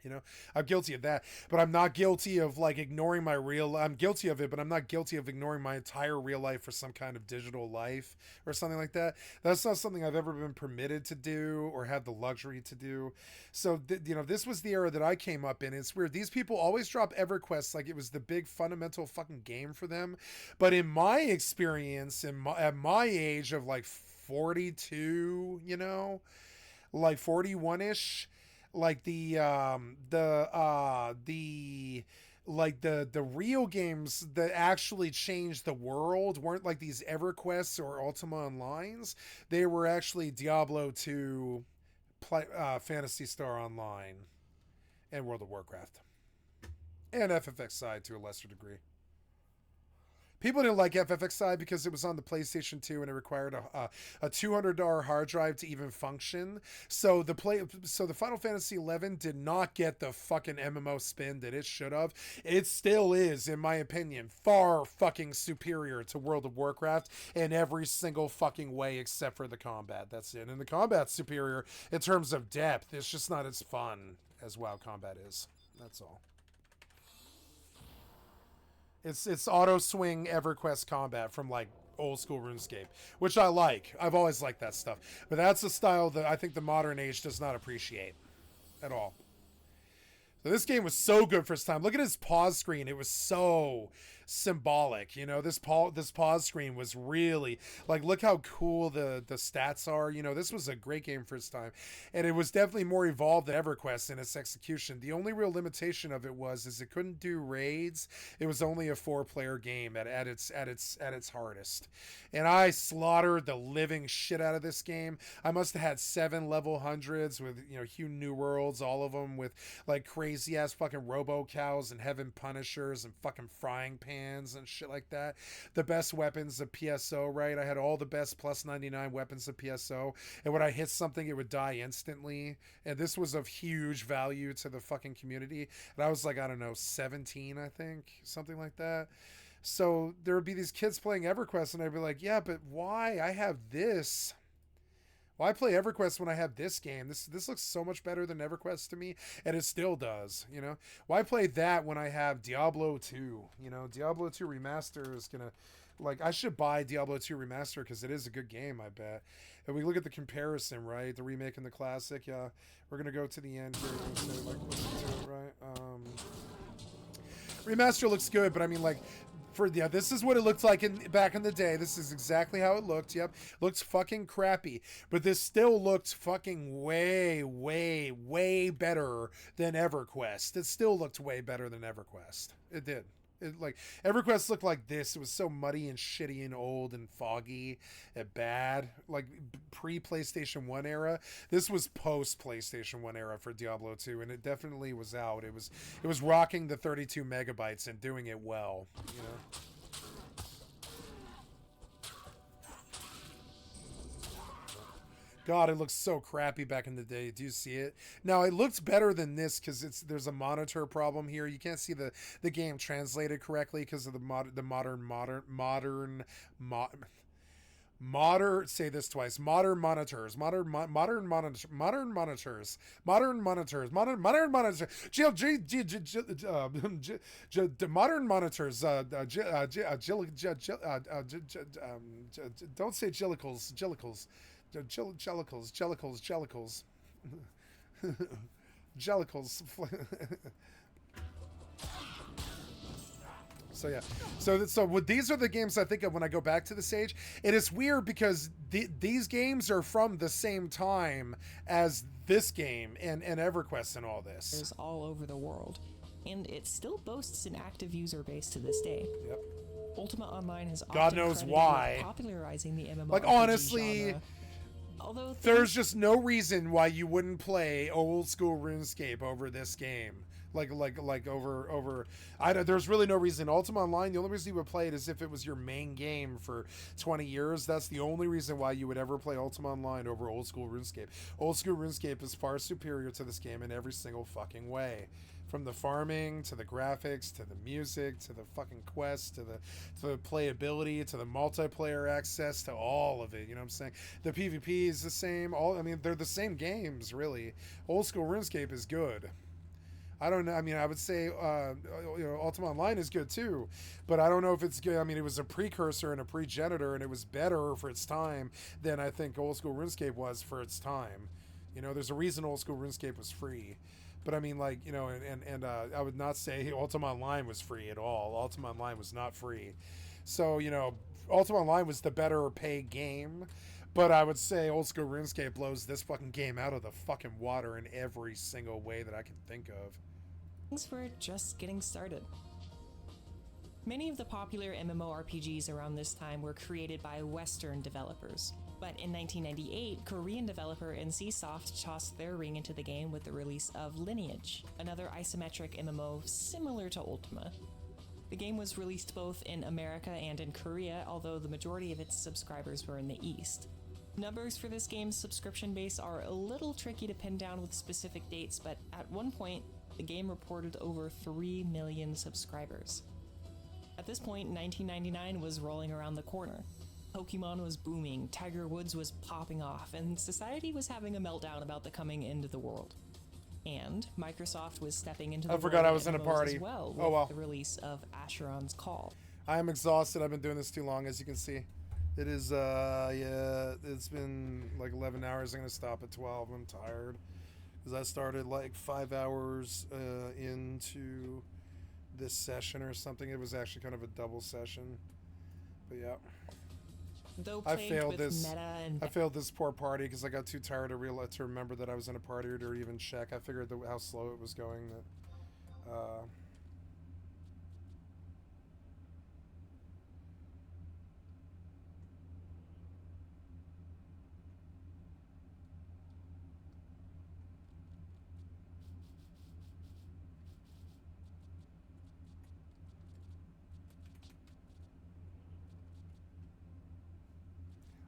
You know, I'm guilty of that, but I'm not guilty of like ignoring my real. I'm guilty of it, but I'm not guilty of ignoring my entire real life for some kind of digital life or something like that. That's not something I've ever been permitted to do or had the luxury to do. So, you know, this was the era that I came up in. It's weird. These people always drop EverQuest like it was the big fundamental fucking game for them. But in my experience, at my age of like 42, you know, like 41-ish, like the real games that actually changed the world weren't like these EverQuests or Ultima Onlines. They were actually Diablo 2, Phantasy Star Online, and World of Warcraft, and FFXI to a lesser degree. People didn't like FFXI because it was on the PlayStation 2 and it required a $200 hard drive to even function. So the Final Fantasy XI did not get the fucking MMO spin that it should have. It still is, in my opinion, far fucking superior to World of Warcraft in every single fucking way except for the combat. That's it. And the combat's superior in terms of depth. It's just not as fun as WoW combat is. That's all. It's auto swing EverQuest combat from like old school RuneScape, which I like. I've always liked that stuff. But that's a style that I think the modern age does not appreciate at all. So this game was so good for its time. Look at his pause screen. It was so symbolic, you know. This pause screen was really like, look how cool the stats are. You know, this was a great game for its time, and it was definitely more evolved than EverQuest in its execution. The only real limitation of it is it couldn't do raids. It was only a 4-player game at its hardest, and I slaughtered the living shit out of this game. I must have had 7 level 100s with, you know, Hugh New Worlds, all of them with like crazy ass fucking robo cows and heaven punishers and fucking frying pans and shit like that. The best weapons of PSO, right? I had all the best plus 99 weapons of PSO, and when I hit something it would die instantly, and this was of huge value to the fucking community. And I was like, I don't know, 17, I think, something like that. So there would be these kids playing EverQuest and I'd be like, yeah, but why? I have this. Why play EverQuest when I have this game? This looks so much better than EverQuest to me, and it still does, you know? Why play that when I have Diablo 2? You know, Diablo 2 Remaster is gonna, like, I should buy Diablo 2 Remaster because it is a good game, I bet. And we look at the comparison, right? The remake and the classic, yeah. We're gonna go to the end here and say, like, listen to it, right? Remaster looks good, but I mean, like, this is what it looked like back in the day. This is exactly how it looked. Yep. Looks fucking crappy. But this still looked fucking way, way, way better than EverQuest. It still looked way better than EverQuest. It did. Like, EverQuest looked like this. It was so muddy and shitty and old and foggy and bad. Like, pre-PlayStation 1 era. This was post-PlayStation 1 era for Diablo 2, and it definitely was out. It was rocking the 32 megabytes and doing it well, you know? God, it looks so crappy back in the day. Do you see it? Now, it looks better than this because there's a monitor problem here. You can't see the game translated correctly because of the modern say this twice. Modern monitors. Modern monitors. Modern monitors. Don't say jellicles. Jellicles. So yeah, so these are the games I think of when I go back to this age. It is weird because these games are from the same time as this game and EverQuest and all this. It's all over the world, and it still boasts an active user base to this day. Yep. Ultima Online has God knows why popularizing the MMO. Like, honestly, genre. Although there's just no reason why you wouldn't play old school RuneScape over this game. There's really no reason. Ultima Online, the only reason you would play it is if it was your main game for 20 years. That's the only reason why you would ever play Ultima Online over old school RuneScape. Old school RuneScape is far superior to this game in every single fucking way. From the farming, to the graphics, to the music, to the fucking quest, to the playability, to the multiplayer access, to all of it. You know what I'm saying? The PvP is the same. They're the same games, really. Old school RuneScape is good. I don't know. I mean, I would say, Ultima Online is good too, but I don't know if it's good. I mean, it was a precursor and a progenitor, and it was better for its time than I think old school RuneScape was for its time. There's a reason old school RuneScape was free, but I mean, like, I would not say Ultima Online was free at all. Ultima Online was not free, so Ultima Online was the better paid game. But I would say old school RuneScape blows this fucking game out of the fucking water in every single way that I can think of. Things were just getting started. Many of the popular MMORPGs around this time were created by Western developers. But in 1998, Korean developer NCSoft tossed their ring into the game with the release of Lineage, another isometric MMO similar to Ultima. The game was released both in America and in Korea, although the majority of its subscribers were in the East. Numbers for this game's subscription base are a little tricky to pin down with specific dates, but at one point, the game reported over 3 million subscribers. At this point, 1999 was rolling around the corner. Pokemon was booming, Tiger Woods was popping off, and society was having a meltdown about the coming end of the world. And Microsoft was stepping into the I forgot world I of was in a MMOs party. as well, Oh, well. with the release of Asheron's Call. I am exhausted. I've been doing this too long, as you can see. It is, it's been like 11 hours. I'm going to stop at 12. I'm tired. Because I started like 5 hours into this session or something. It was actually kind of a double session. But yeah. Though I plagued failed with this. meta and I failed this poor party because I got too tired to remember that I was in a party or to even check. I figured how slow it was going that.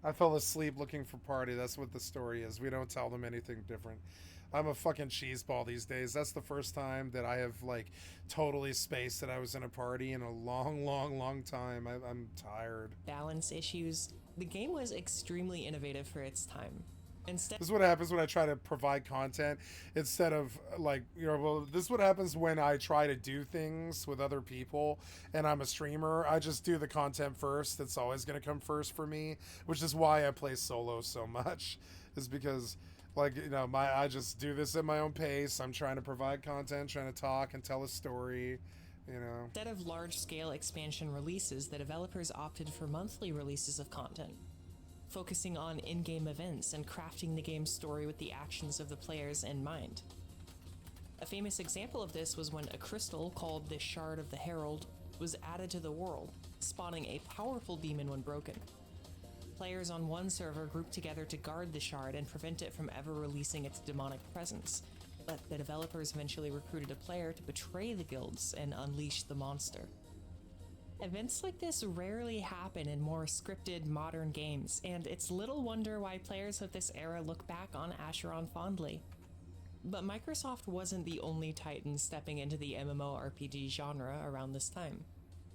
I fell asleep looking for party. That's what the story is. We don't tell them anything different. I'm a fucking cheeseball these days. That's the first time that I have like totally spaced that I was in a party in a long time. I'm tired. balance issues, the game was extremely innovative for its time. Instead, This is what happens when I try to provide content instead of like, this is what happens when I try to do things with other people and I'm a streamer. I just do the content first. It's always going to come first for me, which is why I play solo so much, is because like, I just do this at my own pace. I'm trying to provide content, trying to talk and tell a story, instead of large-scale expansion releases, the developers opted for monthly releases of content, focusing on in-game events and crafting the game's story with the actions of the players in mind. A famous example of this was when a crystal called the Shard of the Herald was added to the world, spawning a powerful demon when broken. Players on one server grouped together to guard the shard and prevent it from ever releasing its demonic presence, but the developers eventually recruited a player to betray the guilds and unleash the monster. Events like this rarely happen in more scripted modern games, and it's little wonder why players of this era look back on Asheron fondly. But Microsoft wasn't the only titan stepping into the MMORPG genre around this time.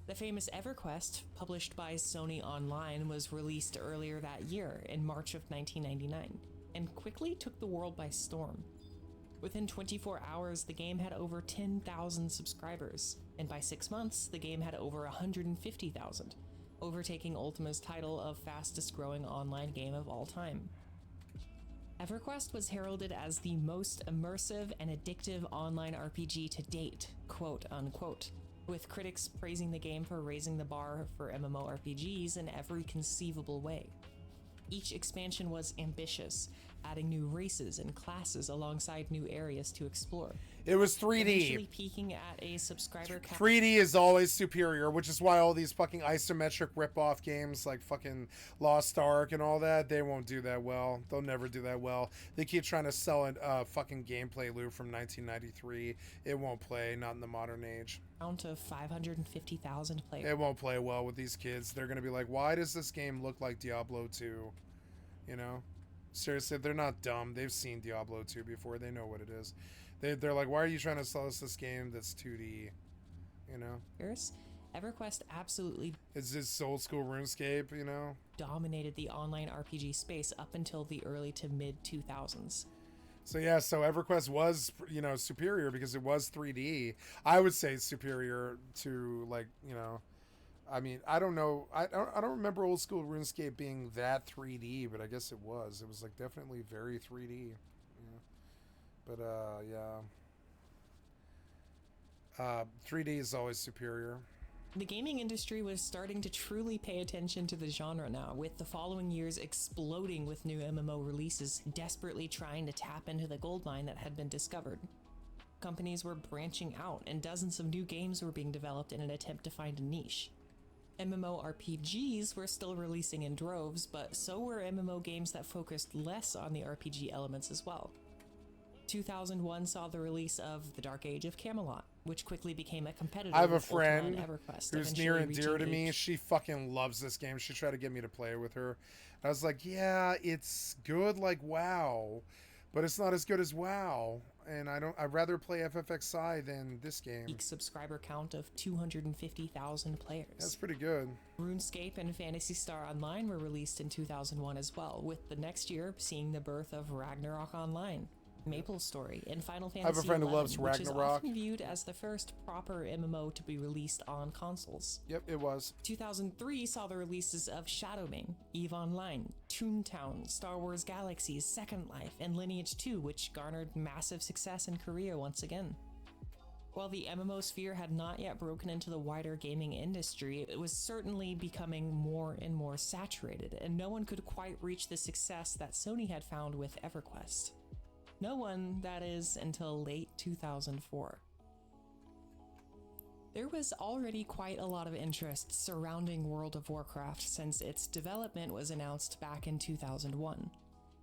The famous EverQuest, published by Sony Online, was released earlier that year, in March of 1999, and quickly took the world by storm. Within 24 hours, the game had over 10,000 subscribers, and by 6 months, the game had over 150,000, overtaking Ultima's title of fastest growing online game of all time. EverQuest was heralded as the most immersive and addictive online RPG to date, quote unquote, with critics praising the game for raising the bar for MMORPGs in every conceivable way. Each expansion was ambitious, adding new races and classes alongside new areas to explore. It was 3D. Eventually peaking at a subscriber count. 3D is always superior, which is why all these fucking isometric rip-off games like fucking Lost Ark and all that, they won't do that well. They'll never do that well. They keep trying to sell a fucking gameplay loop from 1993. It won't play, not in the modern age. Count of 550,000 players. It won't play well with these kids. They're going to be like, why does this game look like Diablo 2? Seriously, they're not dumb. They've seen Diablo 2 before. They know what it is. They're like, why are you trying to sell us this game that's 2D? EverQuest absolutely It's this old school RuneScape, dominated the online RPG space up until the early to mid 2000s. So yeah, so EverQuest was, you know, superior because it was 3D. I would say superior to, like, you know, I mean, I don't know. I don't remember old school RuneScape being that 3D, but I guess it was. It was like definitely very 3D. Yeah. But yeah. 3D is always superior. The gaming industry was starting to truly pay attention to the genre now, with the following years exploding with new MMO releases, desperately trying to tap into the goldmine that had been discovered. Companies were branching out, and dozens of new games were being developed in an attempt to find a niche. MMORPGs were still releasing in droves, but so were MMO games that focused less on the RPG elements as well. 2001 saw the release of The Dark Age of Camelot, which quickly became a competitor. I have a with Ultima and friend EverQuest, who's near and eventually dear to reaching me. age- She fucking loves this game. She tried to get me to play with her. I was like, yeah, it's good like WoW, but it's not as good as WoW. And I'd rather play FFXI than this game. Peak subscriber count of 250,000 players. That's pretty good. RuneScape and Phantasy Star Online were released in 2001 as well, with the next year seeing the birth of Ragnarok Online, MapleStory, and Final Fantasy I have a friend who XI, loves which is Ragnarok. often viewed as the first proper MMO to be released on consoles. Yep, it was. 2003 saw the releases of Shadowmane, EVE Online, Toontown, Star Wars Galaxies, Second Life, and Lineage 2, which garnered massive success in Korea once again. While the MMO sphere had not yet broken into the wider gaming industry, it was certainly becoming more and more saturated, and no one could quite reach the success that Sony had found with EverQuest. No one, that is, until late 2004. There was already quite a lot of interest surrounding World of Warcraft since its development was announced back in 2001.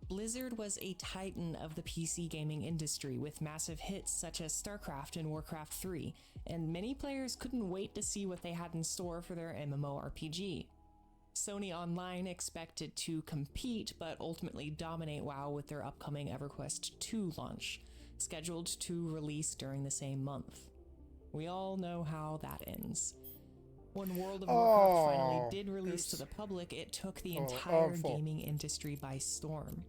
Blizzard was a titan of the PC gaming industry with massive hits such as StarCraft and Warcraft 3, and many players couldn't wait to see what they had in store for their MMORPG. Sony Online expected to compete, but ultimately dominate WoW with their upcoming EverQuest 2 launch, scheduled to release during the same month. We all know how that ends. When World of Warcraft finally did release to the public, it took the entire gaming industry by storm.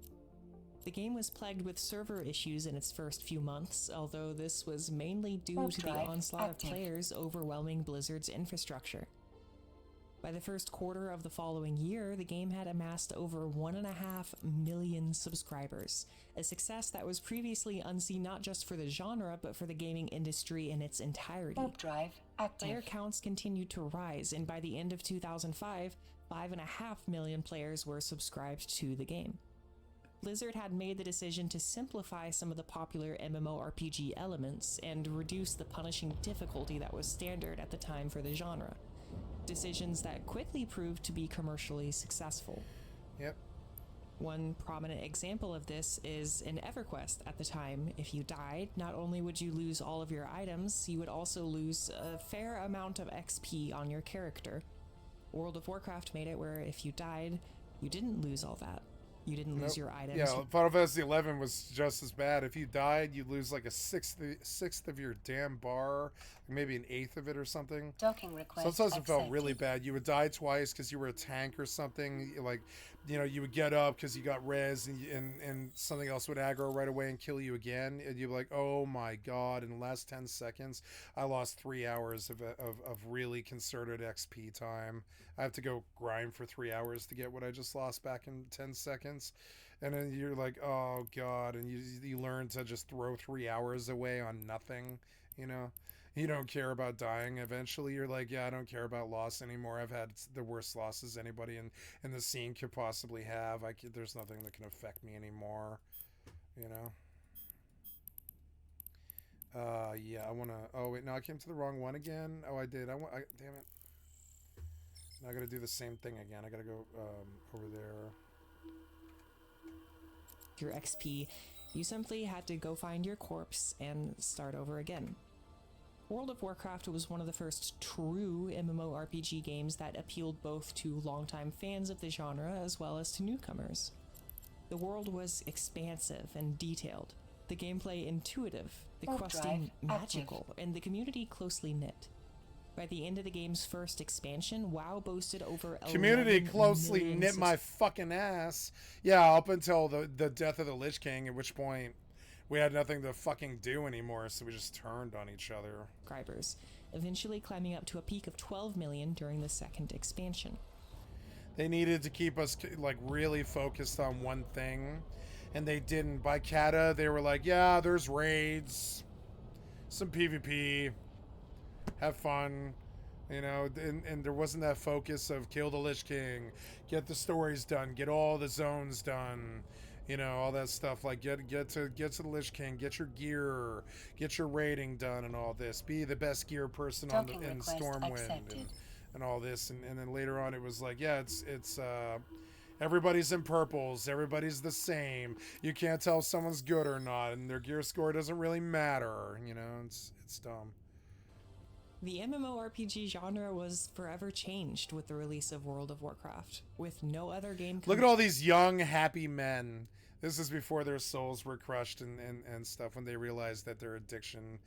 The game was plagued with server issues in its first few months, although this was mainly due to the onslaught of players overwhelming Blizzard's infrastructure. By the first quarter of the following year, the game had amassed over 1.5 million subscribers, a success that was previously unseen not just for the genre, but for the gaming industry in its entirety. Player counts continued to rise, and by the end of 2005, 5.5 million players were subscribed to the game. Blizzard had made the decision to simplify some of the popular MMORPG elements and reduce the punishing difficulty that was standard at the time for the genre. Decisions that quickly proved to be commercially successful. Yep. One prominent example of this is in EverQuest at the time. If you died, not only would you lose all of your items, you would also lose a fair amount of XP on your character. World of Warcraft made it where if you died, you didn't lose all that. You didn't lose your items. Yeah, Final Fantasy 11 was just as bad. If you died, you'd lose like a sixth of your damn bar, maybe an eighth of it or something. Docking request Sometimes it felt accepted. really bad. You would die twice because you were a tank or something. Like, you know, you would get up because you got res, and something else would aggro right away and kill you again. And you'd be like, oh my god, in the last 10 seconds, I lost 3 hours of really concerted XP time. I have to go grind for 3 hours to get what I just lost back in 10 seconds. And then you're like, oh god, and you learn to just throw 3 hours away on nothing, you know? You don't care about dying. Eventually you're like, yeah, I don't care about loss anymore. I've had the worst losses anybody in the scene could possibly have. There's nothing that can affect me anymore, you know? Yeah, I want to... Oh, wait, no, I came to the wrong one again. Oh, I did. Damn it. Now I got to do the same thing again. I got to go over there. Your XP, you simply had to go find your corpse and start over again. World of Warcraft was one of the first true MMORPG games that appealed both to longtime fans of the genre as well as to newcomers. The world was expansive and detailed, the gameplay intuitive, the questing magical, and the community closely knit. By the end of the game's first expansion, WoW boasted over 11 community closely million knit my fucking ass. Yeah, up until the death of the Lich King, at which point we had nothing to fucking do anymore, so we just turned on each other. Subscribers, eventually climbing up to a peak of 12 million during the second expansion. They needed to keep us like really focused on one thing, and they didn't. By Kata, they were like, yeah, there's raids, some PvP, have fun. You know, and there wasn't that focus of kill the Lich King, get the stories done, get all the zones done, you know, all that stuff. Like get to the Lich King, get your gear, get your raiding done, and all this. Be the best gear person in Stormwind and all this. And then later on, it was like, yeah, it's everybody's in purples, everybody's the same. You can't tell if someone's good or not, and their gear score doesn't really matter. You know, it's dumb. The MMORPG genre was forever changed with the release of World of Warcraft, with no other game... Look at all these young, happy men. This is before their souls were crushed and stuff, when they realized that their addiction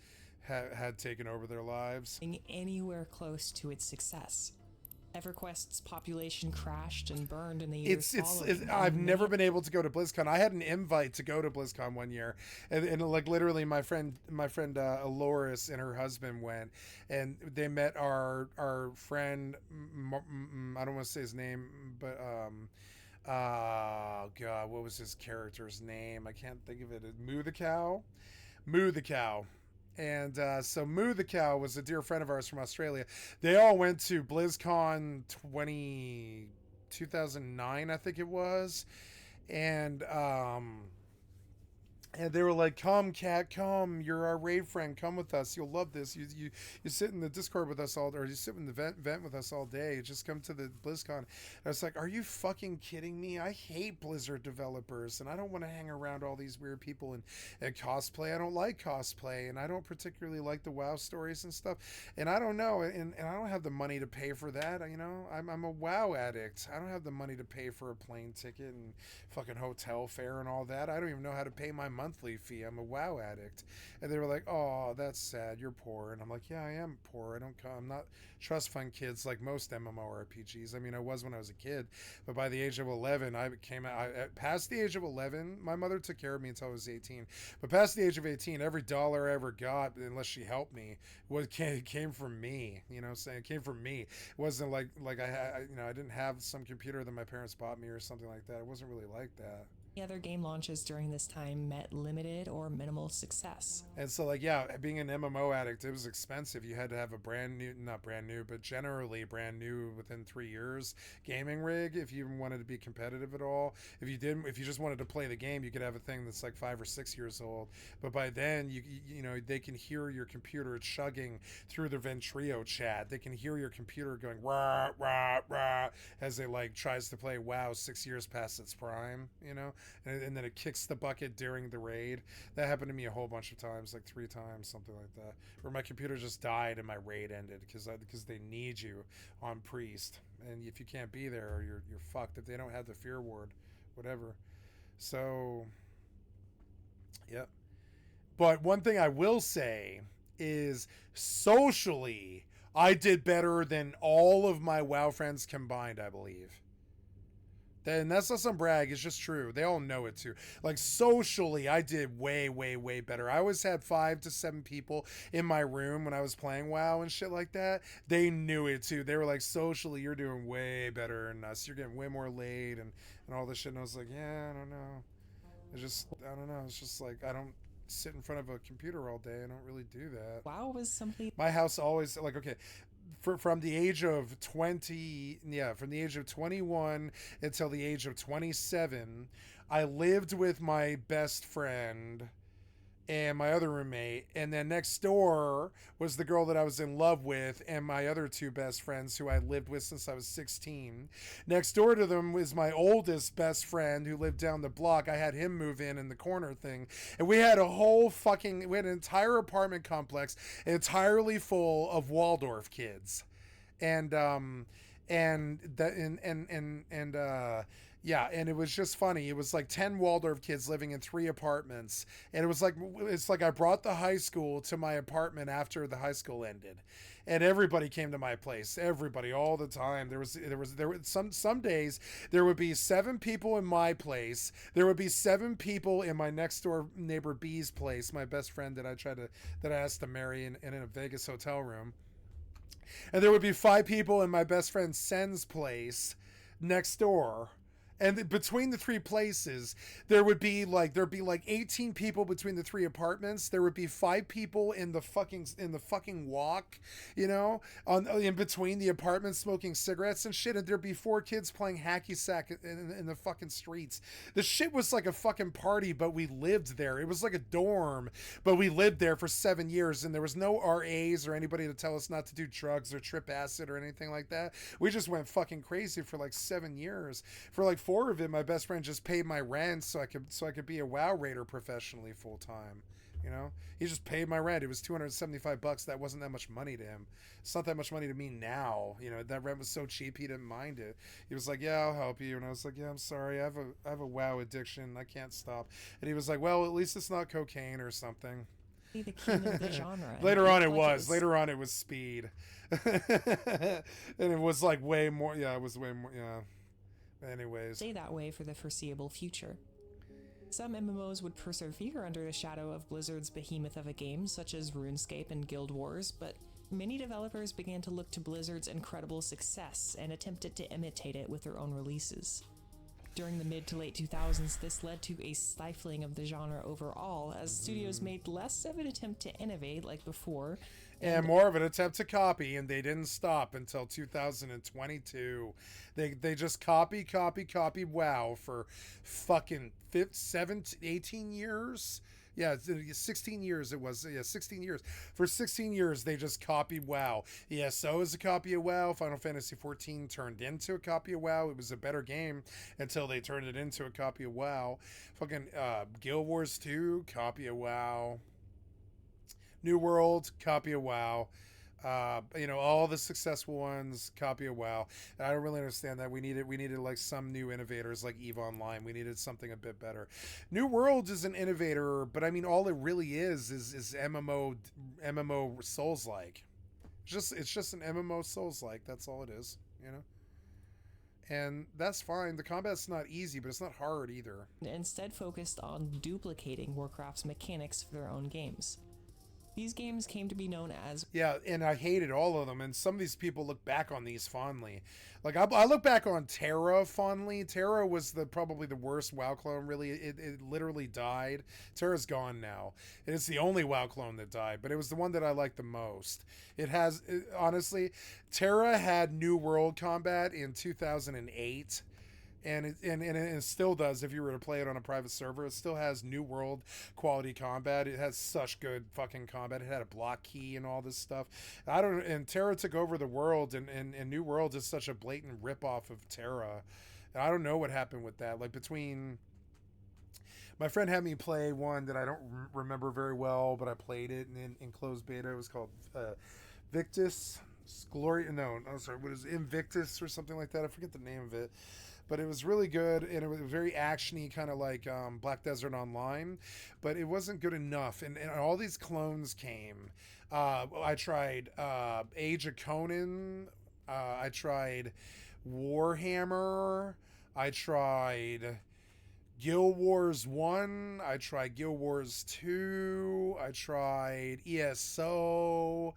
had taken over their lives. ...anywhere close to its success. EverQuest's population crashed and burned in the years following. I've never been able to go to BlizzCon. I had an invite to go to BlizzCon one year, and like literally my friend Aloris and her husband went, and they met our friend. I don't want to say his name, but oh god, what was his character's name? I can't think of it. Moo the Cow. And so Moo the Cow was a dear friend of ours from Australia. They all went to BlizzCon 2009, I think it was. And they were like, come, Cat, come. You're our raid friend. Come with us. You'll love this. You sit in the Discord with us all, or you sit in the vent with us all day. Just come to the BlizzCon. And I was like, are you fucking kidding me? I hate Blizzard developers, and I don't want to hang around all these weird people and cosplay. I don't like cosplay, and I don't particularly like the WoW stories and stuff. And I don't know, and I don't have the money to pay for that. You know, I'm a WoW addict. I don't have the money to pay for a plane ticket and fucking hotel fare and all that. I don't even know how to pay my monthly fee. I'm a WoW addict. And they were like, oh, that's sad, you're poor. And I'm like, yeah, I am poor. I'm not trust fund kids like most MMORPGs. I mean, I was when I was a kid, but by the age of 11, past the age of 11, my mother took care of me until I was 18, but past the age of 18, every dollar I ever got, unless she helped me, came from me. You know what I'm saying? It came from me. It wasn't like I didn't have some computer that my parents bought me or something like that. It wasn't really like that. The other game launches during this time met limited or minimal success. And so, like, yeah, being an MMO addict, it was expensive. You had to have a but generally brand new within 3 years gaming rig if you wanted to be competitive at all. If you just wanted to play the game, you could have a thing that's like 5 or 6 years old. But by then, you know, they can hear your computer chugging through the Ventrio chat. They can hear your computer going rah rah rah as it like tries to play WoW 6 years past its prime, you know. And then it kicks the bucket during the raid. That happened to me a whole bunch of times, like 3 times, something like that, where my computer just died and my raid ended because they need you on Priest, and if you can't be there, you're fucked. If they don't have the fear ward, whatever. So, yep. But one thing I will say is socially, I did better than all of my WoW friends combined, I believe. And that's not some brag, it's just true. They all know it too. Like socially, I did way, way, way better. I always had 5 to 7 people in my room when I was playing WoW and shit like that. They knew it too. They were like, socially, you're doing way better than us. You're getting way more laid and all this shit. And I was like, yeah, I don't know. I don't know. It's just like, I don't sit in front of a computer all day. I don't really do that. WoW was something... My house always, like, okay... From the age of 21 until the age of 27, I lived with my best friend and my other roommate, and then next door was the girl that I was in love with and my other 2 best friends who I lived with since I was 16. Next door to them was my oldest best friend who lived down the block. I had him move in the corner thing, and we had an entire apartment complex entirely full of Waldorf kids. And Yeah, and it was just funny. It was like 10 Waldorf kids living in 3 apartments. And it's like I brought the high school to my apartment after the high school ended. And everybody came to my place. Everybody, all the time. There were some days there would be 7 people in my place. There would be 7 people in my next door neighbor B's place, my best friend that I asked to marry in a Vegas hotel room. And there would be 5 people in my best friend Sen's place next door. And between the 3 places, there'd be like 18 people between the 3 apartments. There would be 5 people in the fucking walk, you know, in between the apartments smoking cigarettes and shit. And there'd be 4 kids playing hacky sack in the fucking streets. The shit was like a fucking party, but we lived there. It was like a dorm, but we lived there for 7 years, and there was no RAs or anybody to tell us not to do drugs or trip acid or anything like that. We just went fucking crazy for like 7 years. For like 4 of it, my best friend just paid my rent so I could be a WoW raider professionally full time. You know, he just paid my rent. It was $275. That wasn't that much money to him. It's not that much money to me now. You know, that rent was so cheap he didn't mind it. He was like, "Yeah, I'll help you," and I was like, "Yeah, I'm sorry. I have a WoW addiction. I can't stop." And he was like, "Well, at least it's not cocaine or something." The king of the genre. Later on, it was. Later on, it was speed, and it was like way more. Yeah, it was way more. Yeah. Anyways, stay that way for the foreseeable future. Some MMOs would persevere under the shadow of Blizzard's behemoth of a game, such as RuneScape and Guild Wars, but many developers began to look to Blizzard's incredible success and attempted to imitate it with their own releases. During the mid to late 2000s, this led to a stifling of the genre overall, as studios made less of an attempt to innovate like before, and more of an attempt to copy, and they didn't stop until 2022. They just copy WoW for fucking 18 years. Yeah, 16 years it was. Yeah, 16 years. For 16 years, they just copied WoW. ESO is a copy of WoW. Final Fantasy XIV turned into a copy of WoW. It was a better game until they turned it into a copy of WoW. Fucking Guild Wars 2, copy of WoW. New World, copy of WoW. You know, all the successful ones, copy of WoW. And I don't really understand that. We needed like some new innovators like EVE Online. We needed something a bit better. New World is an innovator, but I mean, all it really is MMO Souls-like. It's just an MMO Souls-like. That's all it is, you know? And that's fine. The combat's not easy, but it's not hard either. Instead focused on duplicating Warcraft's mechanics for their own games. These games came to be known as... Yeah, and I hated all of them, and some of these people look back on these fondly. Like, I look back on Terra fondly. Terra was probably the worst WoW clone, really. It literally died. Terra's gone now. It's the only WoW clone that died, but it was the one that I liked the most. Honestly, Terra had New World combat in 2008. And it still does. If you were to play it on a private server, it still has New World quality combat. It has such good fucking combat. It had a block key and all this stuff. And Terra took over the world, and New World is such a blatant ripoff of Terra. I don't know what happened with that. Like, between... My friend had me play one that I don't remember very well, but I played it in closed beta. It was called Victus Glory. No, I'm sorry. What is it? Invictus or something like that? I forget the name of it. But it was really good, and it was very action-y, kind of like Black Desert Online, but it wasn't good enough, and all these clones came. I tried Age of Conan, I tried Warhammer, I tried Guild Wars 1, I tried Guild Wars 2, I tried ESO,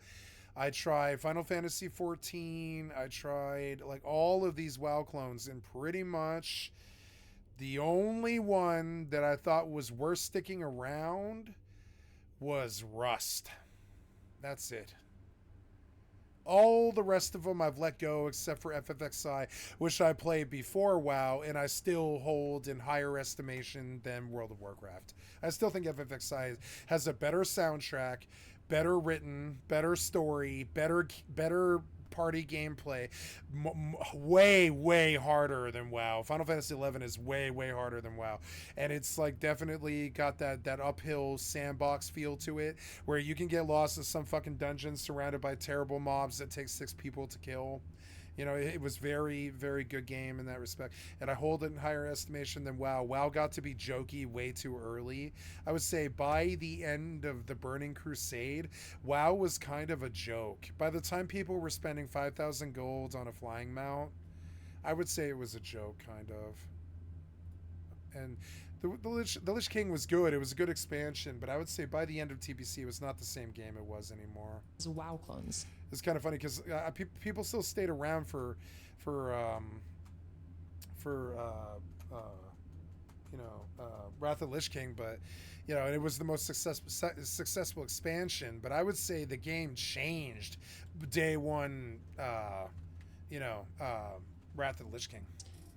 I tried Final Fantasy XIV. I tried like all of these WoW clones, and pretty much the only one that I thought was worth sticking around was Rust. That's it. All the rest of them I've let go except for FFXI, which I played before WoW, and I still hold in higher estimation than World of Warcraft. I still think FFXI has a better soundtrack, better written, better story, better party gameplay, way harder than WoW. Final Fantasy XI is way harder than WoW, and it's like definitely got that uphill sandbox feel to it, where you can get lost in some fucking dungeon surrounded by terrible mobs that take 6 people to kill. You know, it was very, very good game in that respect. And I hold it in higher estimation than WoW. WoW got to be jokey way too early. I would say by the end of the Burning Crusade, WoW was kind of a joke. By the time people were spending 5,000 gold on a flying mount, I would say it was a joke, kind of. And the Lich King was good. It was a good expansion, but I would say by the end of TBC, it was not the same game it was anymore. It's WoW clones. It's kind of funny because people still stayed around for Wrath of the Lich King, but you know, it was the most successful expansion. But I would say the game changed day one. Wrath of the Lich King,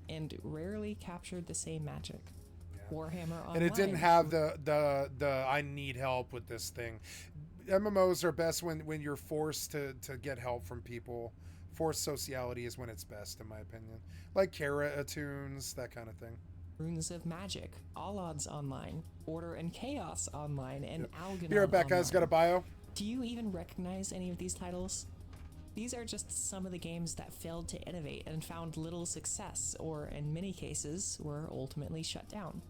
and rarely captured the same magic. Warhammer Online. And it didn't have the I need help with this thing. MMOs are best when you're forced to get help from people. Forced sociality is when it's best, in my opinion. Like Kara Attunes, that kind of thing. Runes of Magic, All Odds Online, Order and Chaos Online, and Algonaut. Be right back, guys. Got a bio. Do you even recognize any of these titles? These are just some of the games that failed to innovate and found little success, or in many cases, were ultimately shut down.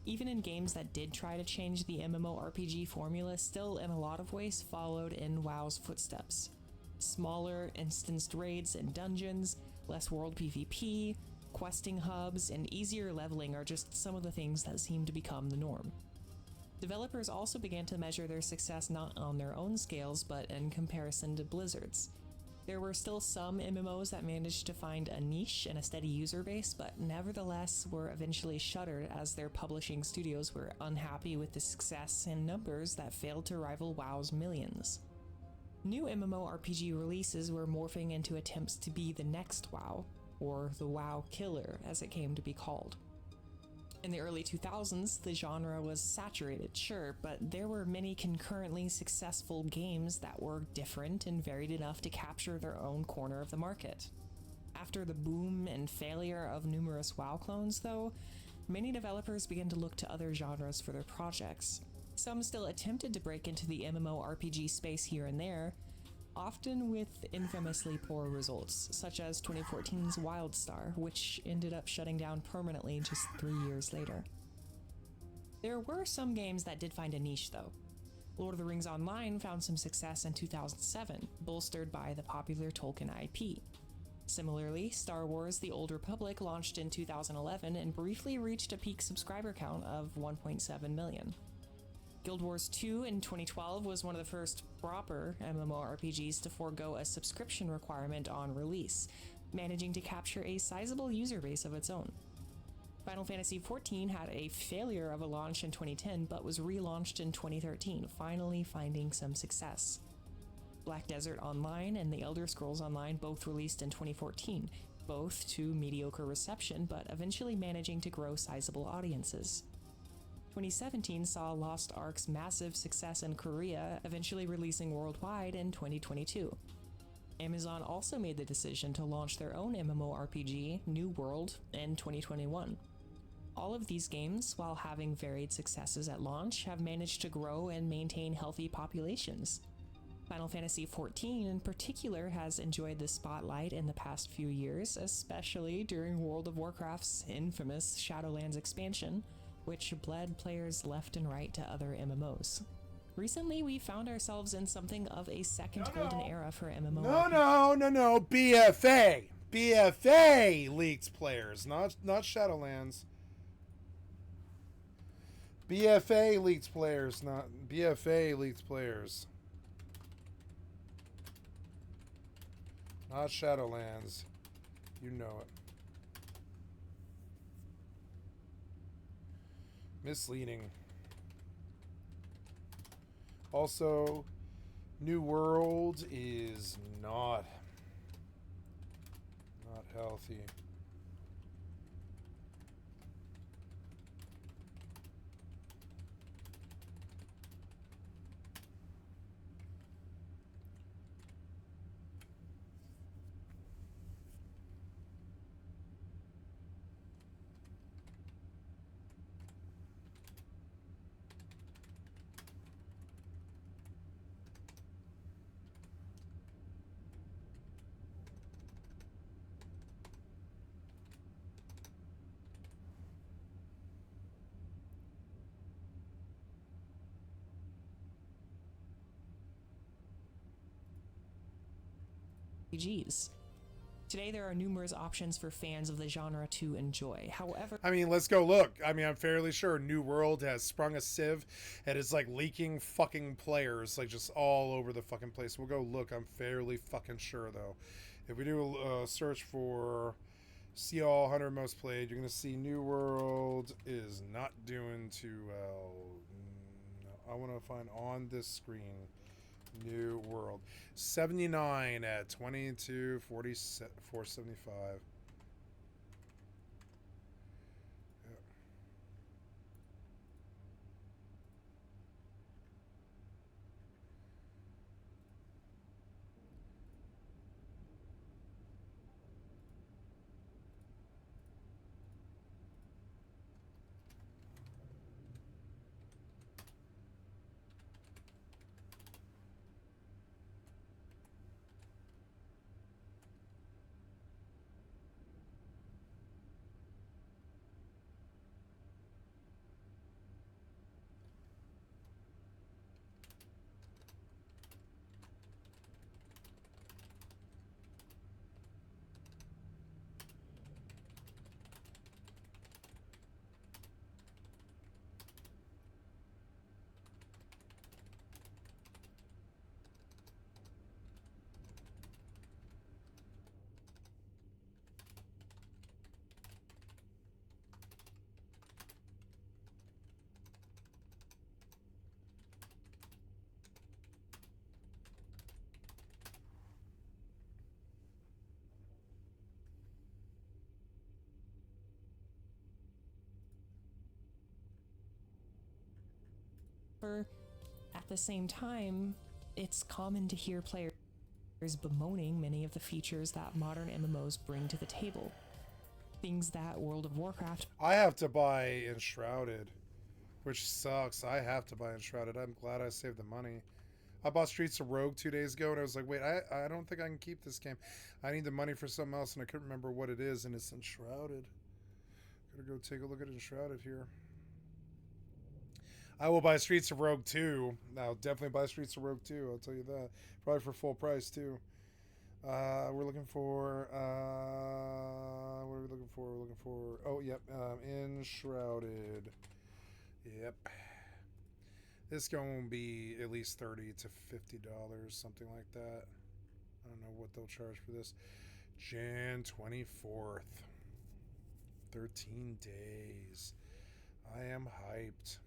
Even in games that did try to change the MMORPG formula, still in a lot of ways followed in WoW's footsteps. Smaller, instanced raids and dungeons, less world PvP, questing hubs, and easier leveling are just some of the things that seem to become the norm. Developers also began to measure their success not on their own scales, but in comparison to Blizzard's. There were still some MMOs that managed to find a niche and a steady user base, but nevertheless were eventually shuttered as their publishing studios were unhappy with the success and numbers that failed to rival WoW's millions. New MMORPG releases were morphing into attempts to be the next WoW, or the WoW killer as it came to be called. In the early 2000s, the genre was saturated, sure, but there were many concurrently successful games that were different and varied enough to capture their own corner of the market. After the boom and failure of numerous WoW clones, though, many developers began to look to other genres for their projects. Some still attempted to break into the MMORPG space here and there, often with infamously poor results, such as 2014's WildStar, which ended up shutting down permanently just 3 years later. There were some games that did find a niche, though. Lord of the Rings Online found some success in 2007, bolstered by the popular Tolkien IP. Similarly, Star Wars The Old Republic launched in 2011 and briefly reached a peak subscriber count of 1.7 million. Guild Wars 2 in 2012 was one of the first proper MMORPGs to forego a subscription requirement on release, managing to capture a sizable user base of its own. Final Fantasy XIV had a failure of a launch in 2010 but was relaunched in 2013, finally finding some success. Black Desert Online and The Elder Scrolls Online both released in 2014, both to mediocre reception but eventually managing to grow sizable audiences. 2017 saw Lost Ark's massive success in Korea, eventually releasing worldwide in 2022. Amazon also made the decision to launch their own MMORPG, New World, in 2021. All of these games, while having varied successes at launch, have managed to grow and maintain healthy populations. Final Fantasy XIV in particular has enjoyed the spotlight in the past few years, especially during World of Warcraft's infamous Shadowlands expansion, which bled players left and right to other MMOs. Recently, we found ourselves in something of a second golden era for MMO. No. BFA. BFA leaked players, not Shadowlands. BFA leaked players, not BFA leaked players. Not Shadowlands. You know it. Misleading. Also, New World is not healthy. RPGs. Today, there are numerous options for fans of the genre to enjoy. However, I mean, let's go look. I mean, I'm fairly sure New World has sprung a sieve and is like leaking fucking players like just all over the fucking place. We'll go look. I'm fairly fucking sure though. If we do a search for see all 100 most played, you're gonna see New World is not doing too well. No, I want to find on this screen New World 79 at 22 475. at the same time, it's common to hear players bemoaning many of the features that modern MMOs bring to the table. Things that World of Warcraft... I have to buy Enshrouded, which sucks. I have to buy Enshrouded. I'm glad I saved the money. I bought Streets of Rogue 2 days ago, and I was like, wait, I don't think I can keep this game. I need the money for something else, and I couldn't remember what it is, and it's Enshrouded. Gotta go take a look at Enshrouded here. I will buy Streets of Rogue 2. I'll definitely buy Streets of Rogue 2, I'll tell you that. Probably for full price, too. We're looking for... what are we looking for? We're looking for... Oh, yep. Enshrouded. Yep. This going to be at least $30 to $50, something like that. I don't know what they'll charge for this. Jan 24th. 13 days. I am hyped.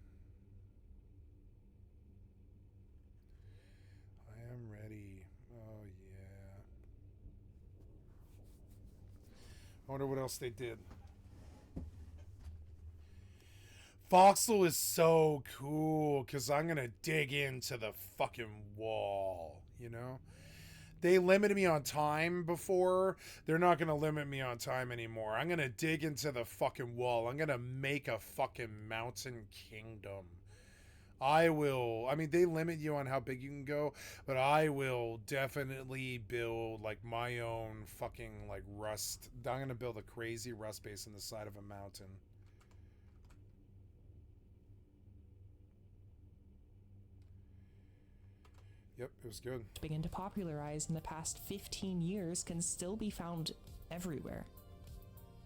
I am ready. Oh, yeah. I wonder what else they did. Voxel is so cool because I'm going to dig into the fucking wall, you know? They limited me on time before. They're not going to limit me on time anymore. I'm going to dig into the fucking wall. I'm going to make a fucking mountain kingdom. I will. I mean, they limit you on how big you can go, but I will definitely build like my own fucking like rust. I'm going to build a crazy rust base on the side of a mountain. Yep, it was good. Begin to popularize in the past 15 years can still be found everywhere.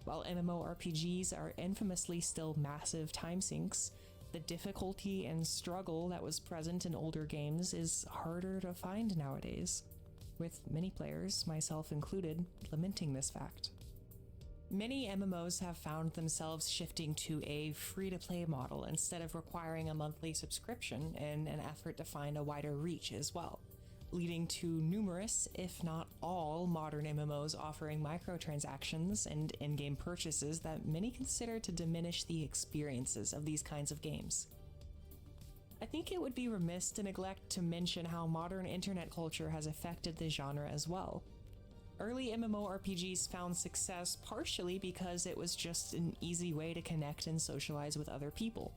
While MMORPGs are infamously still massive time sinks, the difficulty and struggle that was present in older games is harder to find nowadays, with many players, myself included, lamenting this fact. Many MMOs have found themselves shifting to a free-to-play model instead of requiring a monthly subscription in an effort to find a wider reach as well, leading to numerous, if not all, modern MMOs offering microtransactions and in-game purchases that many consider to diminish the experiences of these kinds of games. I think it would be remiss to neglect to mention how modern internet culture has affected the genre as well. Early MMORPGs found success partially because it was just an easy way to connect and socialize with other people.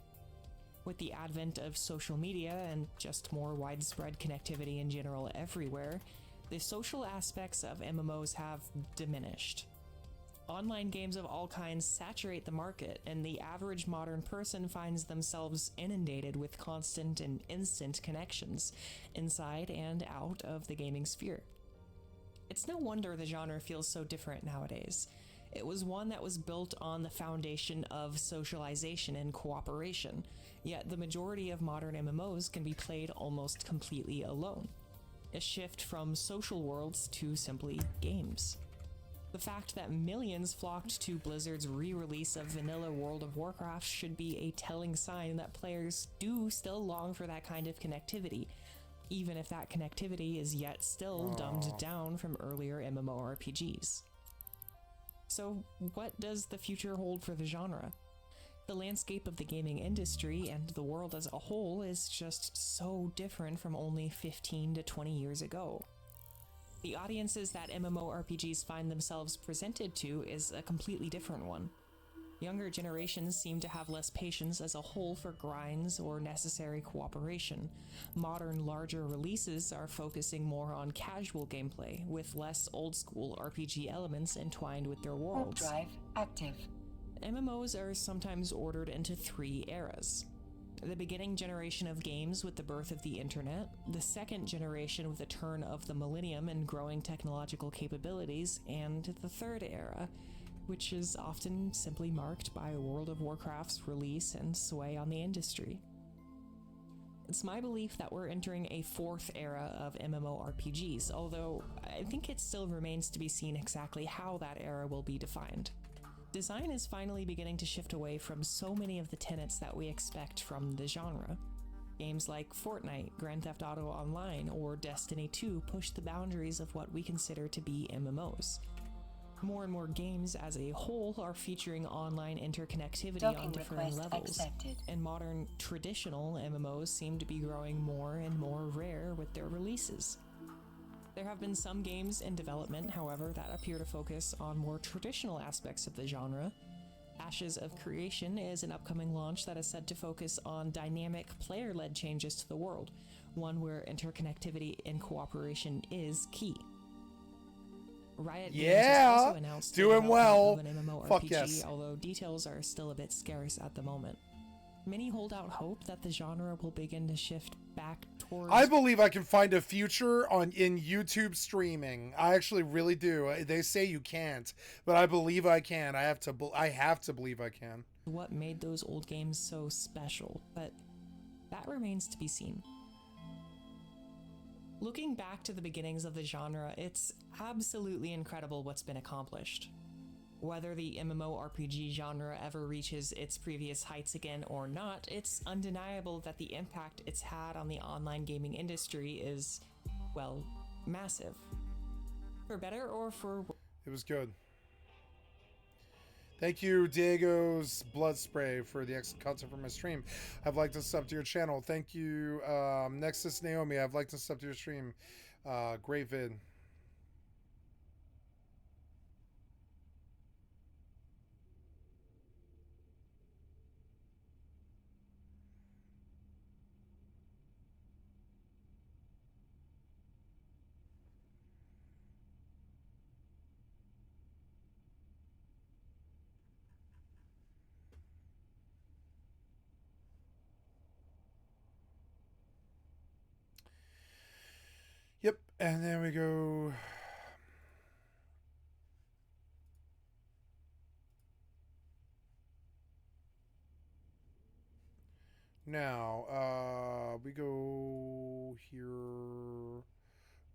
With the advent of social media and just more widespread connectivity in general everywhere, the social aspects of MMOs have diminished. Online games of all kinds saturate the market, and the average modern person finds themselves inundated with constant and instant connections inside and out of the gaming sphere. It's no wonder the genre feels so different nowadays. It was one that was built on the foundation of socialization and cooperation, yet the majority of modern MMOs can be played almost completely alone. A shift from social worlds to simply games. The fact that millions flocked to Blizzard's re-release of vanilla World of Warcraft should be a telling sign that players do still long for that kind of connectivity, even if that connectivity is yet still dumbed down from earlier MMORPGs. So, what does the future hold for the genre? The landscape of the gaming industry and the world as a whole is just so different from only 15 to 20 years ago. The audiences that MMORPGs find themselves presented to is a completely different one. Younger generations seem to have less patience as a whole for grinds or necessary cooperation. Modern, larger releases are focusing more on casual gameplay, with less old-school RPG elements entwined with their worlds. Drive active. MMOs are sometimes ordered into 3 eras. The beginning generation of games with the birth of the internet, the second generation with the turn of the millennium and growing technological capabilities, and the third era, which is often simply marked by World of Warcraft's release and sway on the industry. It's my belief that we're entering a 4th era of MMORPGs, although I think it still remains to be seen exactly how that era will be defined. Design is finally beginning to shift away from so many of the tenets that we expect from the genre. Games like Fortnite, Grand Theft Auto Online, or Destiny 2 push the boundaries of what we consider to be MMOs. More and more games as a whole are featuring online interconnectivity on different levels, and modern traditional MMOs seem to be growing more and more rare with their releases. There have been some games in development, however, that appear to focus on more traditional aspects of the genre. Ashes of Creation is an upcoming launch that is said to focus on dynamic, player-led changes to the world, one where interconnectivity and cooperation is key. Riot Games has also announced doing well. Of an MMORPG, Fuck yes. although details are still a bit scarce at the moment. Many hold out hope that the genre will begin to shift back towards... I believe I can find a future in YouTube streaming. I actually really do. They say you can't, but I believe I can. I have to believe I can. What made those old games so special, but that remains to be seen. Looking back to the beginnings of the genre, it's absolutely incredible what's been accomplished. Whether the MMORPG genre ever reaches its previous heights again or not, it's undeniable that the impact it's had on the online gaming industry is, well, massive. For better or for worse. It was good. Thank you, Diego's Blood Spray, for the excellent content for my stream. I've liked and sub to your channel. Thank you, Nexus Naomi. I've liked and sub to your stream. Great vid. Yep, and there we go. Now, we go here.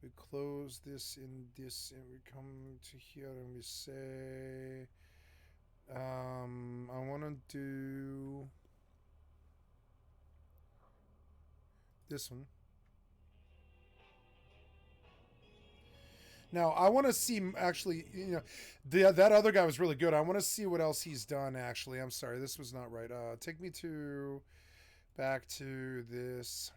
We close this in this, and we come to here, and we say, I want to do this one. Now, I want to see, actually, you know, that other guy was really good. I want to see what else he's done, actually. I'm sorry, this was not right. Take me back to this.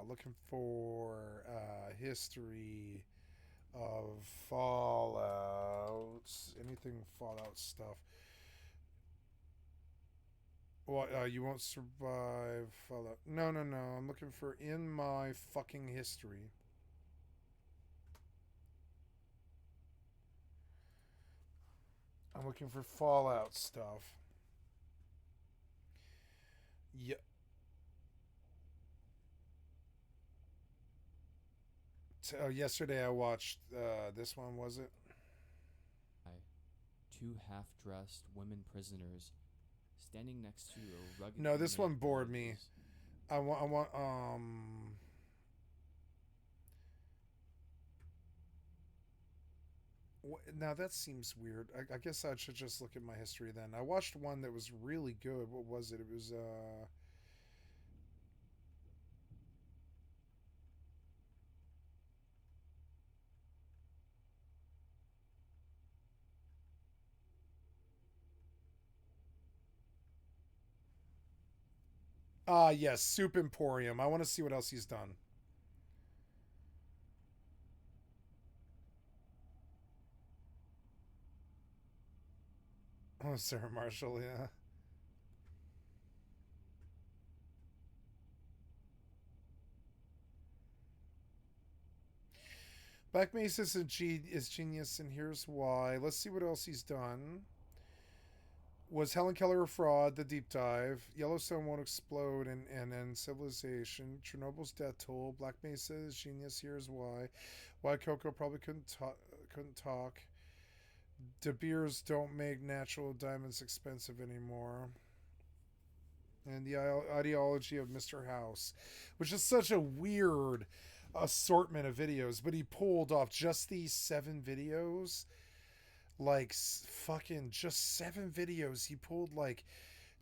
Looking for history of Fallout. Anything Fallout stuff. What, you won't survive Fallout. No. I'm looking for in my fucking history. I'm looking for Fallout stuff. Yep. yesterday I watched this one, was it? Two half-dressed women prisoners standing next to a rugged. No, this one bored me. I want now that seems weird. I guess I should just look at my history then. I watched one that was really good. What was it? It was yes, Soup Emporium. I want to see what else he's done. Oh, Sarah Marshall, yeah. Black Mesa is genius, and here's why. Let's see what else he's done. Was Helen Keller a fraud? The deep dive. Yellowstone won't explode and end civilization. Chernobyl's death toll. Black Mesa is genius. Here's why. Why Coco probably couldn't talk. De Beers don't make natural diamonds expensive anymore. And the ideology of Mr. House, which is such a weird assortment of videos, but he pulled off just these 7 videos. Like fucking just 7 videos. He pulled like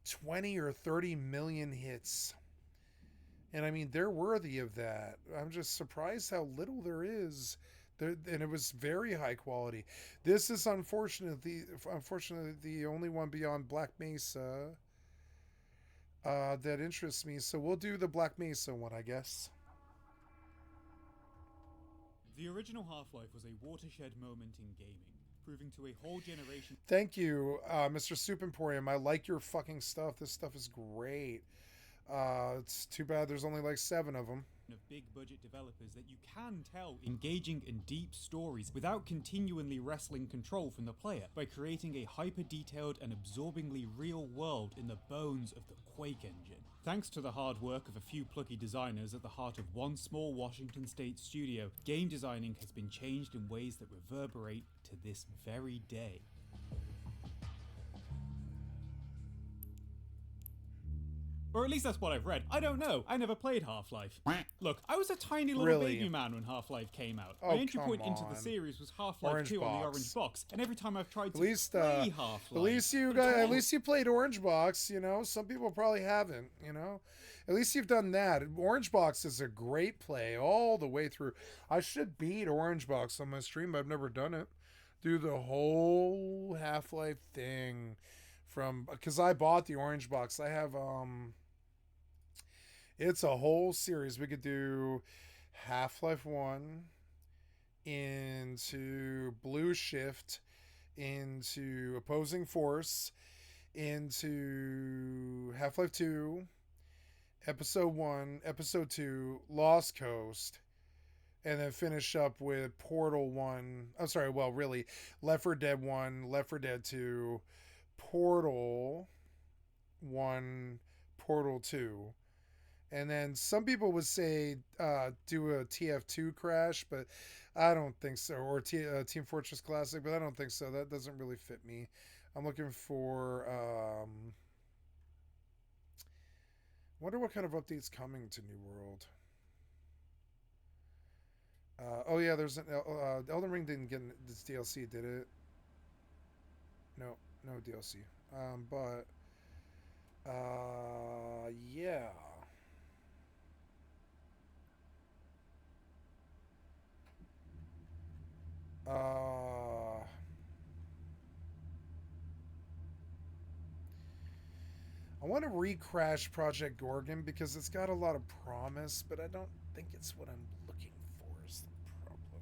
20 or 30 million hits. And I mean, they're worthy of that. I'm just surprised how little there is. And it was very high quality. This is unfortunately the only one beyond Black Mesa that interests me. So we'll do the Black Mesa one, I guess. The original Half-Life was a watershed moment in gaming, proving to a whole generation. Thank you, Mr. Soup Emporium. I like your fucking stuff. This stuff is great. It's too bad there's only like 7 of them. Of big budget developers that you can tell engaging and deep stories without continually wresting control from the player by creating a hyper detailed and absorbingly real world in the bones of the Quake engine. Thanks to the hard work of a few plucky designers at the heart of one small Washington state studio, game designing has been changed in ways that reverberate to this very day. Or at least that's what I've read. I don't know. I never played Half-Life. Look, I was a tiny little baby man when Half-Life came out. Oh, my entry point into the series was Half-Life 2 on the Orange Box, and every time I've tried to play Half-Life... At least you played Orange Box, you know? Some people probably haven't, you know? At least you've done that. Orange Box is a great play all the way through. I should beat Orange Box on my stream, but I've never done it. Do the whole Half-Life thing from... Because I bought the Orange Box. I have... It's a whole series. We could do Half-Life 1 into Blue Shift, into Opposing Force, into Half-Life 2, Episode 1, Episode 2, Lost Coast, and then finish up with Portal 1. I'm sorry, well, really, Left 4 Dead 1, Left 4 Dead 2, Portal 1, Portal 2. And then some people would say do a TF2 crash, but I don't think so. Or Team Fortress Classic, but I don't think so. That doesn't really fit me. I'm looking for... wonder what kind of update's coming to New World. Oh yeah, there's an... Elden Ring didn't get this DLC, did it? No DLC. But... yeah... I want to re-crash Project Gorgon because it's got a lot of promise, but I don't think it's what I'm looking for is the problem.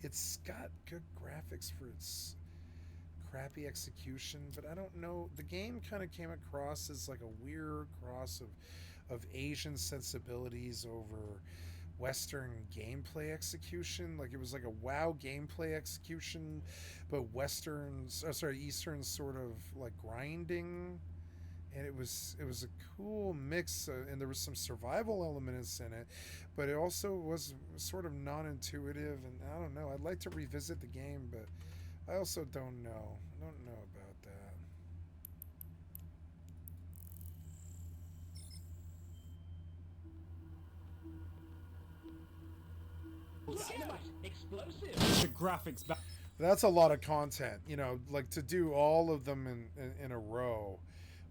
It's got good graphics for its crappy execution, but I don't know. The game kind of came across as like a weird cross of Asian sensibilities over Western gameplay execution. Like it was like a WoW gameplay execution, but Eastern sort of like grinding. and it was a cool mix, and there was some survival elements in it, but it also was sort of non-intuitive, and I don't know. I'd like to revisit the game, but I also don't know. I don't know about that. Dynamite! Explosive! The graphics back. That's a lot of content, you know, like to do all of them in a row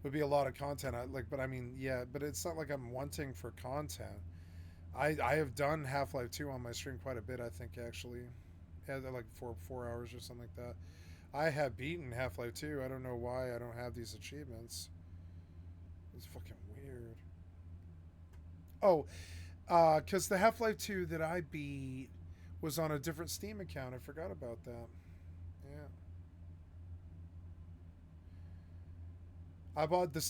would be a lot of content. But I mean, yeah, but it's not like I'm wanting for content. I have done Half-Life 2 on my stream quite a bit, I think, actually. Yeah, like 4 hours or something like that. I have beaten Half-Life 2. I don't know why I don't have these achievements. It's fucking weird. Oh, because the Half-Life 2 that I beat was on a different Steam account. I forgot about that. Yeah. I bought the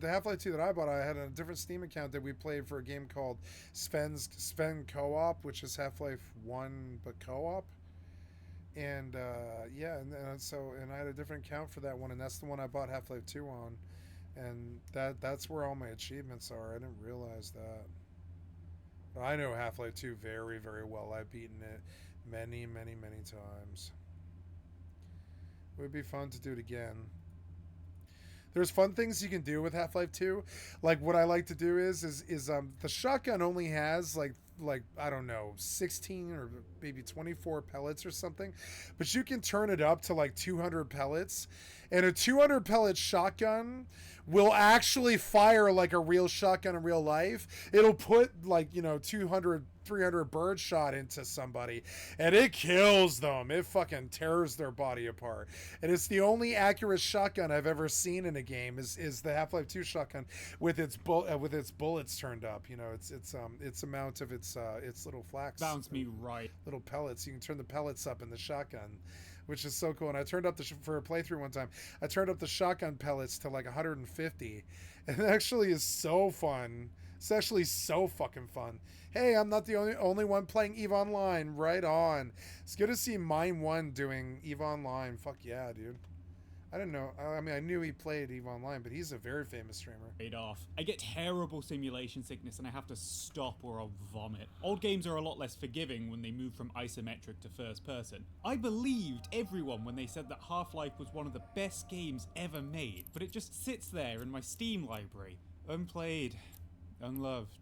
Half-Life 2 that I bought. I had a different Steam account that we played for a game called Sven Co-op, which is Half-Life 1 but co-op. And yeah, and I had a different account for that one, and that's the one I bought Half-Life 2 on. And that's where all my achievements are. I didn't realize that. I know Half-Life 2 very, very well. I've beaten it many, many, many times. It would be fun to do it again. There's fun things you can do with Half-Life 2. Like, what I like to do is the shotgun only has like I don't know, 16 or maybe 24 pellets or something, but you can turn it up to like 200 pellets, and a 200 pellet shotgun will actually fire like a real shotgun in real life. It'll put like, you know, 200, 300 bird shot into somebody, and it kills them. It fucking tears their body apart. And it's the only accurate shotgun I've ever seen in a game is the Half-Life 2 shotgun with its bullets turned up. You know, its amount of its little flax. Sounds me right. Little pellets. You can turn the pellets up in the shotgun, which is so cool. And I turned up for a playthrough one time, I turned up the shotgun pellets to like 150, and it actually is so fun. It's actually so fucking fun. Hey, I'm not the only one playing EVE Online. Right on. It's good to see Mine1 doing EVE Online. Fuck yeah, dude. I didn't know. I mean, I knew he played EVE Online, but he's a very famous streamer. Paid off. I get terrible simulation sickness and I have to stop or I'll vomit. Old games are a lot less forgiving when they move from isometric to first person. I believed everyone when they said that Half-Life was one of the best games ever made, but it just sits there in my Steam library. Unplayed. Unloved.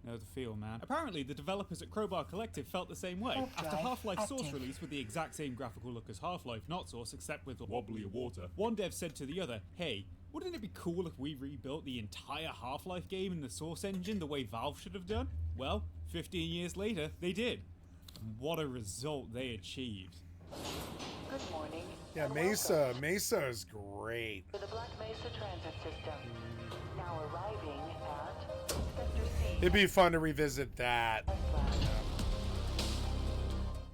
Know the feel, man. Apparently, the developers at Crowbar Collective felt the same way. After Half-Life Source release with the exact same graphical look as Half-Life Not Source, except with wobblier water, one dev said to the other, hey, wouldn't it be cool if we rebuilt the entire Half-Life game in the Source engine the way Valve should have done? Well, 15 years later, they did. And what a result they achieved. Good morning. Yeah, Mesa is great. For the Black Mesa Transit System. Now arriving at Sector C. It'd be fun to revisit that.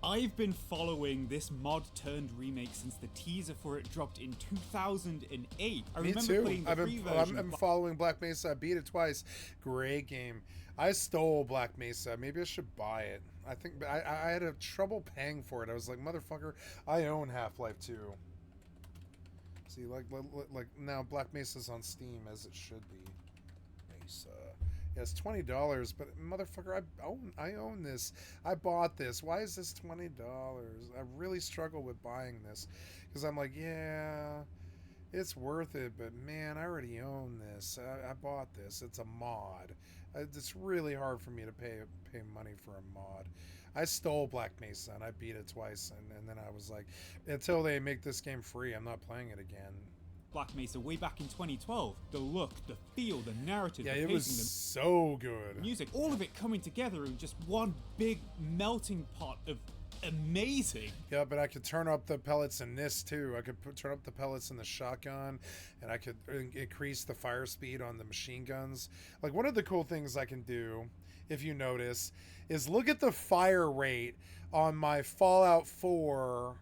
I've been following this mod turned remake since the teaser for it dropped in 2008. I remember playing the free version. I'm following Black Mesa. I beat it twice. Great game. I stole Black Mesa. Maybe I should buy it. I think I had a trouble paying for it. I was like, motherfucker, I own Half-Life 2. See, like now Black Mesa's on Steam as it should be. Mesa. Yeah, it's $20, but motherfucker, I own this. I bought this. Why is this $20? I really struggle with buying this because I'm like, yeah, it's worth it, but man, I already own this. I bought this. It's a mod. It's really hard for me to pay money for a mod. I stole Black Mesa and I beat it twice, and then I was like, until they make this game free, I'm not playing it again. Black Mesa way back in 2012. The look, the feel, the narrative, yeah, the it was pacing, so good. Music, all of it coming together in just one big melting pot of amazing. Yeah, but I could turn up the pellets in this too. I could turn up the pellets in the shotgun, and I could increase the fire speed on the machine guns. Like, one of the cool things I can do, if you notice, is look at the fire rate on my Fallout 4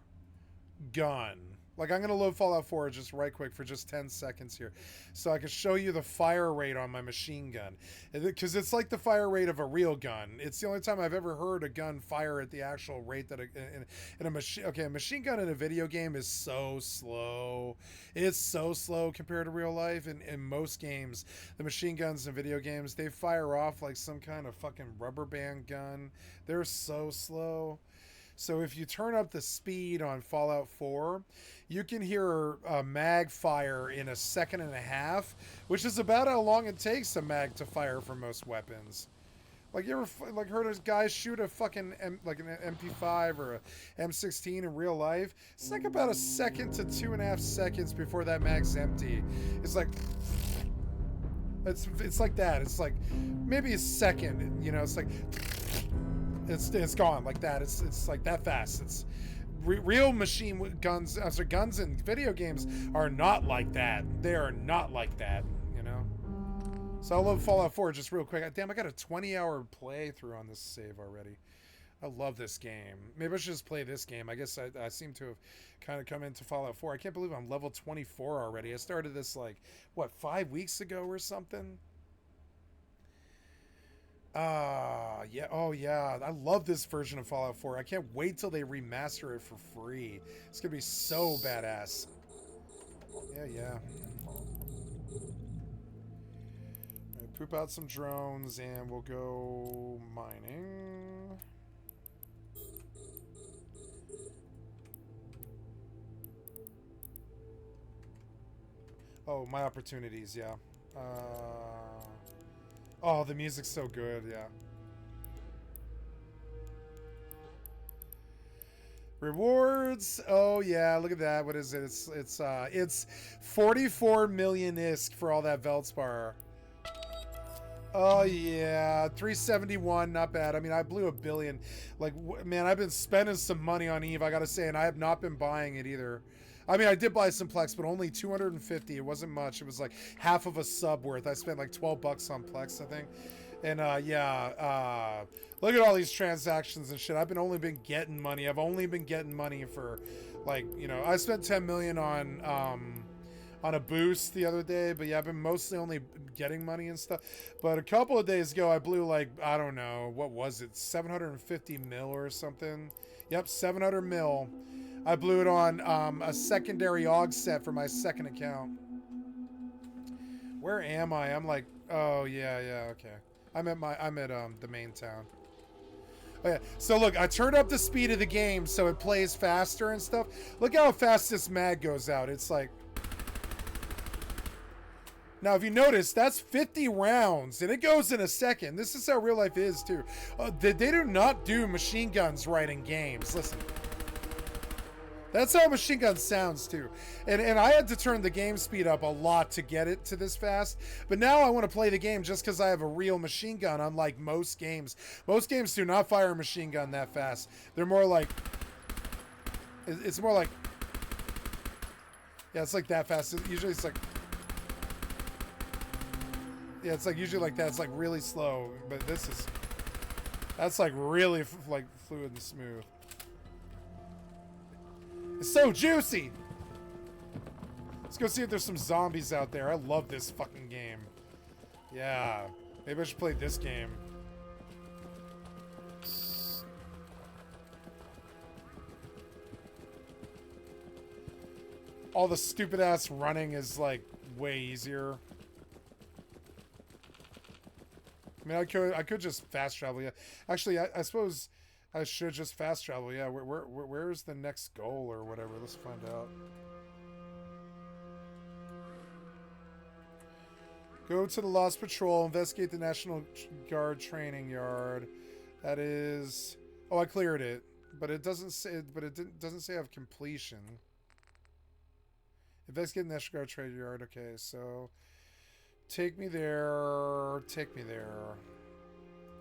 gun. Like, I'm going to load Fallout 4 just right quick for just 10 seconds here so I can show you the fire rate on my machine gun. Because it's like the fire rate of a real gun. It's the only time I've ever heard a gun fire at the actual rate that in a machine... Okay, a machine gun in a video game is so slow. It's so slow compared to real life. In most games, the machine guns in video games, they fire off like some kind of fucking rubber band gun. They're so slow. So if you turn up the speed on Fallout 4, you can hear a mag fire in 1.5 seconds, which is about how long it takes a mag to fire for most weapons. Like, you ever like heard a guy shoot a fucking an MP5 or a M16 in real life? It's like about 1 second to 2.5 seconds before that mag's empty. It's like... It's like that. It's like maybe a second, you know, it's like... It's gone like that. It's like that fast. It's real machine guns. Guns in video games are not like that. They are not like that. You know. So I love Fallout 4 just real quick. Damn, I got a 20-hour playthrough on this save already. I love this game. Maybe I should just play this game. I guess I seem to have kind of come into Fallout 4. I can't believe I'm level 24 already. I started this like what 5 weeks ago or something. Yeah, oh yeah, I love this version of Fallout 4. I can't wait till they remaster it for free. It's gonna be so badass. Yeah. Alright, poop out some drones and we'll go mining. Oh, my opportunities, yeah. Oh, the music's so good, yeah. Rewards. Oh yeah, look at that. What is it? It's 44 million ISK for all that Veldspar. Oh yeah, 371, not bad. I mean, I blew $1 billion. Like, man, I've been spending some money on EVE, I gotta say, and I have not been buying it either. I mean, I did buy some Plex, but only 250. It wasn't much. It was like half of a sub worth. I spent like 12 bucks on Plex, I think. And yeah, look at all these transactions and shit. I've only been getting money. I've only been getting money for, like, you know, I spent 10 million on a boost the other day, but yeah, I've been mostly only getting money and stuff. But a couple of days ago, I blew like, I don't know, what was it, 750 mil or something? Yep, 700 mil. I blew it on a secondary AUG set for my second account. Where am I? I'm like, oh yeah, okay. I'm at the main town. Oh yeah. So look, I turned up the speed of the game so it plays faster and stuff. Look how fast this mag goes out. It's like, now if you notice, that's 50 rounds and it goes in a second. This is how real life is too. They do not do machine guns right in games. Listen. That's how a machine gun sounds too. And I had to turn the game speed up a lot to get it to this fast. But now I want to play the game just because I have a real machine gun, unlike most games. Most games do not fire a machine gun that fast. They're more like... It's more like... Yeah, it's like that fast. Usually it's like... Yeah, it's like usually like that. It's like really slow. But this is... That's like really like fluid and smooth. It's so juicy! Let's go see if there's some zombies out there. I love this fucking game. Yeah. Maybe I should play this game. All the stupid ass running is like way easier. I mean, I could just fast travel. Yeah. Actually, I suppose I should just fast travel. Yeah. Where's the next goal or whatever? Let's find out. Go to the Lost Patrol. Investigate the National Guard training yard. That is. Oh, I cleared it, but it doesn't say. But it doesn't say I have completion. Investigate the National Guard training yard. Okay, so take me there. Take me there.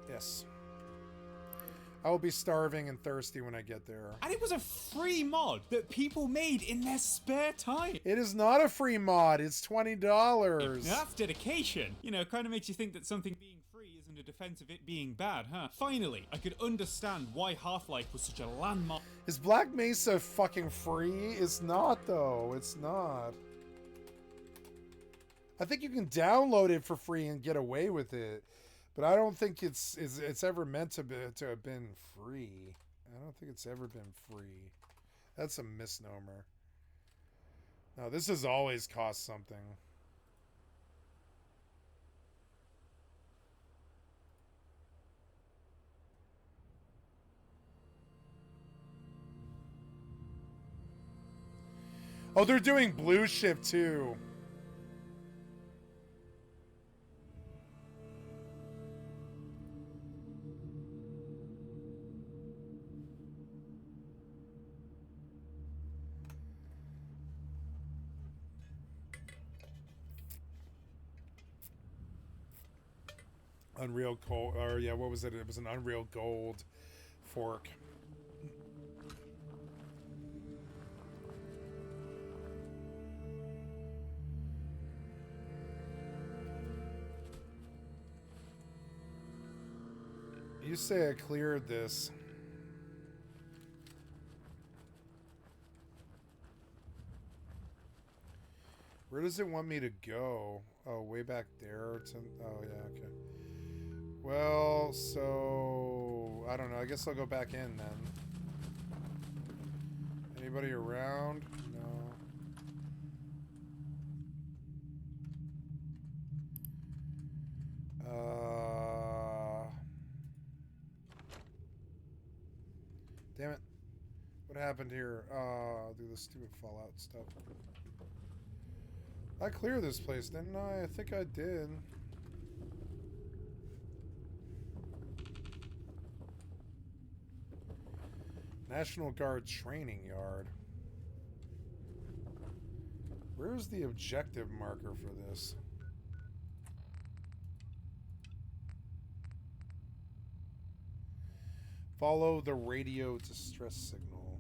Yes. I will be starving and thirsty when I get there. And it was a free mod that people made in their spare time. It is not a free mod. It's $20. That's dedication. You know, it kind of makes you think that something being free isn't in defense of it being bad, huh? Finally, I could understand why Half-Life was such a landmark. Is Black Mesa fucking free? It's not, though. It's not. I think you can download it for free and get away with it, but I don't think it's ever meant to have been free. I don't think it's ever been free. That's a misnomer. No, this has always cost something. Oh, they're doing Blue Shift too. Unreal Gold, or yeah, what was it? It was an Unreal Gold fork. You say I cleared this. Where does it want me to go? Oh, way back there. Oh, yeah, okay. Well, so... I don't know. I guess I'll go back in then. Anybody around? No. Damn it. What happened here? I'll do this stupid Fallout stuff. I cleared this place, didn't I? I think I did. National Guard Training Yard. Where's the objective marker for this? Follow the radio distress signal.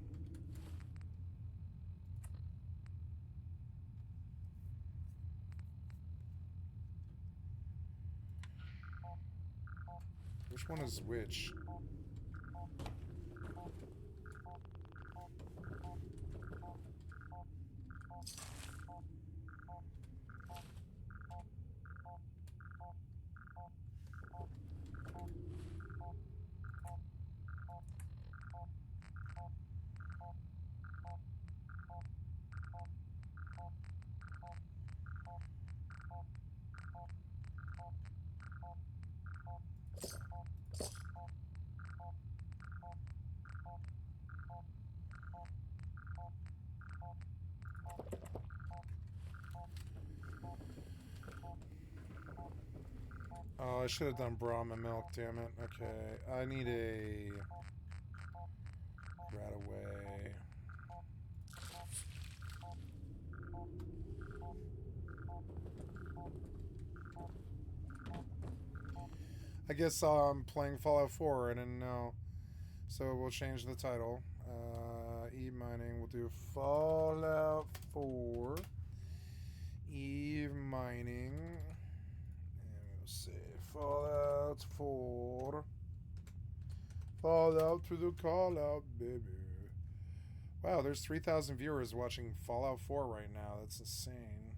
Which one is which? Oh, I should have done Brahma milk, damn it. Okay, I need a right away. I guess I'm playing Fallout 4, I didn't know. So we'll change the title. EVE Mining, we'll do Fallout 4. EVE Mining. Say Fallout 4. Fallout to the call out, baby. Wow, there's 3,000 viewers watching Fallout 4 right now. That's insane.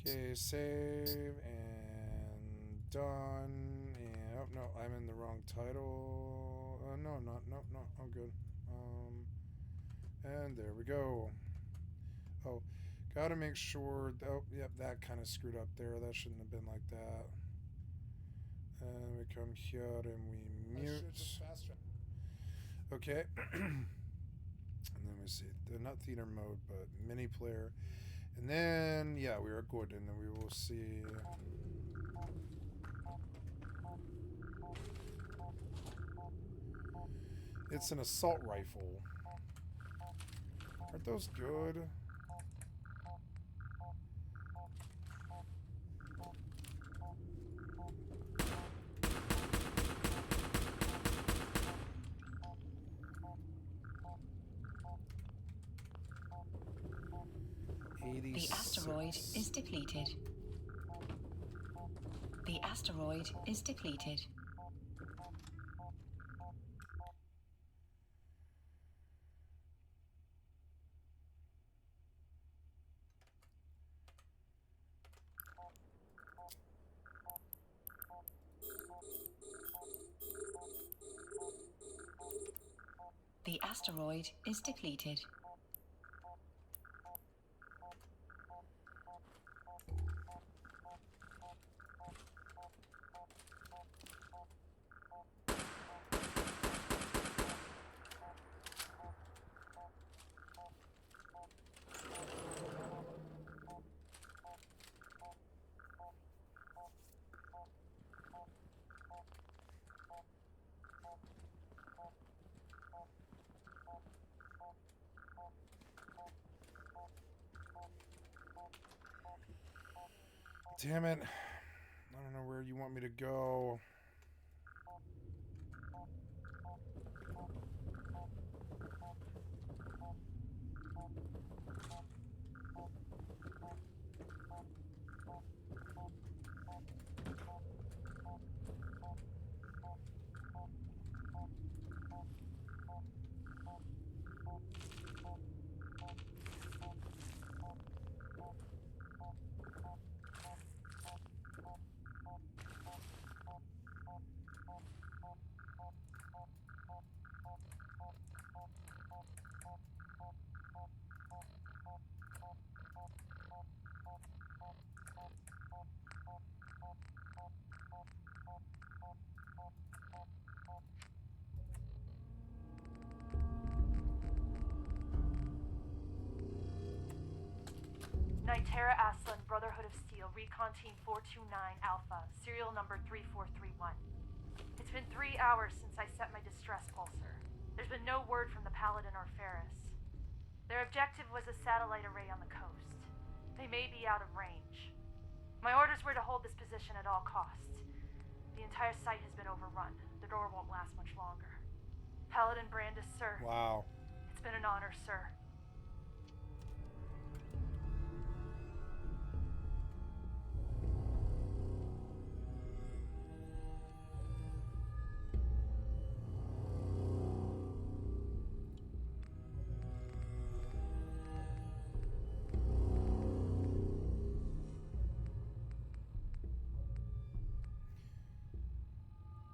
Okay, save and done. And oh no, I'm in the wrong title. No, I'm not. No, I'm good. And there we go. Oh. Gotta make sure, oh, yep, that kind of screwed up there. That shouldn't have been like that. And we come here and we mute. Okay. And then we see, not theater mode, but mini player. And then, yeah, we are good. And then we will see. It's an assault rifle. Aren't those good? 86. The asteroid is depleted. The asteroid is depleted. The asteroid is depleted. Damn it. I don't know where you want me to go. Nitera Aslan, Brotherhood of Steel, Recon Team 429 Alpha, serial number 3431. It's been 3 hours since I set my distress pulsar. There's been no word from the Paladin or Ferris. Their objective was a satellite array on the coast. They may be out of range. My orders were to hold this position at all costs. The entire site has been overrun. The door won't last much longer. Paladin Brandis, sir. Wow. It's been an honor, sir.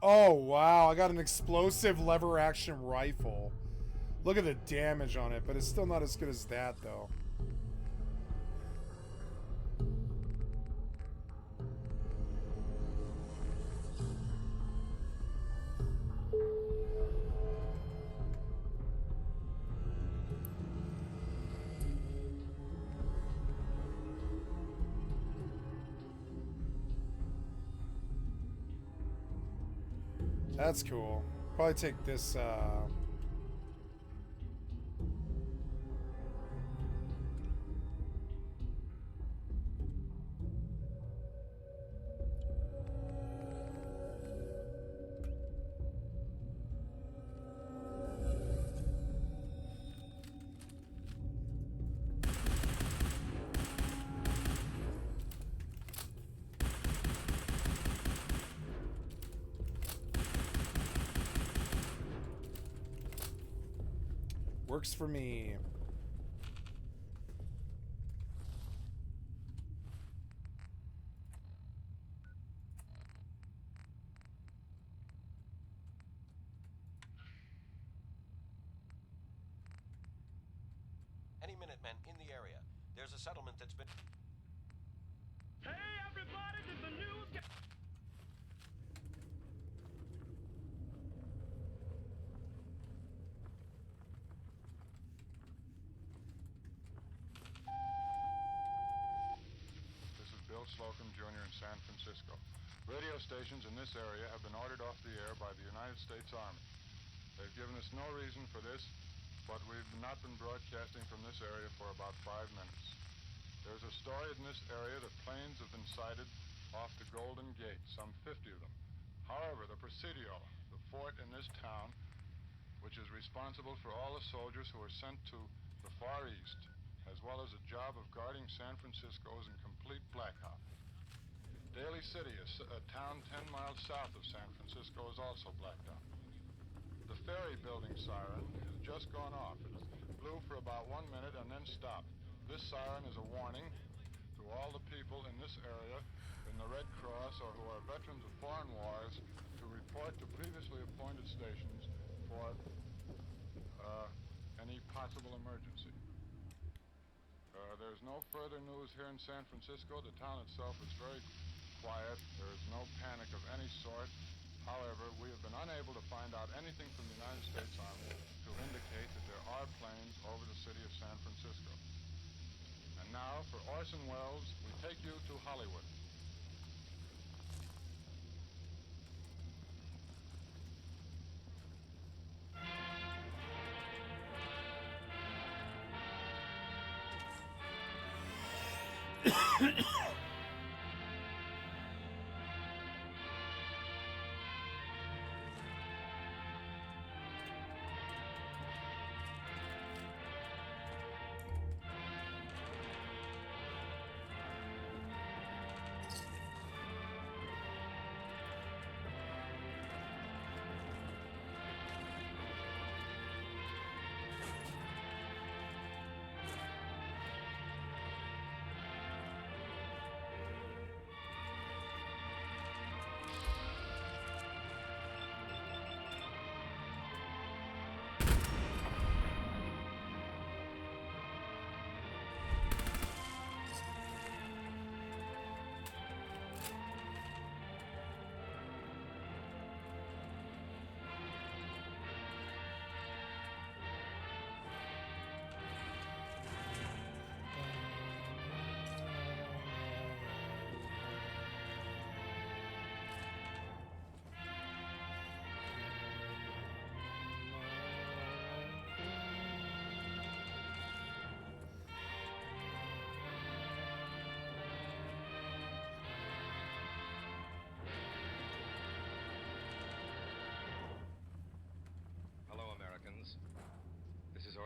Oh, wow. I got an explosive lever action rifle. Look at the damage on it, but it's still not as good as that, though. That's cool. Probably take this, works for me. Any Minutemen in the area. There's a settlement that's been... Hey everybody, did the news get... This is Bill Slocum Jr. in San Francisco. Radio stations in this area have been ordered off the air by the United States Army. They've given us no reason for this, but we've not been broadcasting from this area for about 5 minutes. There's a story in this area that planes have been sighted off the Golden Gate, some 50 of them. However, the Presidio, the fort in this town, which is responsible for all the soldiers who are sent to the Far East, as well as a job of guarding San Francisco's in complete blackout. Daly City, a town 10 miles south of San Francisco, is also blacked out. The ferry building siren has just gone off. It blew for about 1 minute and then stopped. This siren is a warning to all the people in this area in the Red Cross or who are veterans of foreign wars to report to previously appointed stations for any possible emergency. There's no further news here in San Francisco. The town itself is very quiet. There is no panic of any sort. However, we have been unable to find out anything from the United States Army to indicate that there are planes over the city of San Francisco. And now, for Orson Welles, we take you to Hollywood.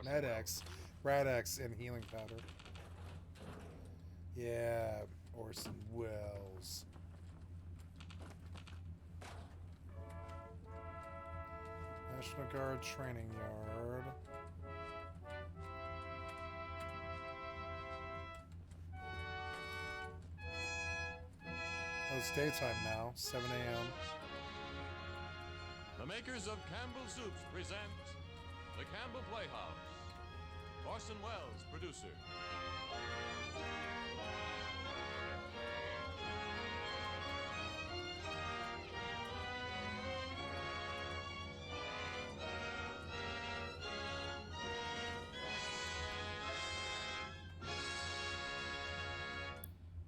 Med-X, Rad-X, and healing powder. Yeah, Orson Welles. National Guard Training Yard. Oh, it's daytime now, 7 a.m. The makers of Campbell Soups present The Campbell Playhouse. Orson Welles, producer.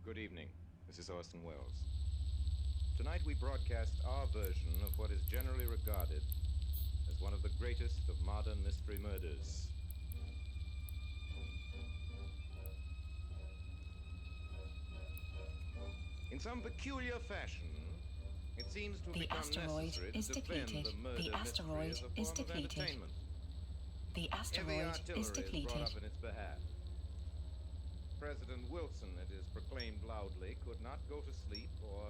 Good evening. This is Orson Welles. Tonight we broadcast our version of what is generally regarded as one of the greatest of modern mystery murders. In some peculiar fashion, it seems to have become necessary to defend the murder mystery as a form of entertainment. The asteroid Heavy is artillery is depleted. brought up in its behalf. President Wilson, it is proclaimed loudly, could not go to sleep, or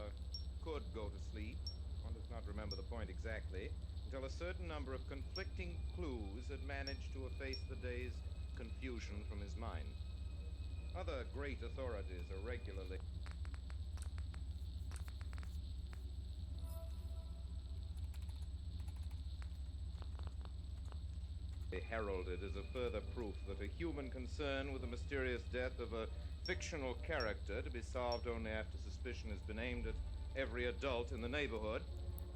could go to sleep, one does not remember the point exactly, until a certain number of conflicting clues had managed to efface the day's confusion from his mind. Other great authorities are regularly heralded as a further proof that a human concern with the mysterious death of a fictional character to be solved only after suspicion has been aimed at every adult in the neighborhood,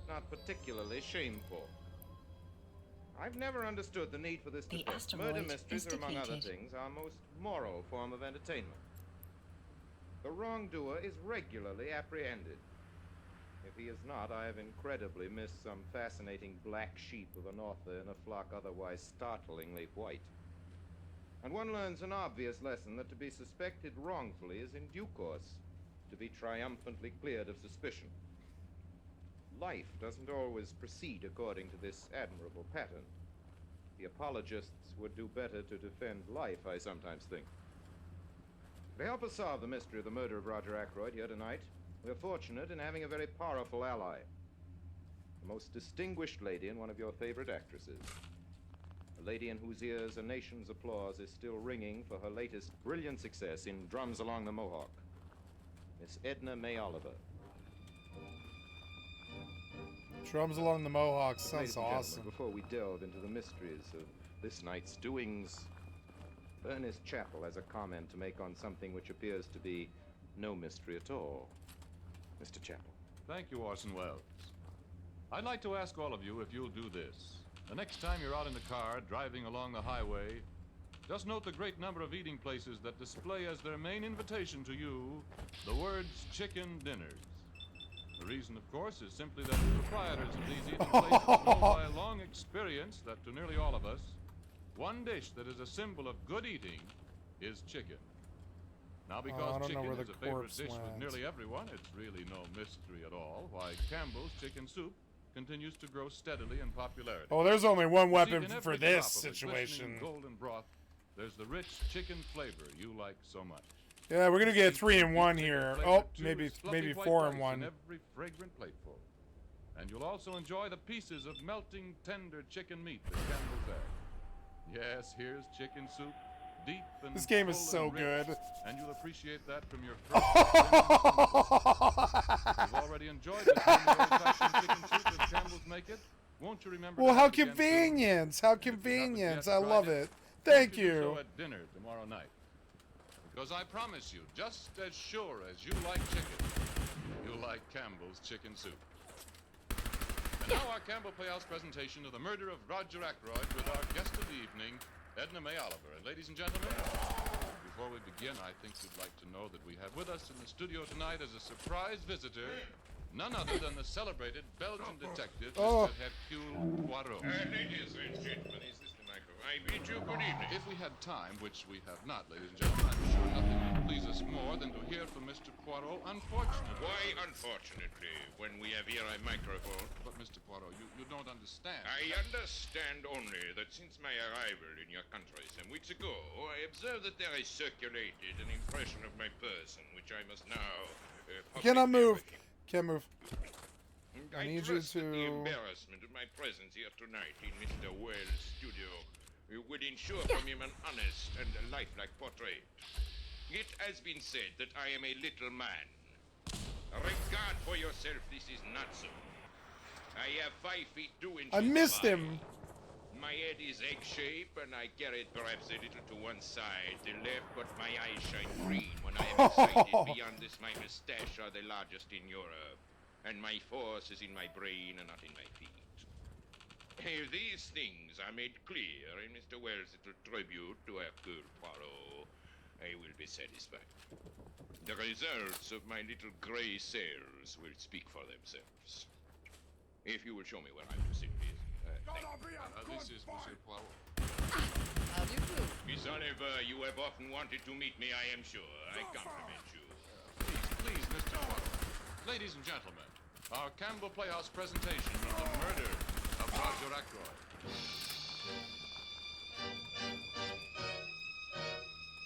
not particularly shameful. I've never understood the need for this defense. Murder mysteries are, among other things, our most moral form of entertainment. The wrongdoer is regularly apprehended. If he is not, I have incredibly missed some fascinating black sheep of an author in a flock otherwise startlingly white. And one learns an obvious lesson that to be suspected wrongfully is in due course to be triumphantly cleared of suspicion. Life doesn't always proceed according to this admirable pattern. The apologists would do better to defend life, I sometimes think. To help us solve the mystery of the murder of Roger Ackroyd here tonight, we're fortunate in having a very powerful ally. The most distinguished lady and one of your favorite actresses. A lady in whose ears a nation's applause is still ringing for her latest brilliant success in Drums Along the Mohawk. Miss Edna May Oliver. Drums Along the Mohawk sounds Ladies and gentlemen, awesome. before we delve into the mysteries of this night's doings, Ernest Chappell has a comment to make on something which appears to be no mystery at all. Mr. Chappell. Thank you, Orson Welles. I'd like to ask all of you if you'll do this. The next time you're out in the car, driving along the highway, just note the great number of eating places that display as their main invitation to you the words chicken dinners. The reason, of course, is simply that the proprietors of these eating places know by a long experience that to nearly all of us, one dish that is a symbol of good eating is chicken. Now, because chicken is a favorite dish with nearly everyone, it's really no mystery at all why Campbell's chicken soup continues to grow steadily in popularity. Oh, there's only one weapon See, in for every this drop of the situation. glistening golden broth, there's the rich chicken flavor you like so much. Yeah, we're gonna get 3-in-1 here. Oh, maybe 4-in-1. Every fragrant plateful. And you'll also enjoy the pieces of melting tender chicken meat that Campbell's add. Yes, here's chicken soup, deep and this game is full so and rich, good. And you'll appreciate that from your You've already enjoyed this old-fashioned chicken soup as Campbell's make it. Won't you remember? Well, how convenient! How convenient! I love it. Thank you. So at dinner tomorrow night. Because I promise you, just as sure as you like chicken, you'll like Campbell's chicken soup. And now our Campbell Playhouse presentation of the murder of Roger Ackroyd with our guest of the evening, Edna May Oliver. And ladies and gentlemen, before we begin, I think you'd like to know that we have with us in the studio tonight as a surprise visitor, none other than the celebrated Belgian detective, Mr. Hercule Poirot. Ladies and gentlemen, is this the microphone? I bid you good evening. If we had time, which we have not, ladies and gentlemen, I'm sure nothing would please us more than to hear from Mr. Poirot, unfortunately. Why unfortunately, when we have here a microphone? But Mr. Poirot, you don't understand. I understand only that since my arrival in your country some weeks ago, I observed that there is circulated an impression of my person, which I must now... Cannot move. Can't move. I need you trust that the to... embarrassment of my presence here tonight in Mr. Wells' studio would ensure from him an honest and lifelike portrait. It has been said that I am a little man. Regard for yourself, this is not so. I have 5 feet 2 inches. I missed high. him. My head is egg-shaped, and I carry it perhaps a little to one side, the left, but my eyes shine green when I am excited. Beyond this, my mustache are the largest in Europe, and my force is in my brain and not in my feet. If these things are made clear in Mr. Wells' little tribute to Hercule Poirot, I will be satisfied. The results of my little gray cells will speak for themselves. If you will show me where I will sit, please. This is Monsieur Poirot. How do you do? Miss Oliver, you have often wanted to meet me, I am sure. I compliment you. Please, Mr. Poirot. Ladies and gentlemen, our Campbell Playhouse presentation of the murder of Roger Ackroyd.